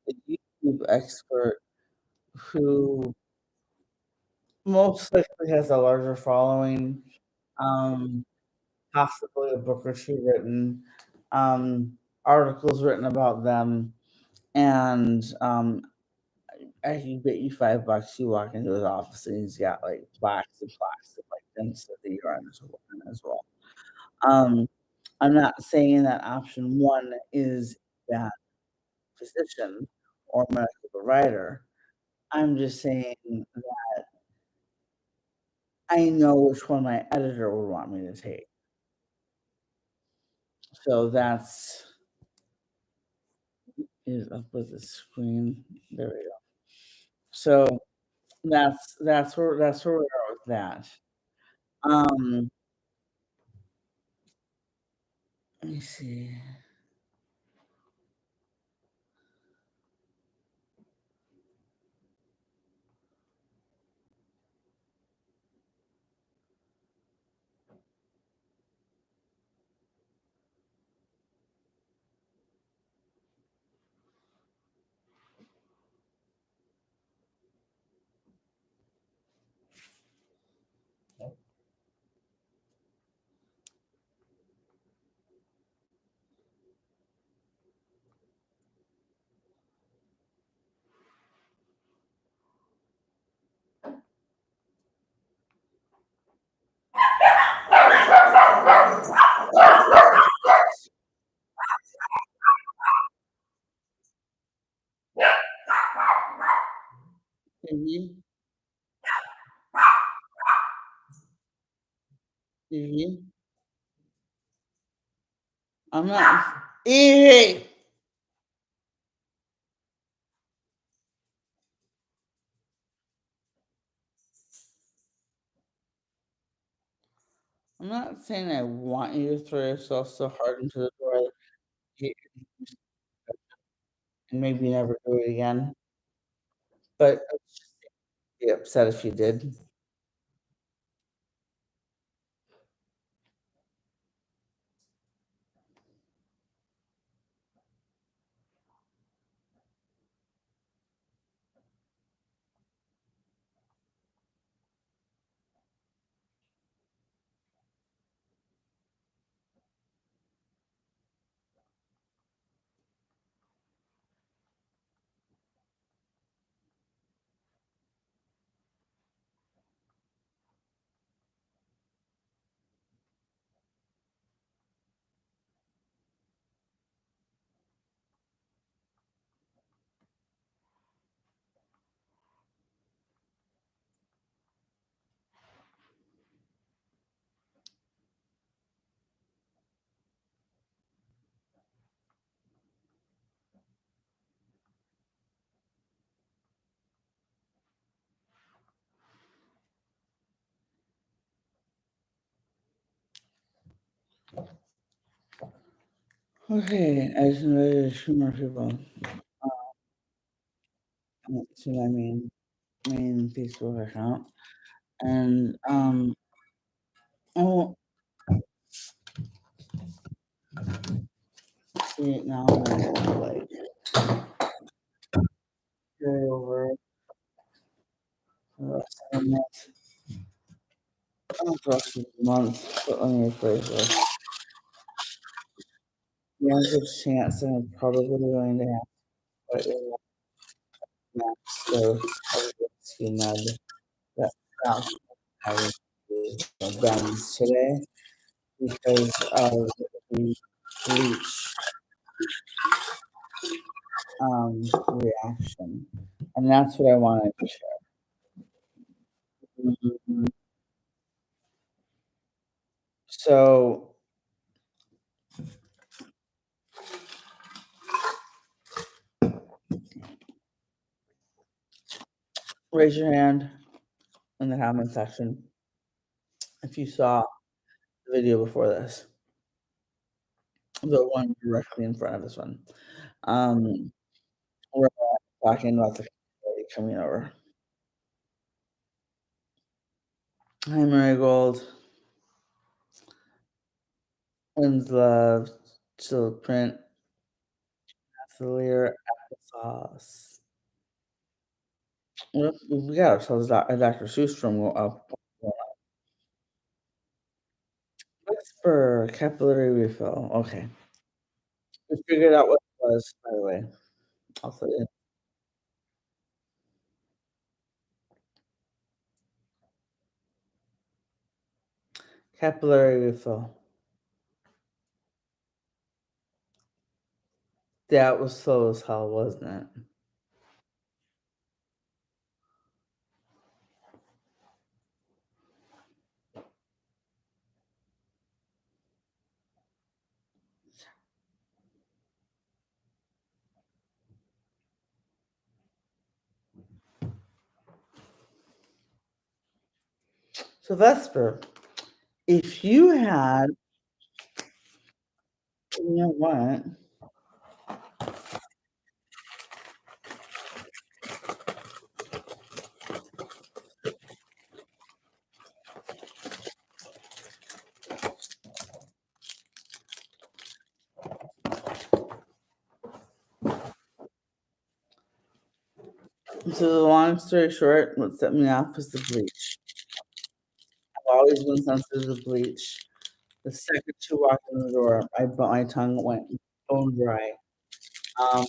the YouTube expert who most likely has a larger following, um, possibly a book or two written, articles written about them, and I can bet you $5. You walk into his office and he's got like plaques and plaques of like density on as well. Um, I'm not saying that option one is that physician or medical provider. I'm just saying that I know which one my editor would want me to take. So that's is up with the screen. There we go. So that's where we are with that. Um, let me see. Mhm, mhm. I'm not. Hey! I'm not saying I want you to throw yourself so hard into the door that you and maybe never do it again, but I'd be upset if you did. Okay, I just invited 2 more people to my main Facebook account, and I won't see it now. I'm gonna like carry over for the rest of the month. Not the rest of the month, but let me rephrase this. There's a chance that I'm probably going to have slightly max dose of whiskey med that I have guns today because of the bleach reaction, and that's what I wanted to share. So raise your hand in the comment section if you saw the video before this, the one directly in front of this one. We're talking about the lady coming over. Hi, Marigold. When's love? Chill print. Clear applesauce. We got ourselves a Dr. Seuss from up. Whisper capillary refill. Okay. We figured out what it was, by the way. I'll put it. Capillary refill. That was slow as hell, wasn't it? So Vesper, if you had, you know what? So the long story short, what set me off was the bleach. I've always been sensitive to bleach. The second she walked in the door, my tongue went bone dry. I'm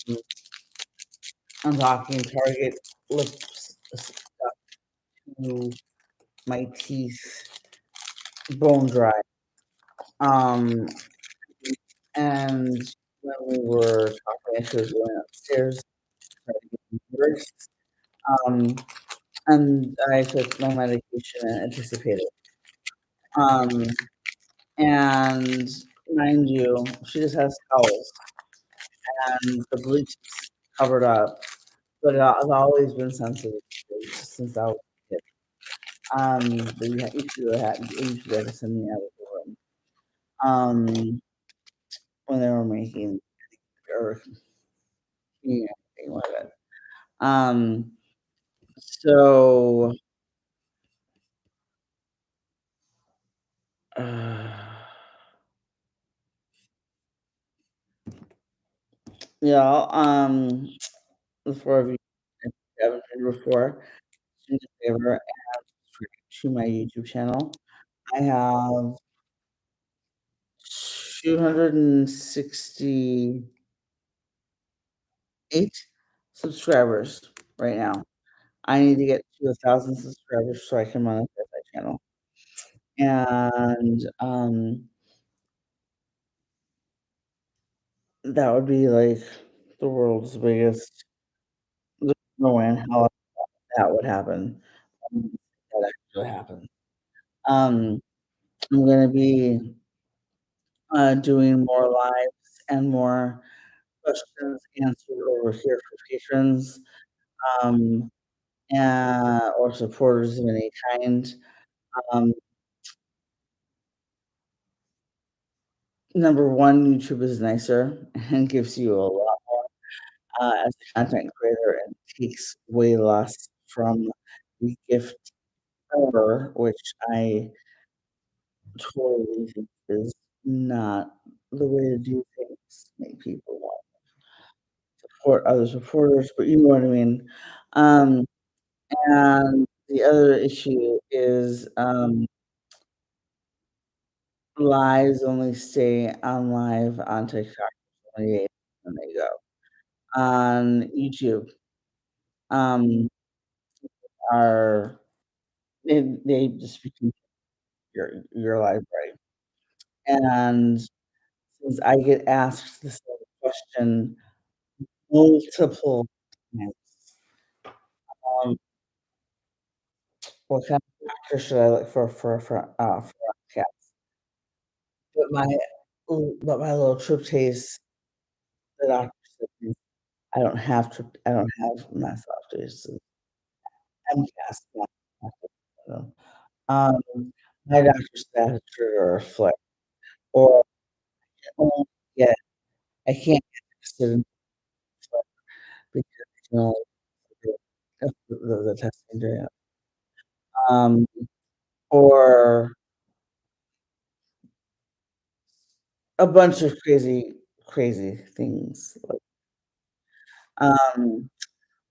talking Target lips stuck to my teeth, bone dry. And when we were talking, she was going upstairs, trying to get worse. And I took my medication and anticipated. And mind you, she just has towels, and the bleach is covered up. But I've always been sensitive to bleach since I was a kid. But you should have to send me out um, when they were making or anything like that. Um, so, uh, yeah, the four of you, if you haven't heard before, do me a favor and subscribe to my YouTube channel. I have 268 subscribers right now. I need to get to 1,000 subscribers so I can monetize my channel. And, that would be, like, the world's biggest there's no way in hell that would happen. That actually happened. Um, I'm gonna be, doing more lives and more questions answered over here for patrons, um, or supporters of any kind. Um, Number 1, YouTube is nicer and gives you a lot more, as a content creator and takes way less from the gift giver, which I totally think is not the way to do things, make people want to support other supporters, but you know what I mean. Um, and the other issue is, lives only stay on live on TikTok for 28 and they go. On YouTube, um, are they just become your library. And since I get asked the same question multiple times, um, what kind of actor should I look for cats? But my little trip the doctor said I don't have mast cell. MCAS, no. Um, my doctor said I had a trigger or a flare, or only get I can't get tested in flare because, the testing during it. Um, or a bunch of crazy things, like, um,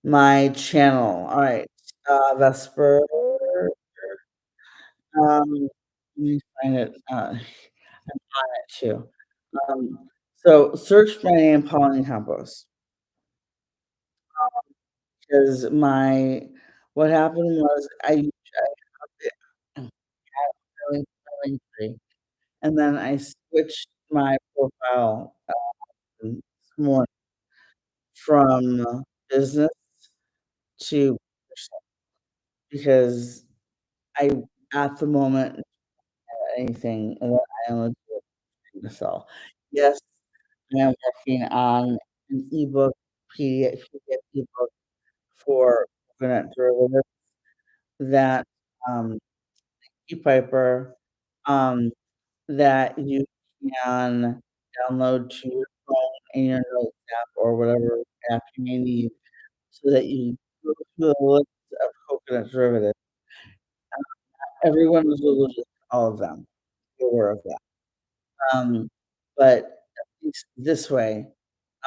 my channel, alright, Vesper, let me find it, on it too. So search my name, Pauline Campos, 'cause what happened was I had Linktree, and then I switched my profile, this morning from business to personal because I, at the moment, anything that I only do to sell. Yes, I am working on an ebook, PDF ebook for coconut derivatives that, um, e-Piper, um, that you can download to your phone in your notes app or whatever app you may need so that you go through the list of coconut derivatives. Everyone is allergic to all of them. Be aware of that. Um, but at least this way,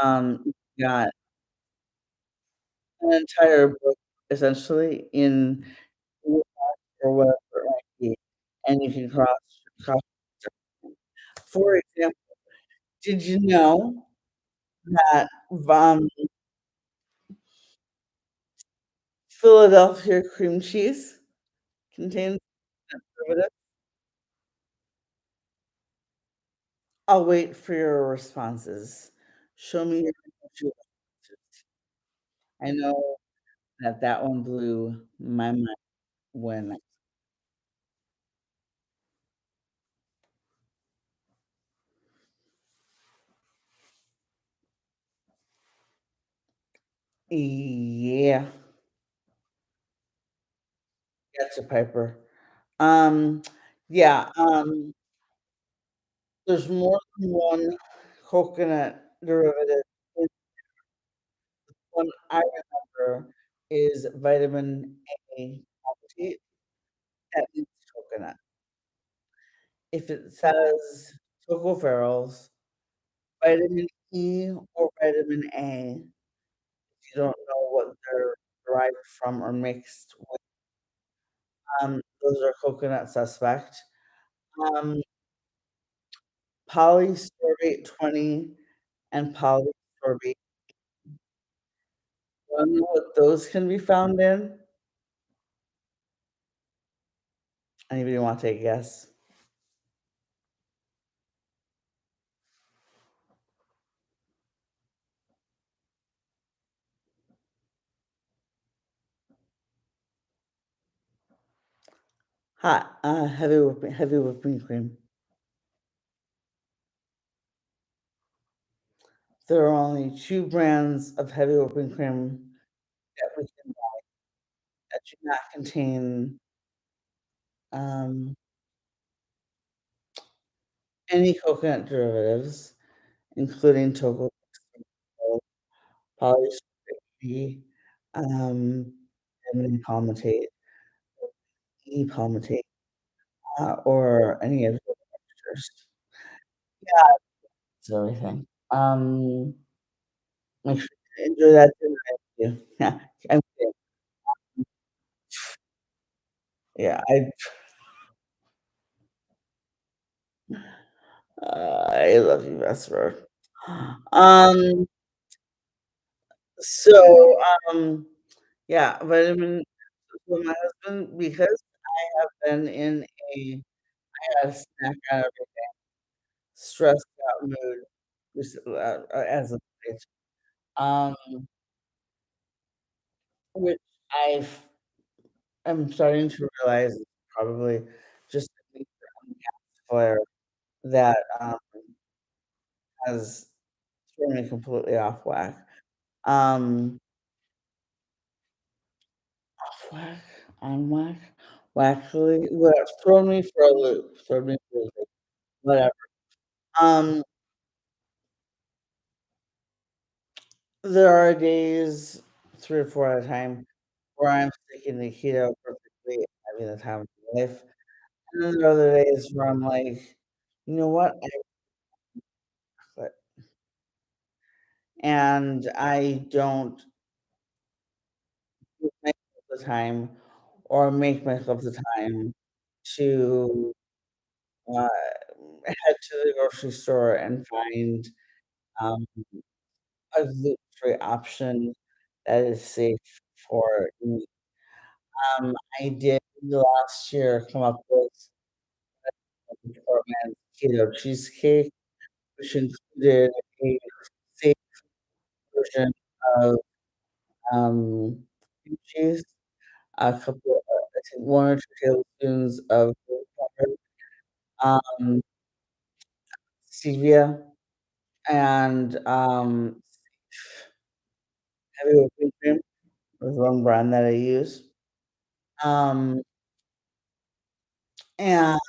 you got an entire book essentially in Word or whatever it might be, and you can cross. For example, did you know that, Philadelphia cream cheese contains preservatives? I'll wait for your responses. Show me your responses. I know that that one blew my mind when yeah, gotcha, Piper. Um, yeah, There's more than one coconut derivative. The one I remember is vitamin A palmitate. That means coconut. If it says tocopherols, vitamin E or vitamin A, if you don't know what they're derived from or mixed with, those are coconut suspect. Um, Polysorbate 20 and polysorbate. Do you know what those can be found in? Anybody want to take a guess? Hot, heavy whipping cream. There are only 2 brands of heavy whipping cream that we can buy that do not contain, um, any coconut derivatives, including tocopherol, polysorbate B, um, vitamin palmitate, E palmitate, or any of the others. Yeah, it's everything. Make sure you enjoy that dinner. Yeah, yeah, I'm kidding. Yeah, I love you, Vesper. Um, so, yeah, vitamin for my husband, because I have been in a I had a snack out of a stressed out mood as of late, um, which I'm starting to realize is probably just a flare that, has thrown me completely off whack. Um, off whack, on whack, wackly, what thrown me for a loop, thrown me for a loop, whatever. Um, there are days, 3 or 4 at a time, where I'm sticking to keto perfectly and having the time of my life, and then there are other days where I'm like, "You know what? I quit." And I don't give myself the time or make myself the time to, uh, head to the grocery store and find, um, a gluten-free option that is safe for me. I did last year come up with a poor man's keto cheesecake, which included a safe version of, cream cheese, a couple I think 1 or 2 tablespoons of green pepper, um, stevia, and, heavy whipping cream was one brand that I use. Um, and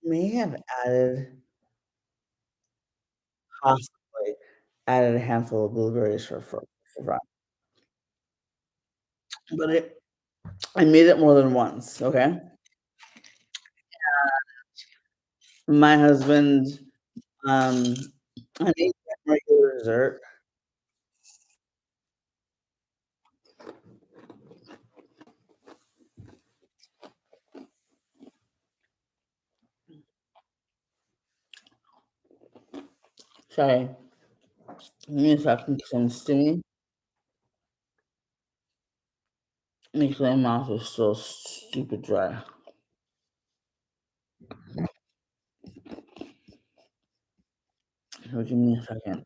may have possibly added a handful of blueberries for fun, but I made it more than once, okay? My husband, um, I made that regular dessert. Sorry, give me a second 'cause I'm steaming. Makes my mouth is so stupid dry. So give me a second.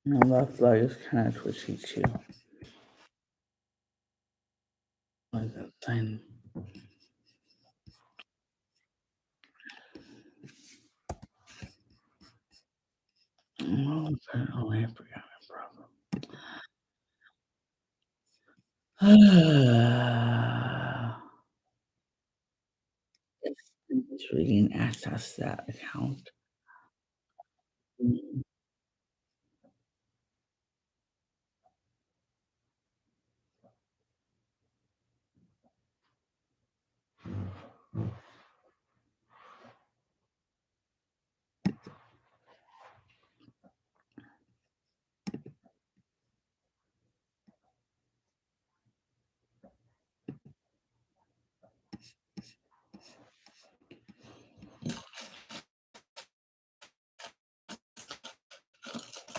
My left leg is kind of twitchy too. Like that thing. Oh, apparently I forgot my problem. It's really can access that account. Mm,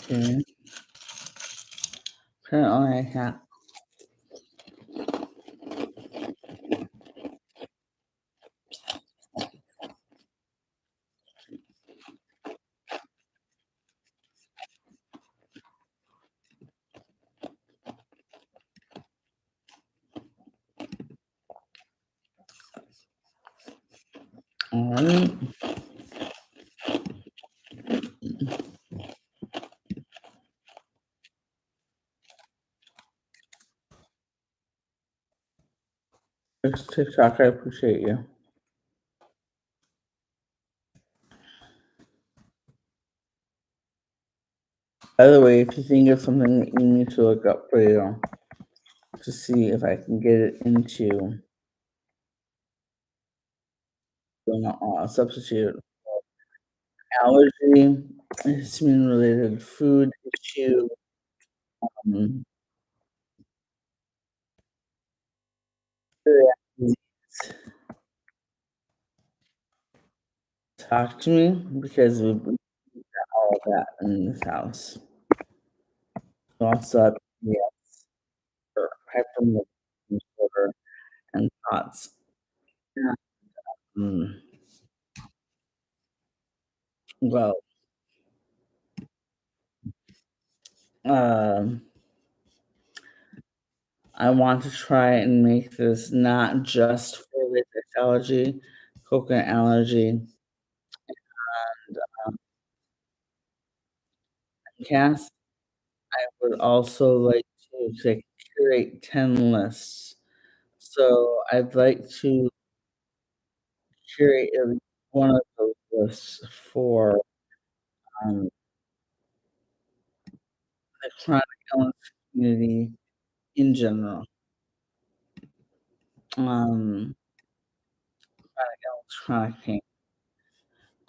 okay. Apparently I can't. Alright. Thanks, TikTok. I appreciate you. By the way, if you think of something that you need to look up for you to see if I can get it into substitute allergy, histamine related food issue, um, talk to me because we've got all of that in this house. Also, yeah, for hypermobility disorder and thoughts. Yeah. Mm. Well, um, I want to try and make this not just for latex allergy, coconut allergy, and MCAS. I would also like to curate 10 lists. So I'd like to curate at least one of those lists for um, the chronic illness community in general. Um, chronic illness, chronic pain.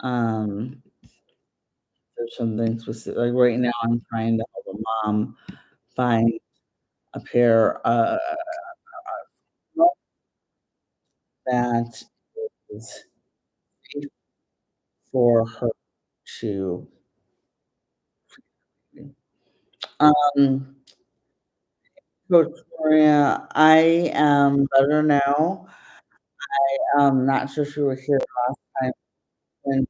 Um, there's something specific. Like right now, I'm trying to help a mom find a pair that is safe for her to. Um, Victoria, I am better now. Not sure if you were here last time when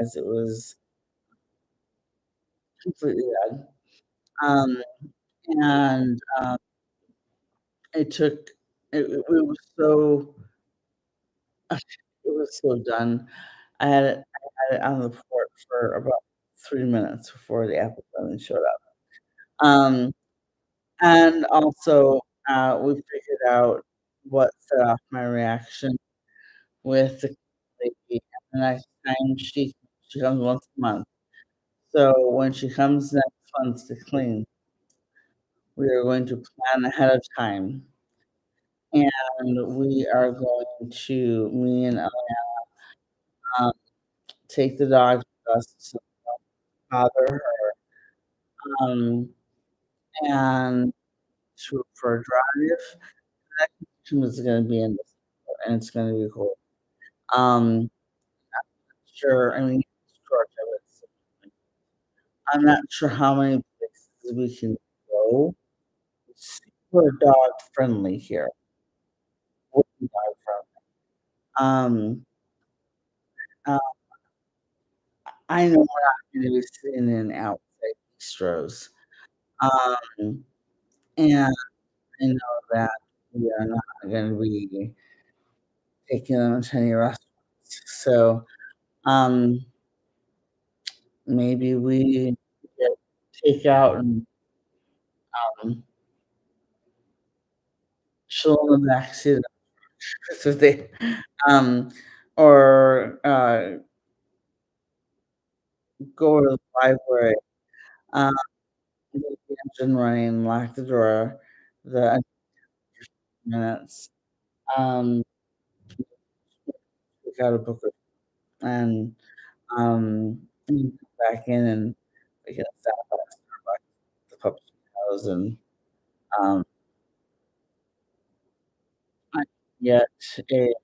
realized it was completely dead. Um, and it took it was so it was so done. I had it on the port for about 3 minutes before the apple bunny showed up. Um, and also, we figured out what set off my reaction with the lady, and the next time she comes once a month. So when she comes next month to clean, we are going to plan ahead of time, and we are going to me and um, take the dogs with us to bother her, um, and for a drive. Next weekend is gonna be in December, and it's gonna be cold. Um, sure, I mean, Georgia, I'm not sure how many places we can go. It's super dog friendly here. Way dog friendly. Um, uh, I know we're not gonna be sitting in outside bistros. Um, and I know that we are not gonna be taking them to any restaurants. So, um, maybe we get takeout and, um, chill in the back seat of the truck. So they, um, or, go to the library, um, get the engine running, lock the door, the minutes, um, pick out a book and, and come back in and we can stop at Starbucks, the Pupchinos, and, um, I get a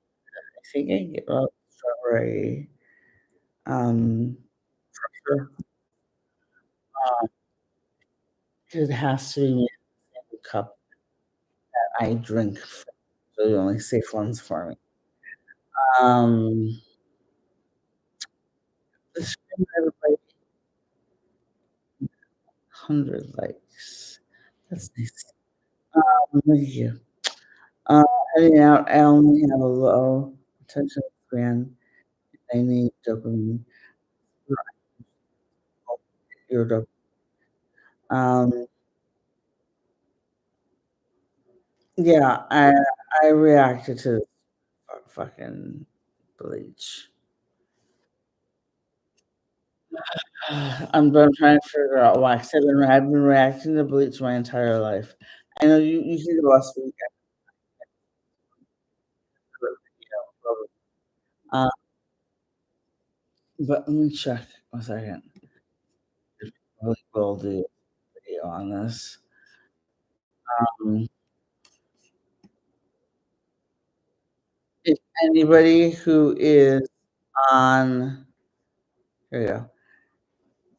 I think I can get a strawberry, sure, 'cause it has to be made in the cup that I drink from, so the only safe ones for me. Um, the screen I have like 100 likes. That's nice. Thank you. Uh, Heading out, I only have a low attention span. I need dopamine. Your dop yeah, I reacted to fucking bleach. I'm trying to figure out why, 'cause I've been reacting to bleach my entire life. I know you see the last week uh, but let me check 1 second. Really will do a video on this. Um, if anybody who is on here you go.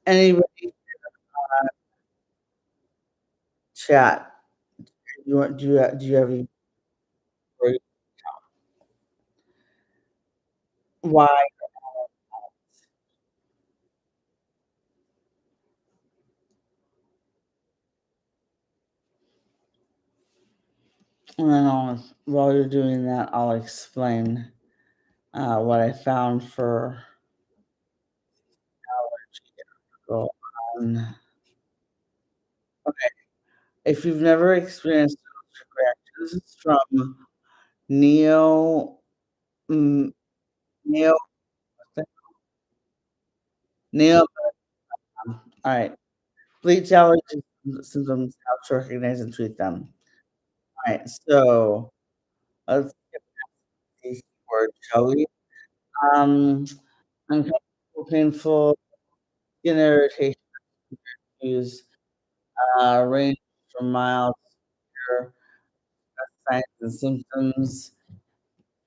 Anybody chat, do you have any why? And then while you're doing that, I'll explain, what I found for allergy on okay, if you've never experienced allergic reactions from neo mm, neo neo alright, bleach allergy symptoms, how to recognize and treat them. Alright, so let's get the word, shall we? Um, uncomfortable, painful, skin irritation, use, range from mild to severe, signs and symptoms,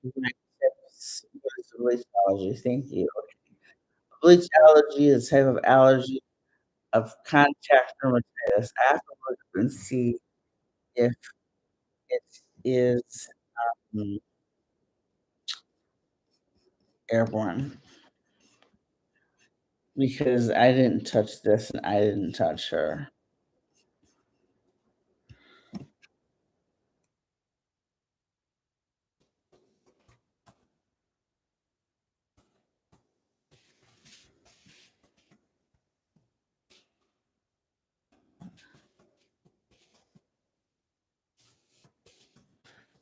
like tips, what is a bleach allergy? Thank you. Bleach allergy is a type of allergy of contact dermatitis. I have to look up and see if it is, mm, airborne because I didn't touch this and I didn't touch her.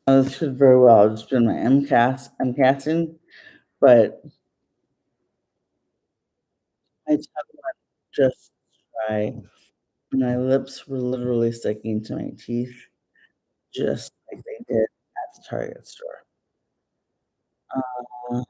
This could very well have just been my MCASing, but I took one just to try. My lips were literally sticking to my teeth just like they did at the Target store. Uh,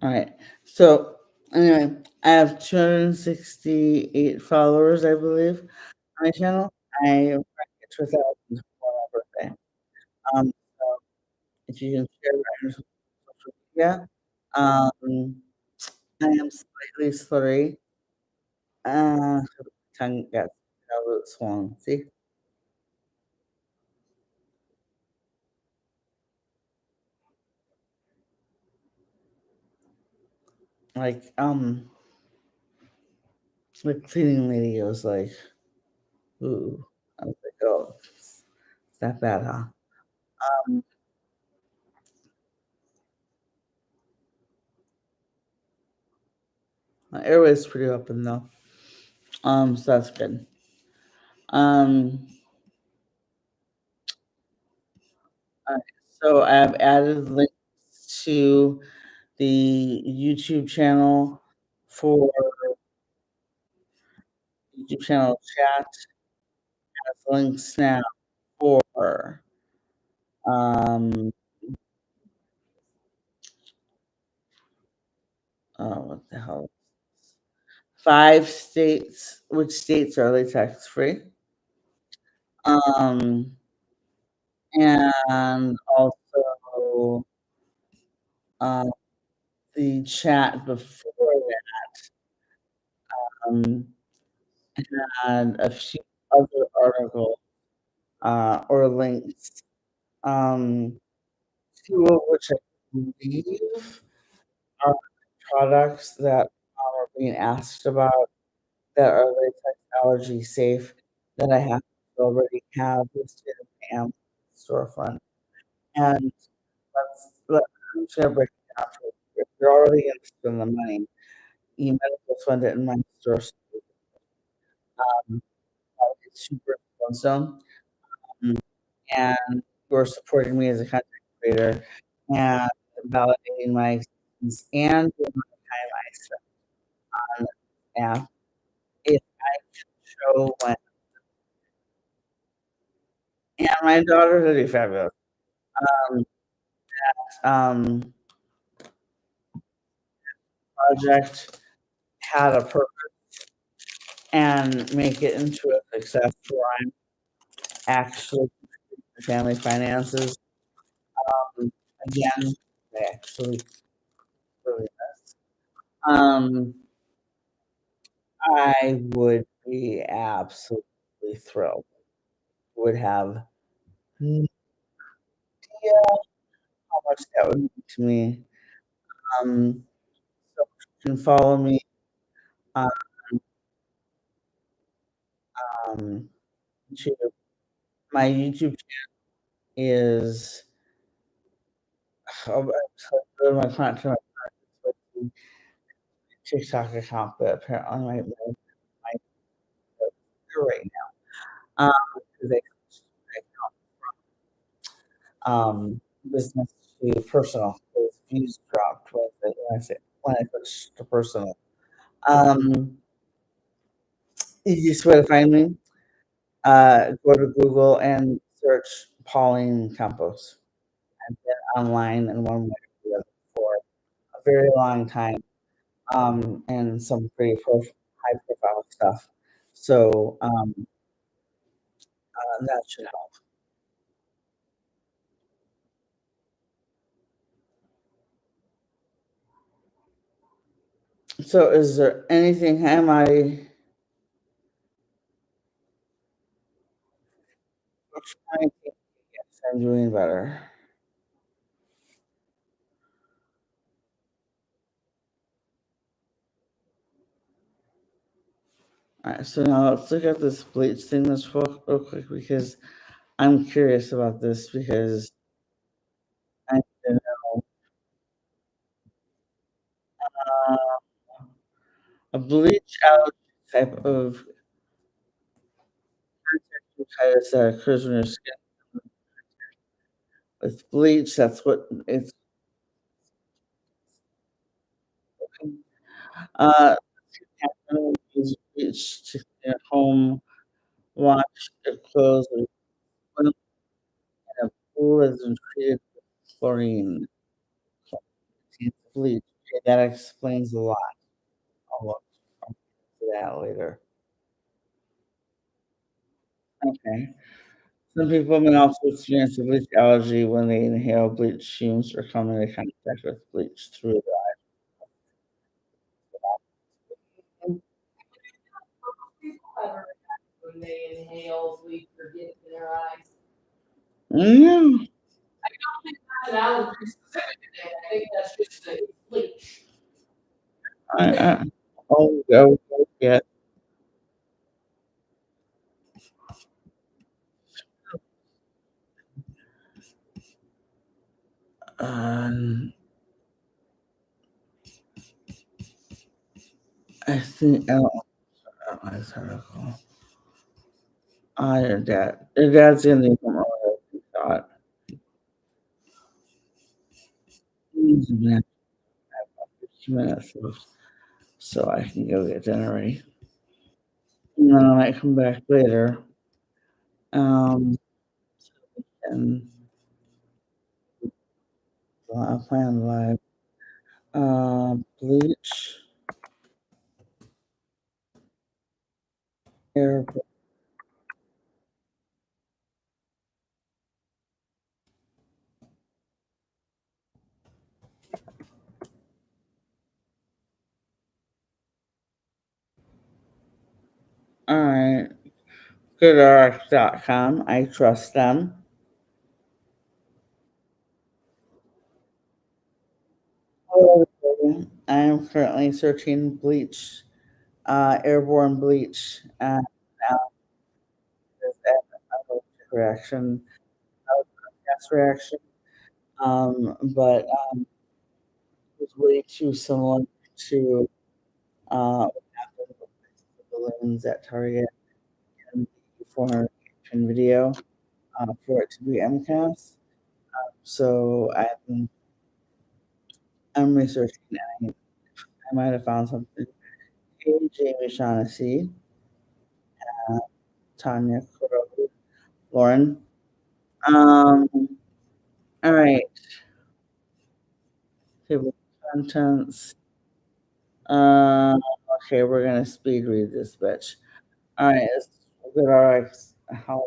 All right. So anyway, I have 268 followers, I believe, on my channel. I rank it to 1,000 for my birthday. So if you can share that on your social media, I am slightly slurry. Tongue got a little swollen. See, like the cleaning lady was like, "Ooh," I was like, "Oh, it's that bad, huh?" Um, my airway's pretty open though. So that's good. Um, alright, so I've added links to the YouTube channel for YouTube channel chat has links now for um what the hell? 5 states, which states are latex free. Um and also um the chat before that um had a few other articles or links, um, two of which I believe are products that are being asked about that are latex allergy safe that I have already have listed in my Amazon storefront. And I'm just gonna break it down for you. If you're already interested in the money, you might as well spend it in my store. Um, it's super expensive. Um, and for supporting me as a content creator and validating my existence and doing my time I spent on this app. If I can show when and my daughter's really fabulous. Um, um, project had a purpose and make it into a success where I'm actually family finances. Um, again, I actually really miss. I would be absolutely thrilled. Would have no idea how much that would mean to me. Um, so you can follow me on um, YouTube. My YouTube is so go to my TikTok account, but apparently my right now. Because business to personal. Those views dropped when I switched to personal. Um, Easiest way to find me, go to Google and search Pauline Campos. I've been online in one way or the other for a very long time, and some pretty high profile stuff. So that should help. So, is there anything? Am I trying to? Yes, I'm doing better. All right, so now let's look at this bleach thing real quick because I'm curious about this because I need to know. Uh, a bleach allergy type of dermatitis that occurs when your skin with bleach. That's what it's. Uh, use bleach to clean your home, wash your clothes, or swim in a pool that's been treated with chlorine. Contains bleach. Okay, that explains a lot. I'll look into that later. Okay. Some people may also experience a bleach allergy when they inhale bleach fumes or come into contact with bleach through the eye. People have a reaction when they inhale bleach or get it in their eyes. Mm, I don't think that's an allergy specific thing. I think that's just a bleach. I, oh, go, yeah. Um, I think this article. Your dad. Your dad's in the thought. He's been at 15 minutes left, so I can go get dinner ready. And then I might come back later. Um, and I plan live. Bleach, air. All right. GoodRx.com. I trust them. Hello, everybody. I am currently searching bleach, airborne bleach, and now there's an allergic reaction, gas reaction. But it's way too similar to what happened with the balloons at Target and the 400 video for it to be MCAS. So I'm researching. I might have found something. Hey, Jamie Shaughnessy, uh, Tanya Crow, Lauren. Um, all right. Table of contents. Uh, okay, we're gonna speed read this bitch. All right, let's get our how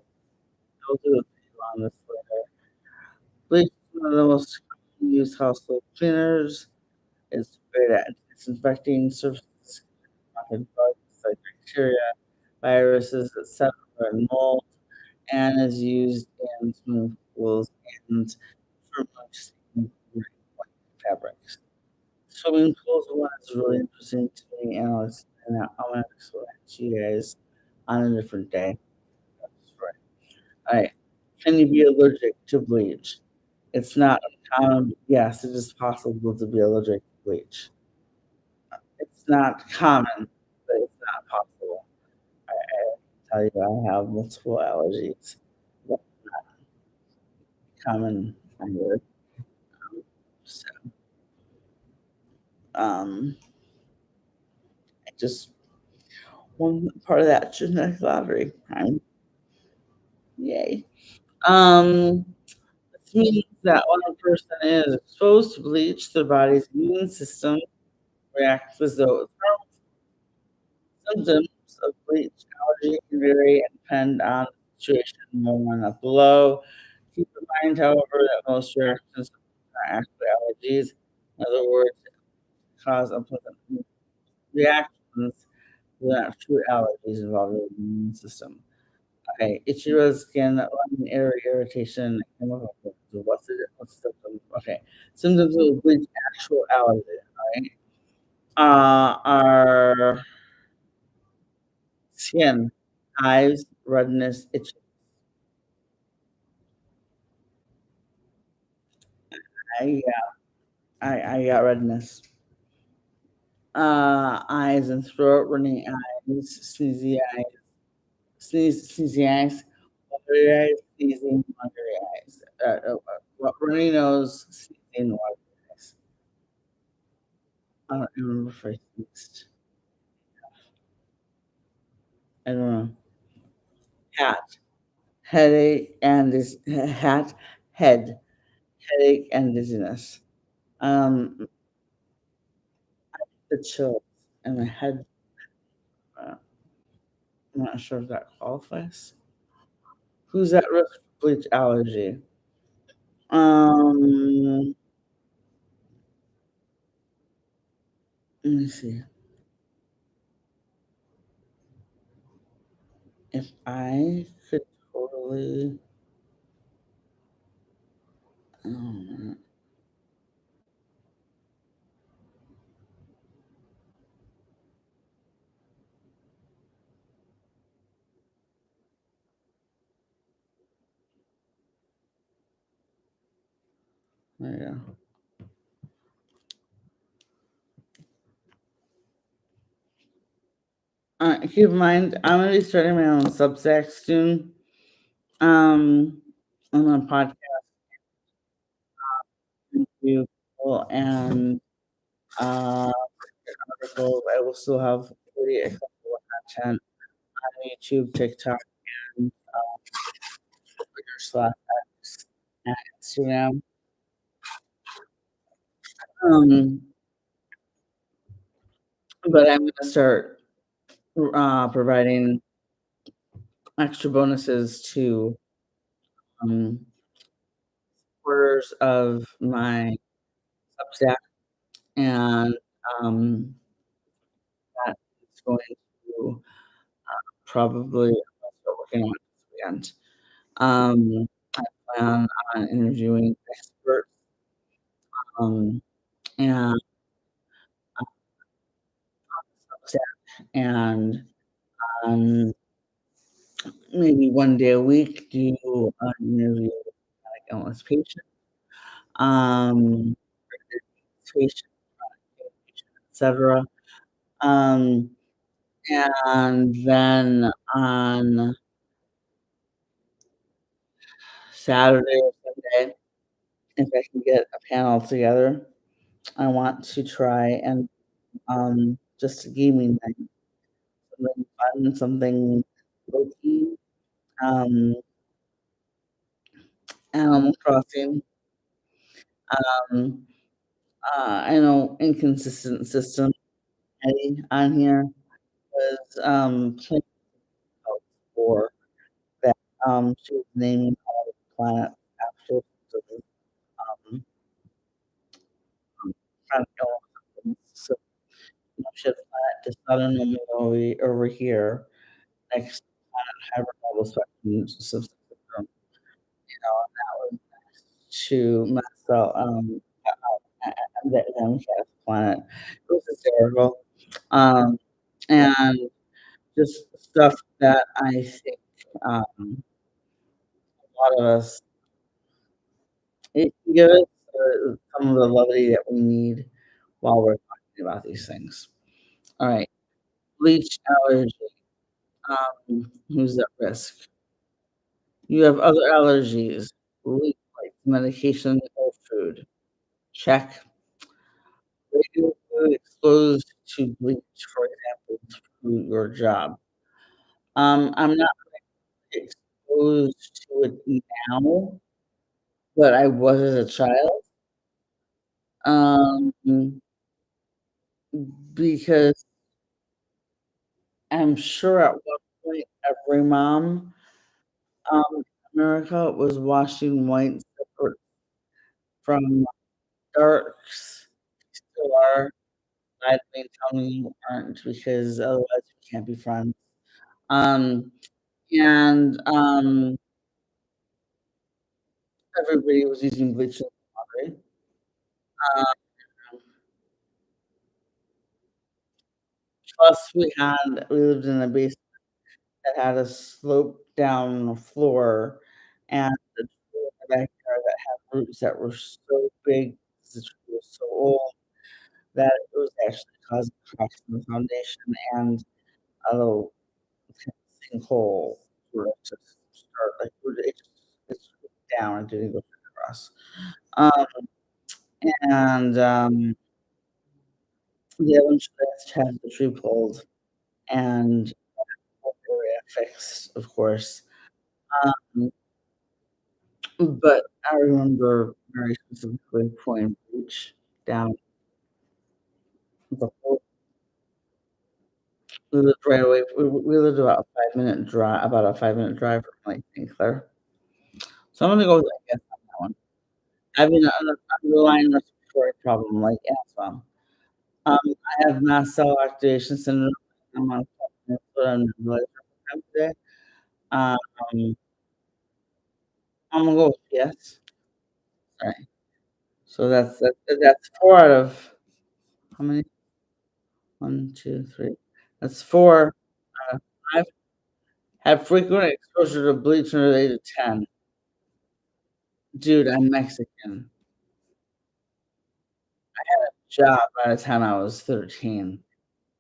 I'll do it on this later. Bleach is one of the most commonly used household cleaners. It's great at disinfecting surfaces, knocking bugs like bacteria, viruses, etc., and mold, and is used in swimming pools and for most fabrics. Swimming pools are one that's really interesting to me, and I'm gonna explain it to you guys on a different day. That's right. All right. Can you be allergic to bleach? It's not uncommon. Yes, it is possible to be allergic to bleach. It's not common, but it's not possible. I tell you, I have multiple allergies. That's common either. So, um, I just one part of that genetic lottery. Yay. Um, this means that when a person is exposed to bleach, their body's immune system reacts as though it's harmful. Symptoms of bleach allergy can vary and depend on the situation. More on up below. Keep in mind, however, that most reactions are actually allergies. In other words, cause unpleasant reactions. They're not true allergies involving the immune system. Okay, itchy red skin, running air irritation, chemical factors. What's the symptom? Okay, symptoms of bleach actual allergy. All right, are skin, eyes, redness, itching. I got redness. Eyes and throat, running eyes, sneezy eyes, watery eyes, sneezing, watery eyes. Runny nose, sneezing, watery eyes. I don't remember if I sneezed. I don't know. Hat, headache, and this head, headache, and dizziness. Um, the chills and my head. I'm not sure if that qualifies. Who's at risk for bleach allergy? Um, let me see. If I could totally, um, there you go. Keep in mind, I'm gonna be starting my own Substack soon. On a podcast interview people and articles. I will still have pretty accessible content on YouTube, TikTok, and Twitter slash X and Instagram. Um, but I'm gonna start providing extra bonuses to supporters of my Substack, and um, that is going to probably start working on it this weekend. I plan on interviewing experts and Substack, and um, maybe one day a week do an interview with like illness patient, um, patient, etc. Um, and then on Saturday or Sunday, if I can get a panel together, I want to try and just a gaming night, something fun, something low key. Um, Animal Crossing. Um, I know inconsistent system Eddie on here was playing for that. She was naming all the planets after the um, kind of illness. So she had a planet just not unknowingly over here next to planet hyperbubble spectrum system. And that was next to Mast, the MCAS planet. It was hysterical. And just stuff that I think a lot of us it can give us some of the levity that we need while we're talking about these things. All right, bleach allergy. Who's at risk? You have other allergies, bleach, like medication or food. Check. Regular food exposed to bleach, for example, through your job. I'm not exposed to it now, but I was as a child. Um, because I'm sure at one point every mom, in America was washing white separate from darks. Still are. I mean, tell me you aren't because otherwise we can't be friends. Um, and everybody was using bleach in the laundry. Um, plus we lived in a basement that had a slope down floor and the tree in the backyard that had roots that were so big, 'cause the tree was so old that it was actually causing cracks in the foundation and a little sinkhole for it to start, like, it just down and didn't go across. Um, they eventually had to have the tree pulled and area fixed, of course. Um, but I remember very specifically pouring bleach down the whole we lived right away we lived about a 5-minute drive about a 5-minute drive from Lake St. Clair. So I'm gonna go with yes on that one. I mean, underlying respiratory problem like asthma. I have mast cell activation syndrome. I'm on that's what I'm really today. Um, I'm gonna go with yes. Alright. So that's 4 out of how many? 1, 2, 3. That's 4 out of 5. Have frequent exposure to bleach under the age of 10. Dude, I'm Mexican. Job by the time I was 13.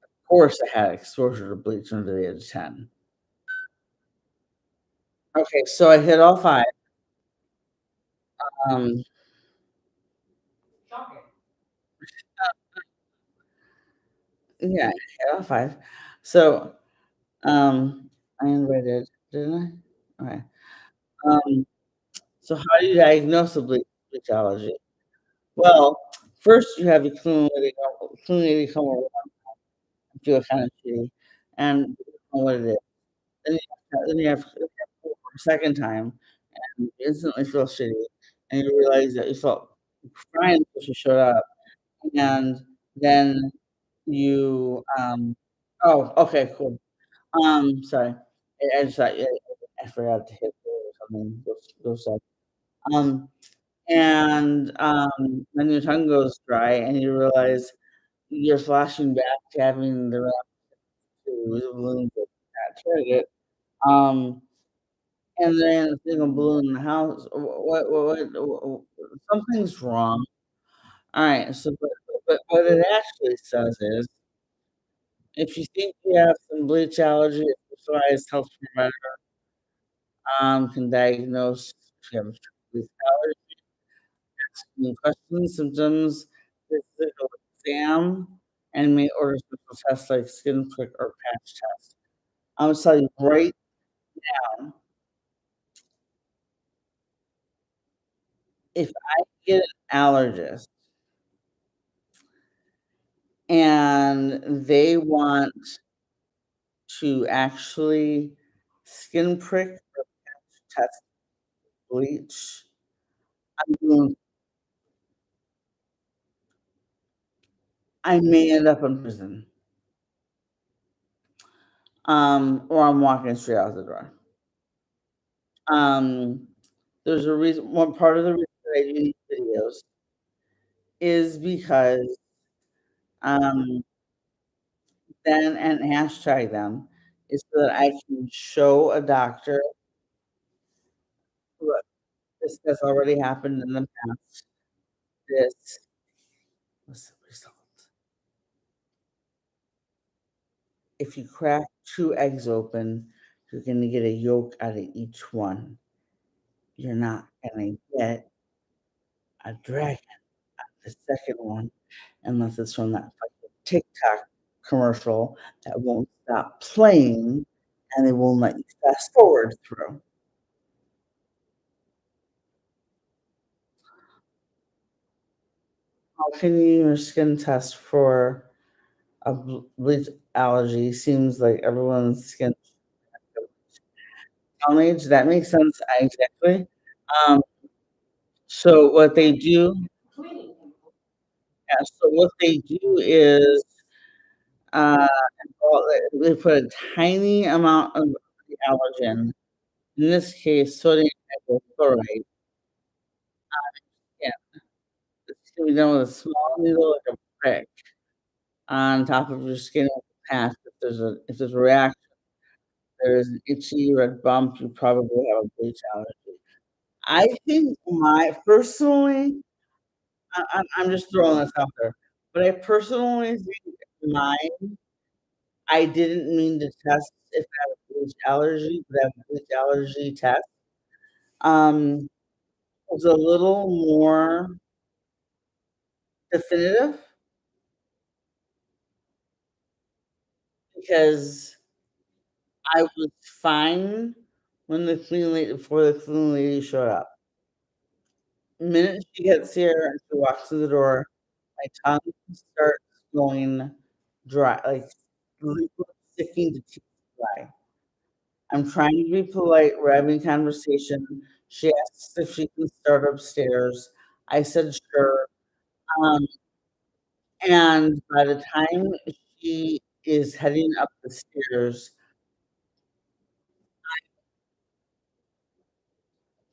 Of course, I had exposure to bleach under the age of 10. Okay, so I hit all 5. Um, Shocking. yeah, I hit all 5. So, I invited, didn't I? Okay. Um, so how do you diagnose a bleach allergy? Well, first you have your clean lady come over and feel kind of shitty, and you don't know what it is. Then you have to go for a second time, and you instantly feel shitty, and you realize that you felt crying before she showed up, and then you, oh, okay, cool. Sorry. I just thought, yeah, I forgot to hit play or something, those stuff. Um, then your tongue goes dry, and you realize you're flashing back to having the balloons at Target. Um, and then a single balloon in the house. Something's wrong. Alright, so but what it actually says is, if you think you have some bleach allergy, a specialized health provider, can diagnose if you have a bleach allergy, ask any questions, symptoms, physical exam, and may order special tests like skin prick or patch test. I'm tell you right now, if I get an allergist and they want to actually skin prick or test bleach, I'm doing I may end up in prison, or I'm walking straight out the door. Um, there's a reason one part of the reason that I do these videos is because, um, then and hashtag them, is so that I can show a doctor, "Look, this has already happened in the past. This was the result. If you crack 2 eggs open, you're gonna get a yolk out of each one. You're not gonna get a dragon the second one unless it's from that fucking TikTok commercial that won't stop playing and they won't let you fast forward through." How can your skin test for a bleach allergy? Seems like everyone's skin age. That makes sense, exactly. Um, so what they do yeah, so what they do is, uh, well, they put a tiny amount of the allergen, in this case, sodium hypochlorite. Yeah, it's gonna be done with a small needle, like a prick, on top of your skin with a patch. If there's a reaction, there's an itchy red bump, you probably have a bleach allergy. I think my personally, I'm just throwing this out there, but I personally think mine I didn't mean to test if I have a bleach allergy, but I have a bleach allergy test, um, was a little more definitive because I was fine when the cleaning lady before the cleaning lady showed up. The minute she gets here and she walks through the door, my tongue starts going dry, like liquid sticking to teeth dry. I'm trying to be polite. We're having conversation. She asks if she can start upstairs. I said sure. Um, and by the time she is heading up the stairs,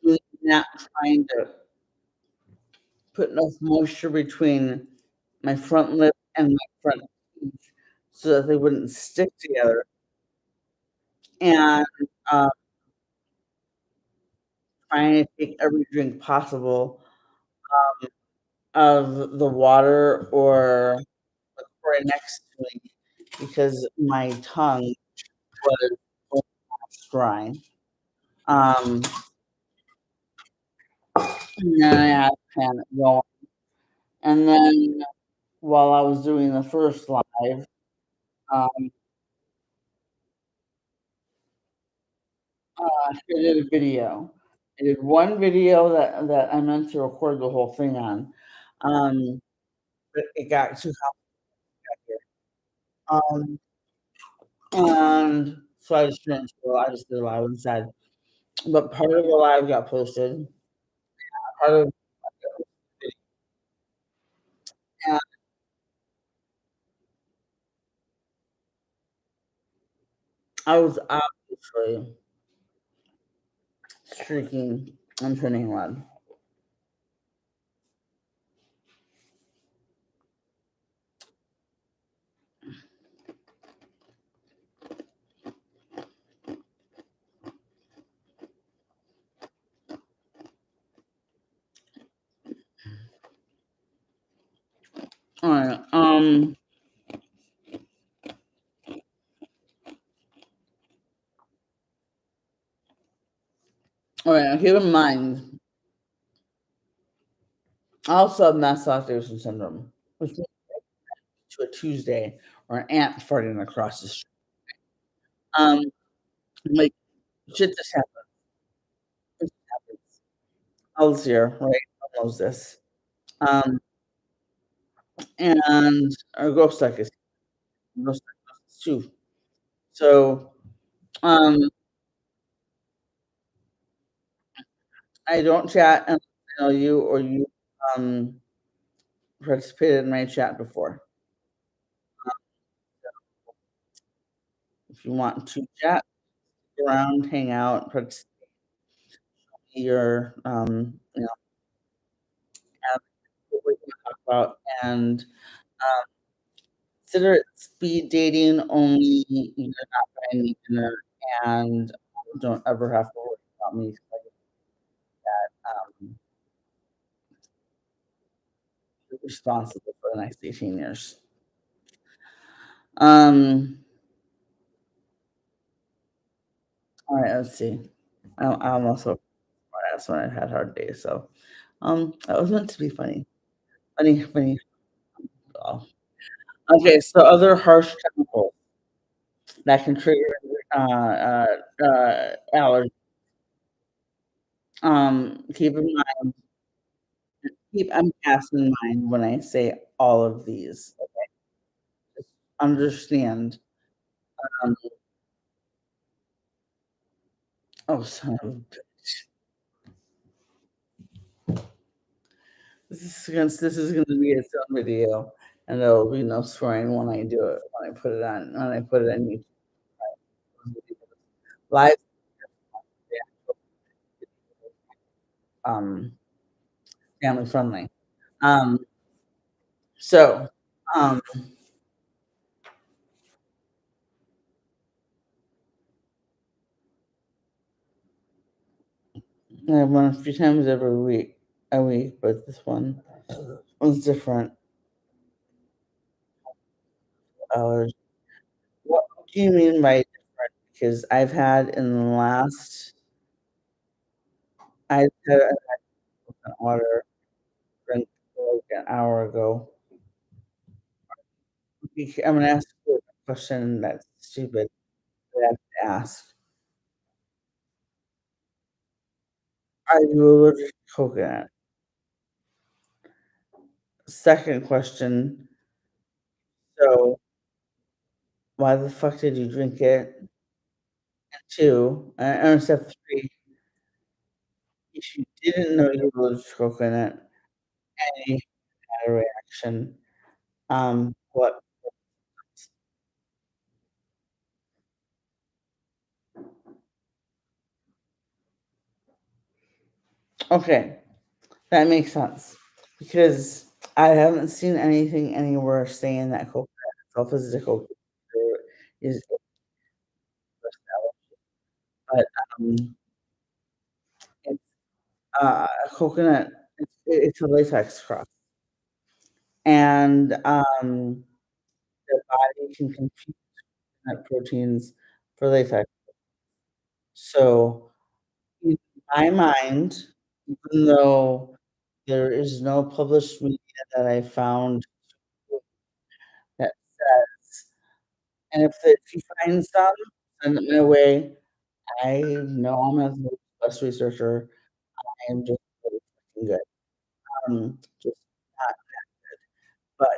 really not trying to put enough moisture between my front lip and my front teeth so that they wouldn't stick together. And um, trying to take every drink possible of the water or right next to me because my tongue was almost dry. Um, and then I had panic going. And then while I was doing the first live, um, I did a video. I did one video that I meant to record the whole thing on. But it got too complicated. And so I just didn't do it. I just did a live instead. But part of the live got posted. Part of and I was obviously streaking and turning red. All right. All right. Now keep in mind, I also have Mast syndrome, which means to a Tuesday or an ant farting across the street. Um, like shit just happens. It just happens. Elle's here, right? Elle knows this. Um, and our ghost duck is ghost duck knows this too. So, um, I don't chat unless I know you or you um participated in my chat before. If you want to chat, around, hang out, participate your have what we're gonna talk about and consider it speed dating only. You're not buying me dinner and don't ever have to worry about me 'cause I'm responsible for the next 18 years. Um, all right, let's see. I'm also that's when I've had hard days. So that was meant to be funny. Funny. Oh. Okay, so other harsh chemicals that can trigger allergy. Keep in mind, keep MCAS in mind when I say all of these. Understand. Um, oh, son of a bitch. This is gonna be its own video, and there will be no swearing when I do it. When I put it on. When I put it on YouTube. Live. Um, family friendly. Um, so um, I have one a few times every week. A week, but this one was different. Hours. What do you mean by different? Because I've had in the last, I had an order drink like an hour ago. I'm gonna ask you a question that's stupid. But I have to ask. Are you allergic to coconut? Second question. So why the fuck did you drink it? And two, and step three, if you didn't know you were allergic to coconut and you had a reaction, what? Okay, that makes sense because I haven't seen anything anywhere saying that coconut itself is a coconut is but it's coconut. It's a latex crust, and the body can confuse nut proteins for latex. So in my mind, even though there is no published media that I found that says, and if you find some, send it my way. I know I'm not the best researcher. I am just really fucking good. Just not, but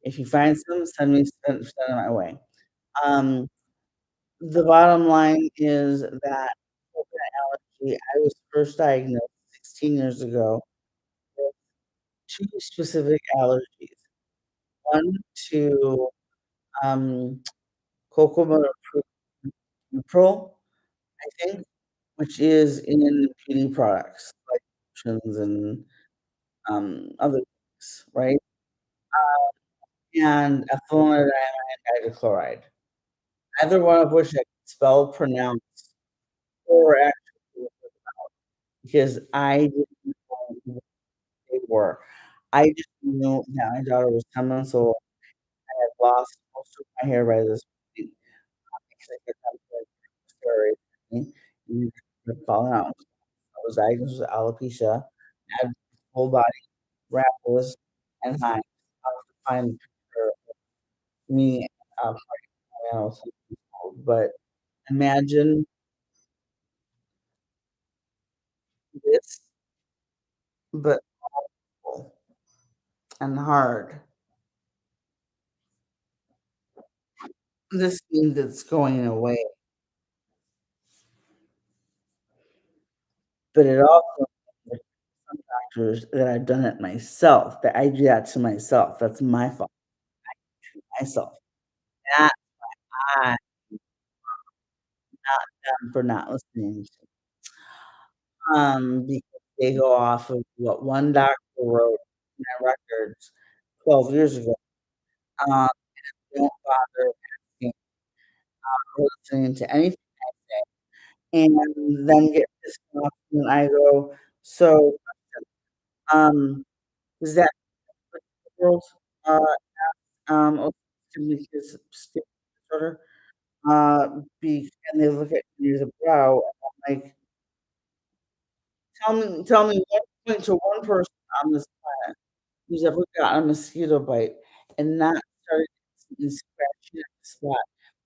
if you find some, send it my way. Um, the bottom line is that coconut allergy, I was first diagnosed 16 years ago with 2 specific allergies. One to, um, cocoa butter neutral, I think, which is in beauty products like lotions and, other things, right? And ethylene hydrochloride, either one of which I can spell, pronounce, or actually because I didn't know what they were. I just knew that my daughter was 10 months old. I had lost most of my hair by this point because I kept having steroids and it falling out. I was diagnosed with alopecia, had whole body wrappers and hives. I'll have to find a picture of me, when I was 10 years old, but imagine this, but awful and hard. This means it's going away, but it also means that some doctors that I've done it myself, that I do that to myself. That's my fault, myself. Not I, not them for not listening because they go off of what one doctor wrote in their records 12 years ago. Um, don't bother asking or listening to anything I say, and then get pissed off when I go, "So, um, is that what the world, uh, autism speak disorder?" And they look at me as a brow, and I'm like, "Tell me one point to one person on this planet who's ever gotten a mosquito bite and not started instantly scratching at the spot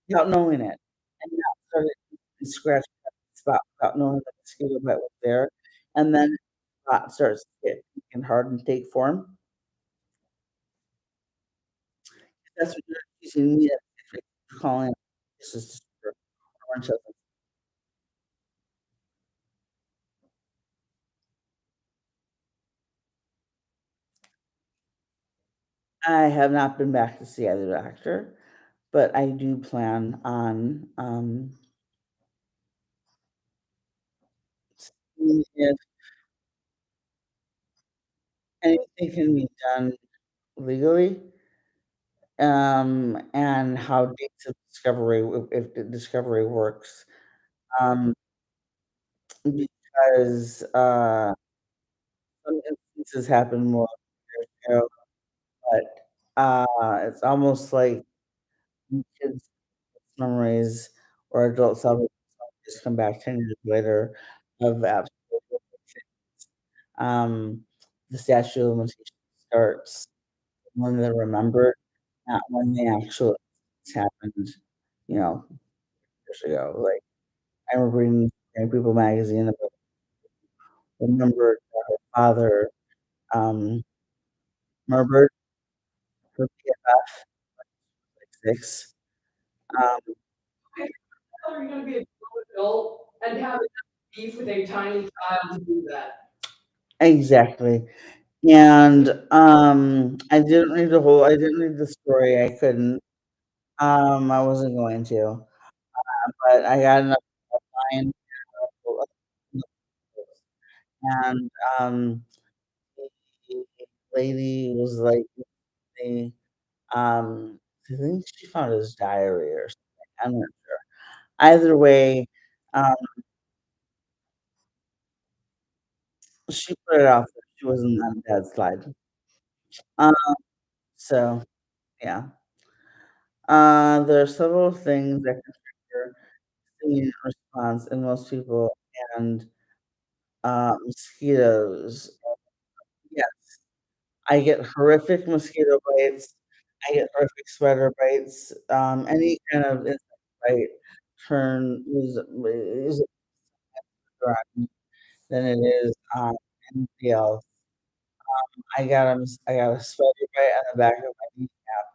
without knowing it, and not started instantly scratching at the spot without knowing the mosquito bite was there, and then the spot starts to get pink and hard and take form." That's what you're accusing me of calling this is disorder or autism. I have not been back to see either doctor, but I do plan on, seeing if anything can be done legally, and how dates of discovery if the discovery works, um, because, some instances happen more years ago, but, it's almost like kids' memories or adults have just come back 10 years later of absolutely um, the statute of limitations starts when they're remembered, not when the actual incidents happened, you know, years ago. Like, I remember reading Young People magazine about remembered that her father, um, murdered her BFF 6. Um, How are you gonna be a grown adult and have beef with a tiny child to do that? exactly. And, I didn't read the story, I couldn't. I wasn't going to, but I got enough online and, the lady was like, the, I think she found his diary or something, I'm not sure. Either way, um, she put it out there, she wasn't on Dad's side. Um, so, yeah. There are several things that can trigger immune response in most people, and, mosquitoes. Yes, I get horrific mosquito bites, I get horrific spider bites, any kind of insect bite turn is around than it is, anything else. I got a spider bite on the back of my kneecap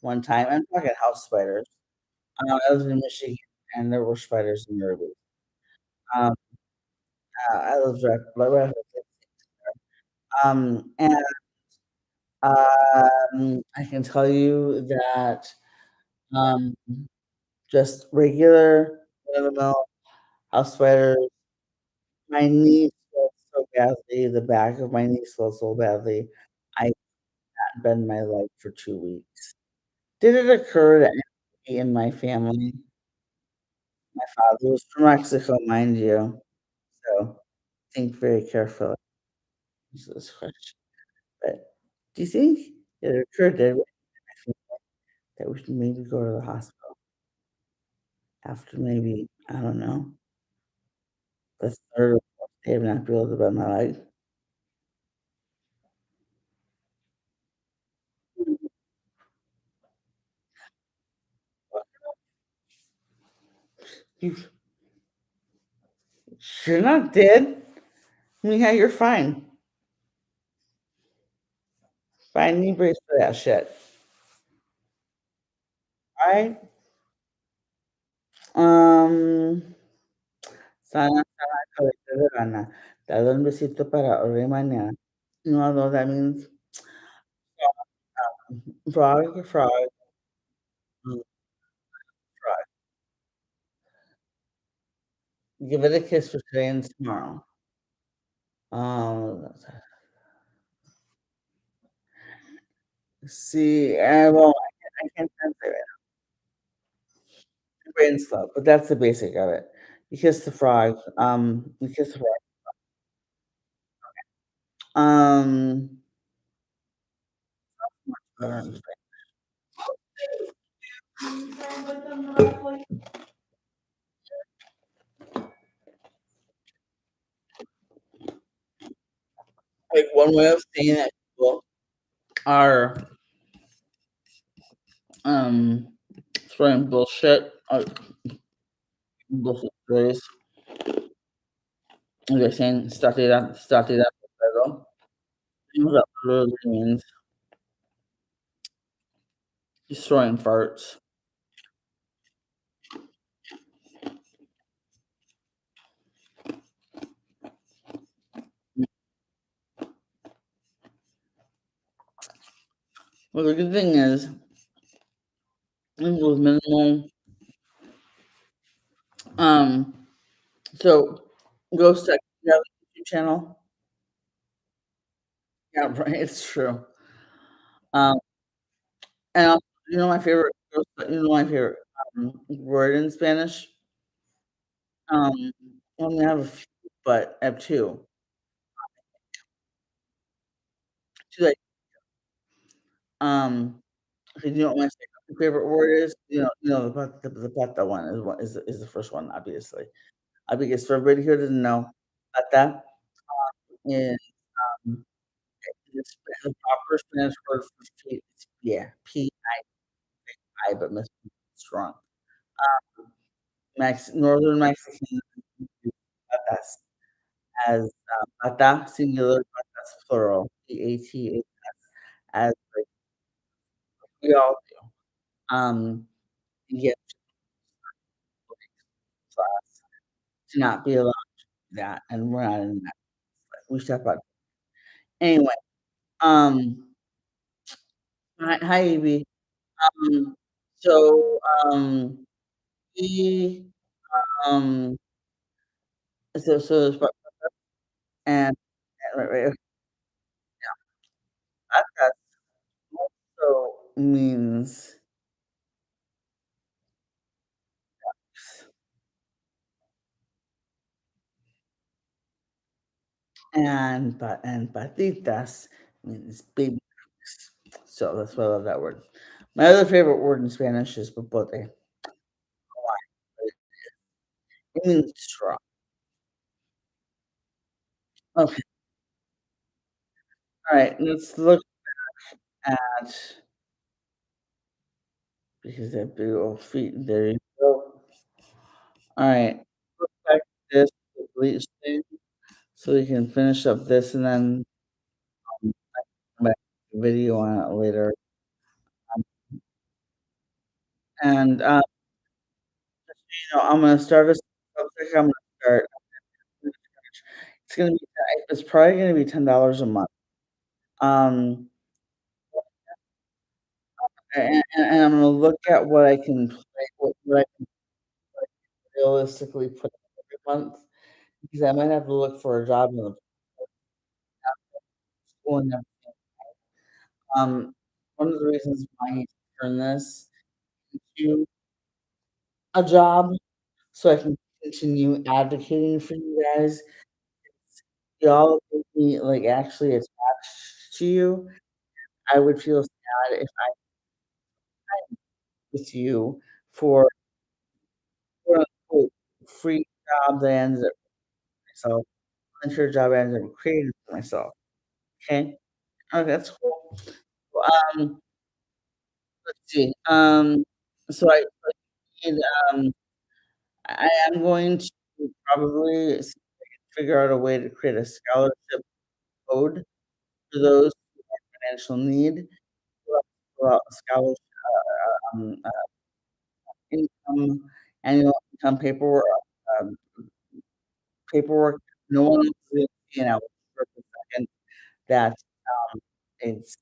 one time. I'm talking house spiders. I lived in Michigan, and there were spiders in Derby. Um, I lived right and, I can tell you that, um, just regular run-of-the-mill house spiders, my knee swelled so badly, the back of my knee swelled so badly, I hadn't bend my leg for 2 weeks. Did it occur to anybody in my family? My father was from Mexico, mind you, so think very carefully answer this question. But do you think it occurred to anybody in my family that we should maybe go to the hospital after maybe, I don't know, the 3rd or 4th day of not being able to bend my leg? You you're not dead? I mean, yeah, you're fine. Find knee brace for that shit. Alright? Um, sana sana cabeza gana. Dale un besito para hoy y mañana. You know what that means? Frog, frog, mm, frog. Give it a kiss for today and tomorrow. Um, see, well, I can't translate it. My brain's slow, but that's the basic of it. You kiss the frog, you kiss the frog. Um, I don't understand. Like, one way of saying that people are, um, throwing bullshit stories, and they're saying "Stati da pedo." You know what that literally means? He's throwing farts. Well, the good thing is, with minimal, um, so Ghost Tech, you have a YouTube channel? Yeah, right, it's true. Um, and also, you know my favorite, word in Spanish? Um, I only have a few, but I have 2. 2 that okay, you know what my second favorite word is? The pata one is the first one, obviously. Because for everybody here doesn't know, pata is, um, the proper Spanish word for feet is pie, P-I, but Miss strong. Northern Mexicans use patas as, pata singular, patas plural, P-A-T-A-S, as, like, we all do. You get class to not be allowed to do that, and we're not in that. We step out. Anyway, um, hi, Evie. Um, so, he, um, so there's and right, that also means and patitas means baby ducks. So that's why I love that word. My other favorite word in Spanish is popote. It means straw. Okay, all right. Let's look at because that big old feet. There you go. All right. Look back at this bleach thing so we can finish up this and then come back to the video on it later. Um, and I'm gonna start us. I'm gonna start. It's gonna be. It's probably gonna be $10 a month. Um, and I'm gonna look at what I can play, what I can realistically put every month because I might have to look for a job in the school and everything. One of the reasons why I need to turn this into a job so I can continue advocating for you guys. Y'all make me like actually attached to you. I would feel sad if I with you for quote unquote free job that I ended up myself, volunteer job I ended up creating for myself. Okay. Okay, that's cool. Well, let's see. So I need, I am going to probably see if I can figure out a way to create a scholarship code for those who have financial need. Fill out a scholarship um, uh, income, annual income um, paperwork. No one else is, for the second that it's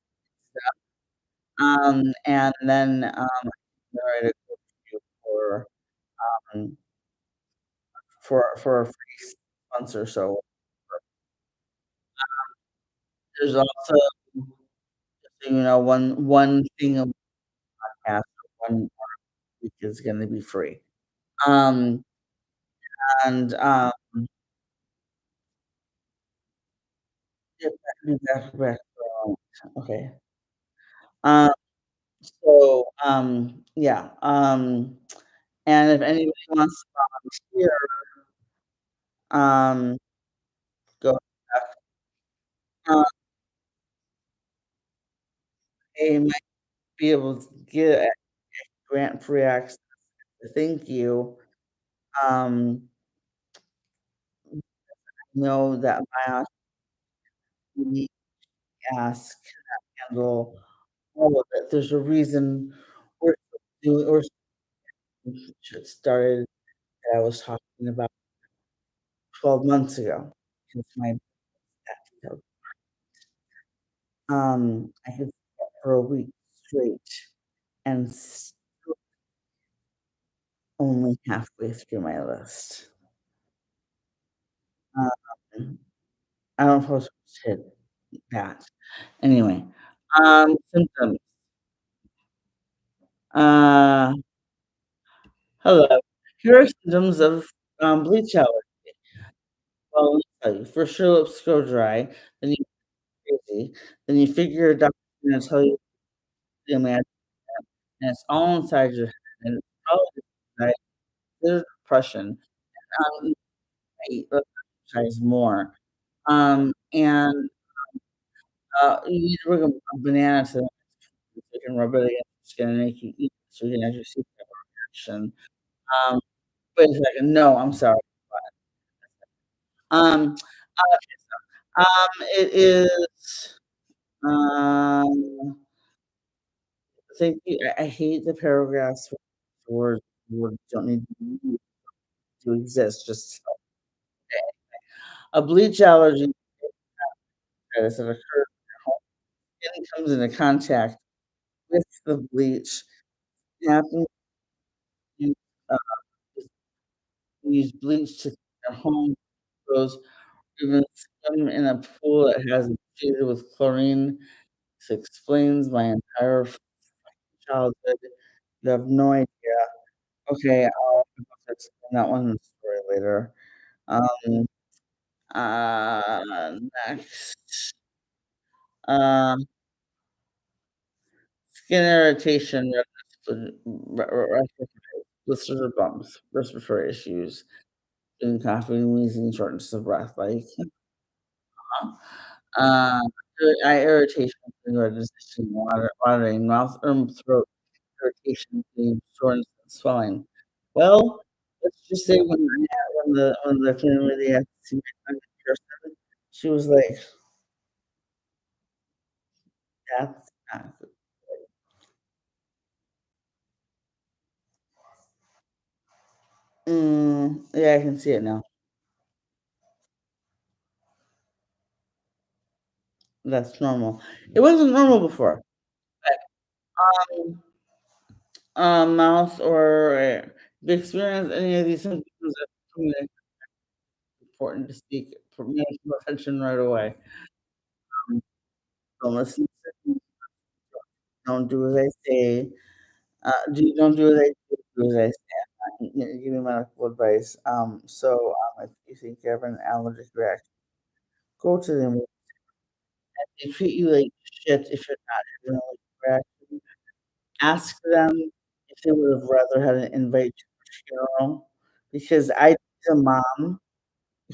and then generate a code um, for a free month or so. There's also, just so you know, one thing a podcast, one week is gonna be free. Um, and, yeah, back, okay. Um, yeah, and if anybody wants to volunteer, um, go back. Uh, they might be able to get a grant-free access to thank you. Um, know that my ask handle all of it. There's a reason we're doing or should started that I was talking about 12 months ago. Since my I had slept for a week straight and only halfway through my list. Um, I don't know if I was supposed to hit that. Anyway, symptoms. Uh, hello. Here are symptoms of bleach allergy. Well, let me tell you, first your lips go dry, then you get crazy, then you figure your doctor's gonna tell you the imagine, and it's all inside your head, and it's probably anxiety, there's depression, you might exercise more, and, you need to bring a banana to them so you can rub it against your skin and make you eat it so you can actually see the reaction. Um, wait a second, no, I'm sorry. Um, it is, um Thank you. I hate the paragraphs where words don't need to exist. Just a bleach allergy that occurs when skin comes into contact with the bleach. Happens to uh, use bleach to clean their home, clothes, even swim in a pool that has been treated with chlorine. This explains my entire childhood. You have no idea. Okay, I'll explain that one in the story later. Um, next, um, skin irritation, blisters or bumps, respiratory issues, and coughing, wheezing, shortness of breath. Like, uh, eye irritation, indigestion, watering, mouth or throat irritation, pain, soreness, and swelling. Well, let's just say when the cleaning lady had to see my person, she was like, "That's not good." Yeah, I can see it now. That's normal. It wasn't normal before. Um, mouth or if you experience any of these symptoms, it's important to seek medical attention right away. Um, don't listen to me, don't do as I say. Don't do as I do as I say. I'm not giving medical advice. If you think you have an allergic reaction, go to them. They treat you like shit if you're not having an allergic reaction. Ask them if they would have rather had an invite to a funeral, because I was a mom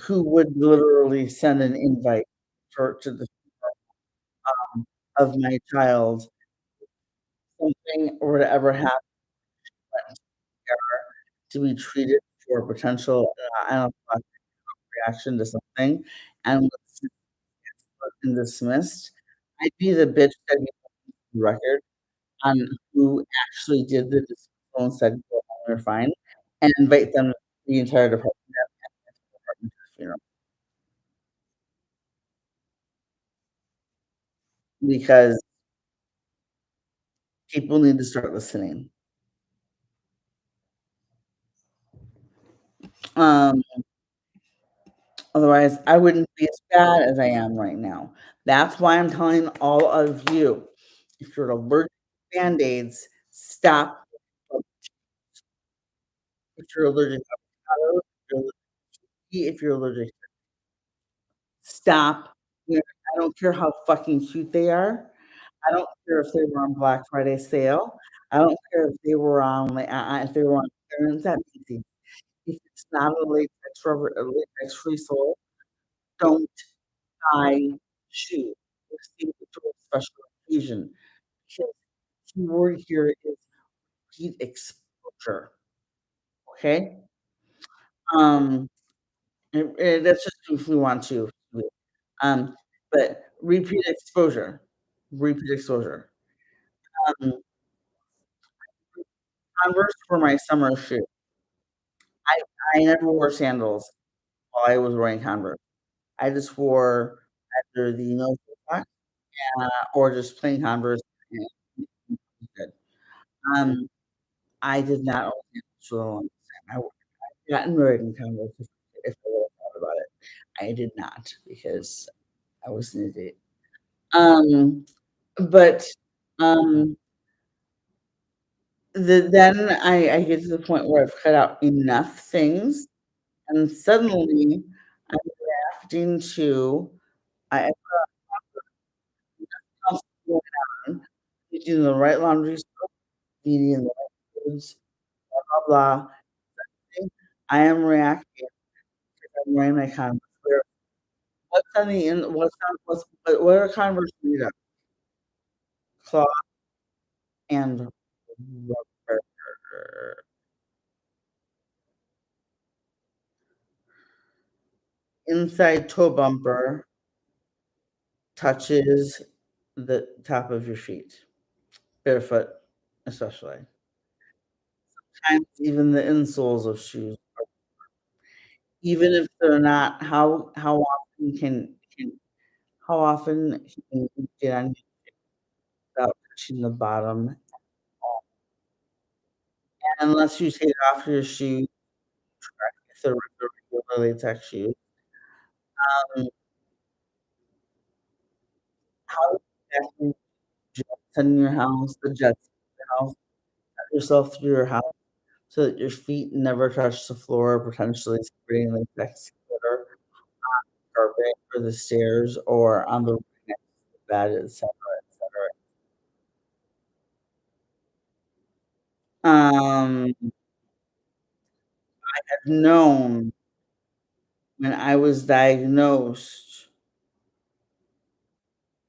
who would literally send an invite to the of my child, something or whatever happened to be treated for potential, anaphylactic reaction to something and was dismissed. I'd be the bitch that gets the record on who actually did the dismissal and said, "Go home, you're fine," and invite them the entire department to the funeral because people need to start listening. Um, Otherwise, I wouldn't be as bad as I am right now. That's why I'm telling all of you, if you're allergic to Band-Aids, stop. If you're allergic to avocados, if you're allergic, stop. You know, I don't care how fucking cute they are. I don't care if they were on Black Friday sale. I don't care if they were on, like, if they were on clearance at Macy's. If it's not a latex-free sole, don't buy shoes. Save it for a special occasion. Because the key word here is heat exposure, okay? Um, that's just if we want to. Um, but repeat exposure. Um, Converse were my summer shoe. I I never wore sandals while I was wearing Converse. I just wore either the no socks, or just plain Converse, and it was good. Um, I did not own Converse for a long time. I would have gotten married in Converse if I would have thought about it. I did not because I was an idiot. Um, but, um, then I get to the point where I've cut out enough things, and suddenly I'm having to I going on, using the right laundry soap, feeding the right foods, blah, blah, blah. I am reacting because I'm wearing my Converse. What's on the in what are Converse made of? Cloth and rubber. Inside toe bumper touches the top of your feet, barefoot. especially. Sometimes even the insoles of shoes, even if they're not, how often can how often can you get on without touching the bottom? And unless you take off your shoe, if they're regular latex shoes, um, how exactly jets in your house, the jets in your house, get yourself through your house so that your feet never touch the floor, potentially spraying latex glitter, carpet or the stairs or on the next to the bed, etcetera, etcetera. I've known when I was diagnosed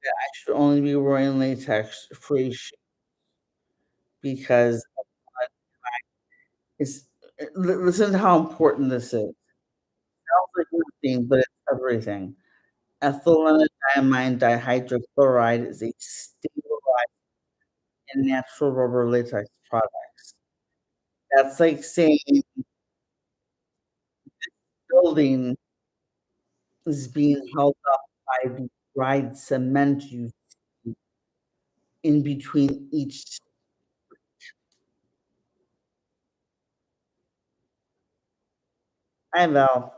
that I should only be wearing latex-free shoes because it's listen to how important this is. Sounds like nothing, but it's everything. Ethylenediamine dihydrochloride is a stabilized and natural rubber latex products. That's like saying building is being held up by the dried cement you see in between each. Hi, Val.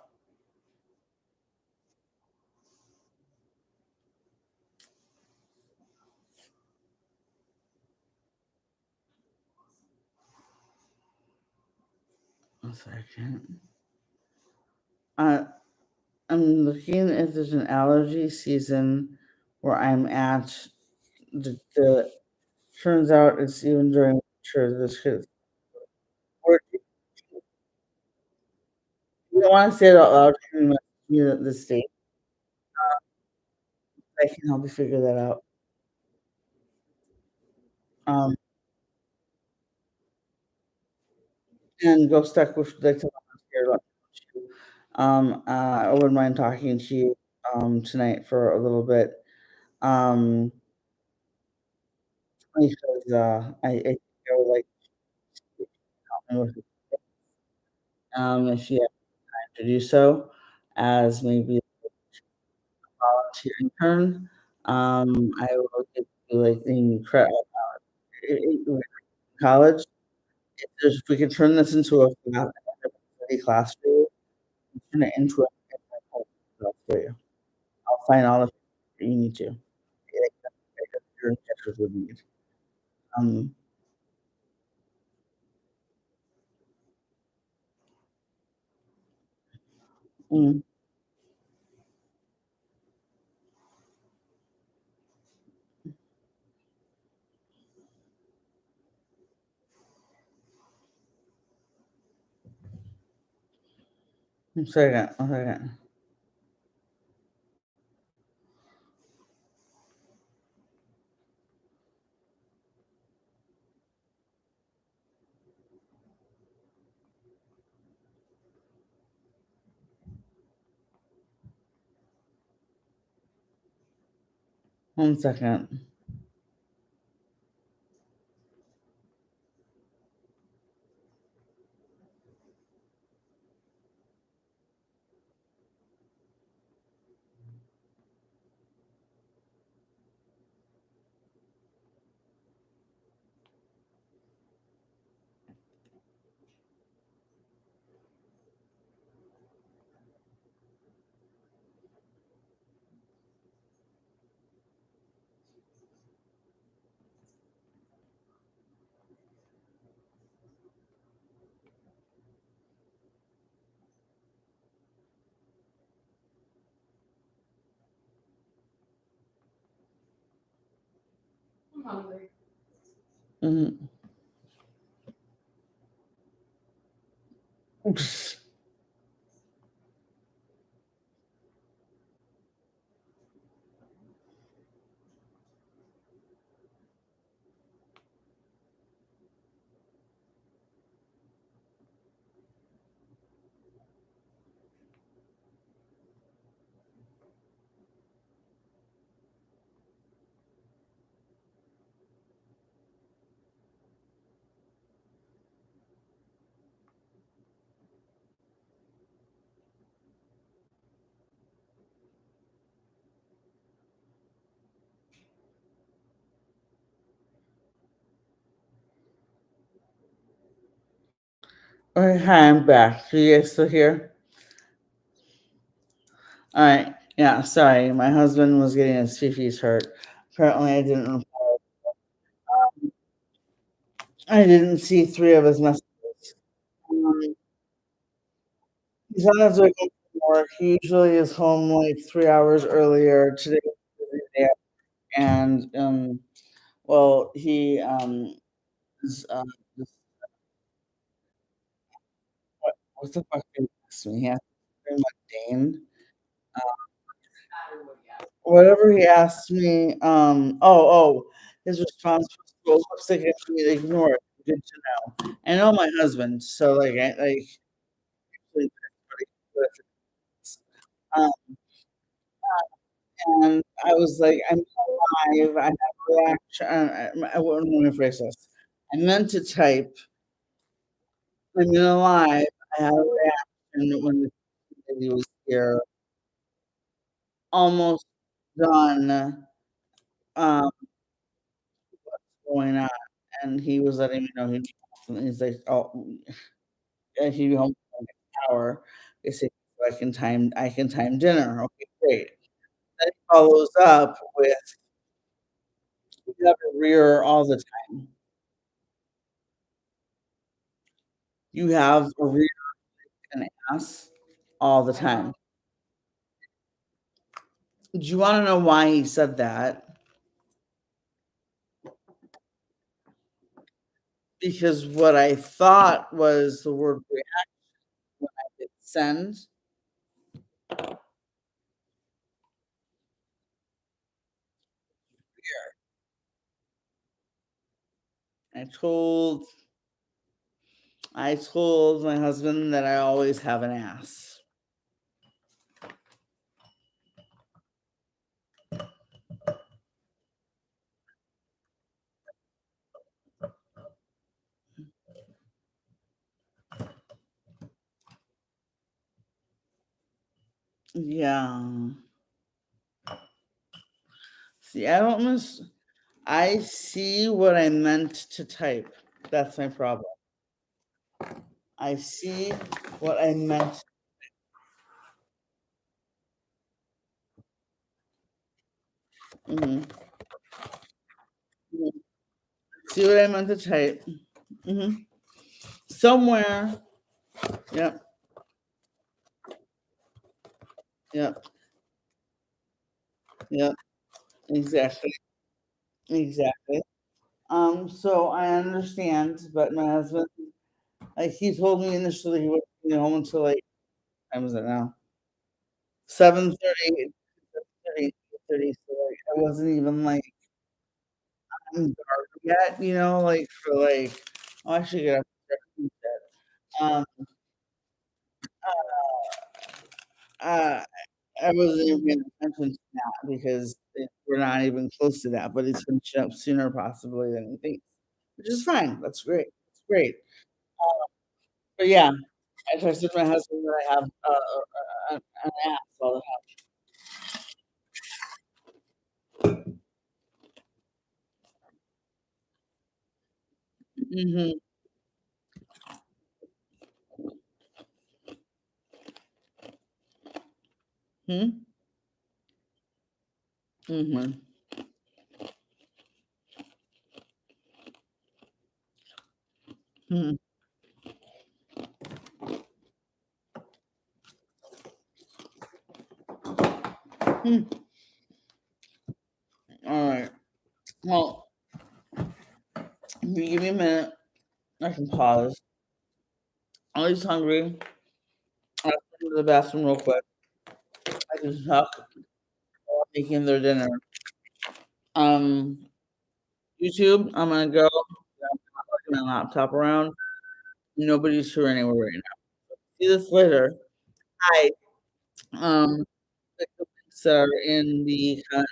1 second. Uh, I'm looking if there's an allergy season where I'm at. The turns out it's even during winter. This could. You don't want to say it out loud. Can you message me the state? I can help you figure that out. Um, and go stuck with like to volunteer. Let me know too. I wouldn't mind talking to you tonight for a little bit. Um, because I think I would like to help me with if you have time to do so, as maybe a volunteer intern. I will give you like in credit in college. If we could turn this into a study class for you, turn it into a for you. I'll find all the things that you need to. Like your instructors would need. Um, mm, 1 second, 1 second. 1 second. I'm hungry. Mhm. Hi, I'm back. Are you guys still here? All right. Yeah, sorry. My husband was getting his fifis hurt. Apparently, I didn't see three of his messages. Um, he's on his way home from work. He usually is home like 3 hours earlier. Today was a busy day, and well, he is just, what the fuck did he ask me? He asked me mundane. Whatever he asked me, his response was, "Well, looks like I should ignore it. Good to know." I know my husband, so like, um, and I was like, "I'm alive. I have a reaction." Let me rephrase this. I meant to type, "I'm alive. I had a reaction when the lady was here. Almost done. Um, going on?" And he was letting me know he's like, "Oh." He'd be home for an hour. They say, "So I can time dinner." Okay, great. Then he follows up with, "You have a rear all the time. You have a rear and ass all the time." Do you wanna know why he said that? Because what I thought was the word react when I hit send. I told I told my husband that I always have an ass. Yeah. See, I see what I meant to type. That's my problem. I see what I meant. Mhm, mhm. See what I meant to type. Mhm. Somewhere. Yep. Yep. Yep. Exactly. Exactly. So I understand, but my husband, like he told me initially he wasn't coming home until like, what time is it now? 7:30, 7:30, 8:30. So like I wasn't even like in dark yet, like for like, oh, I should get up and stretch instead. Uh, I wasn't even paying attention to that because we're not even close to that, but he's finishing up sooner possibly than he thinks, which is fine. That's great. It's great. But yeah, I trusted my husband that I have an ass all the time. Hmm. Hmm. Hmm. Hmm. All right. Well, if you give me a minute, I can pause. Ollie's hungry. I'll go to the bathroom real quick. I can talk while making their dinner. Um, YouTube, I'm gonna go. I'm not looking my laptop around. Nobody's here anywhere right now. See this later. Hi. Click the links that are in the comment.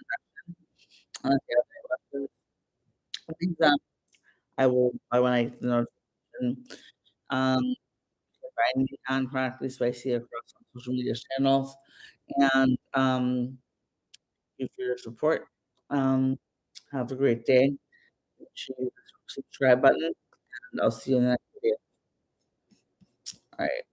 Okay, okay. I think that I will when I get the notification. Um, find me on Chronically Spicy across all social media channels, and thank you for your support. Um, have a great day. Make sure you hit the subscribe button, and I'll see you in the next video. All right.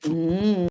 Mhm.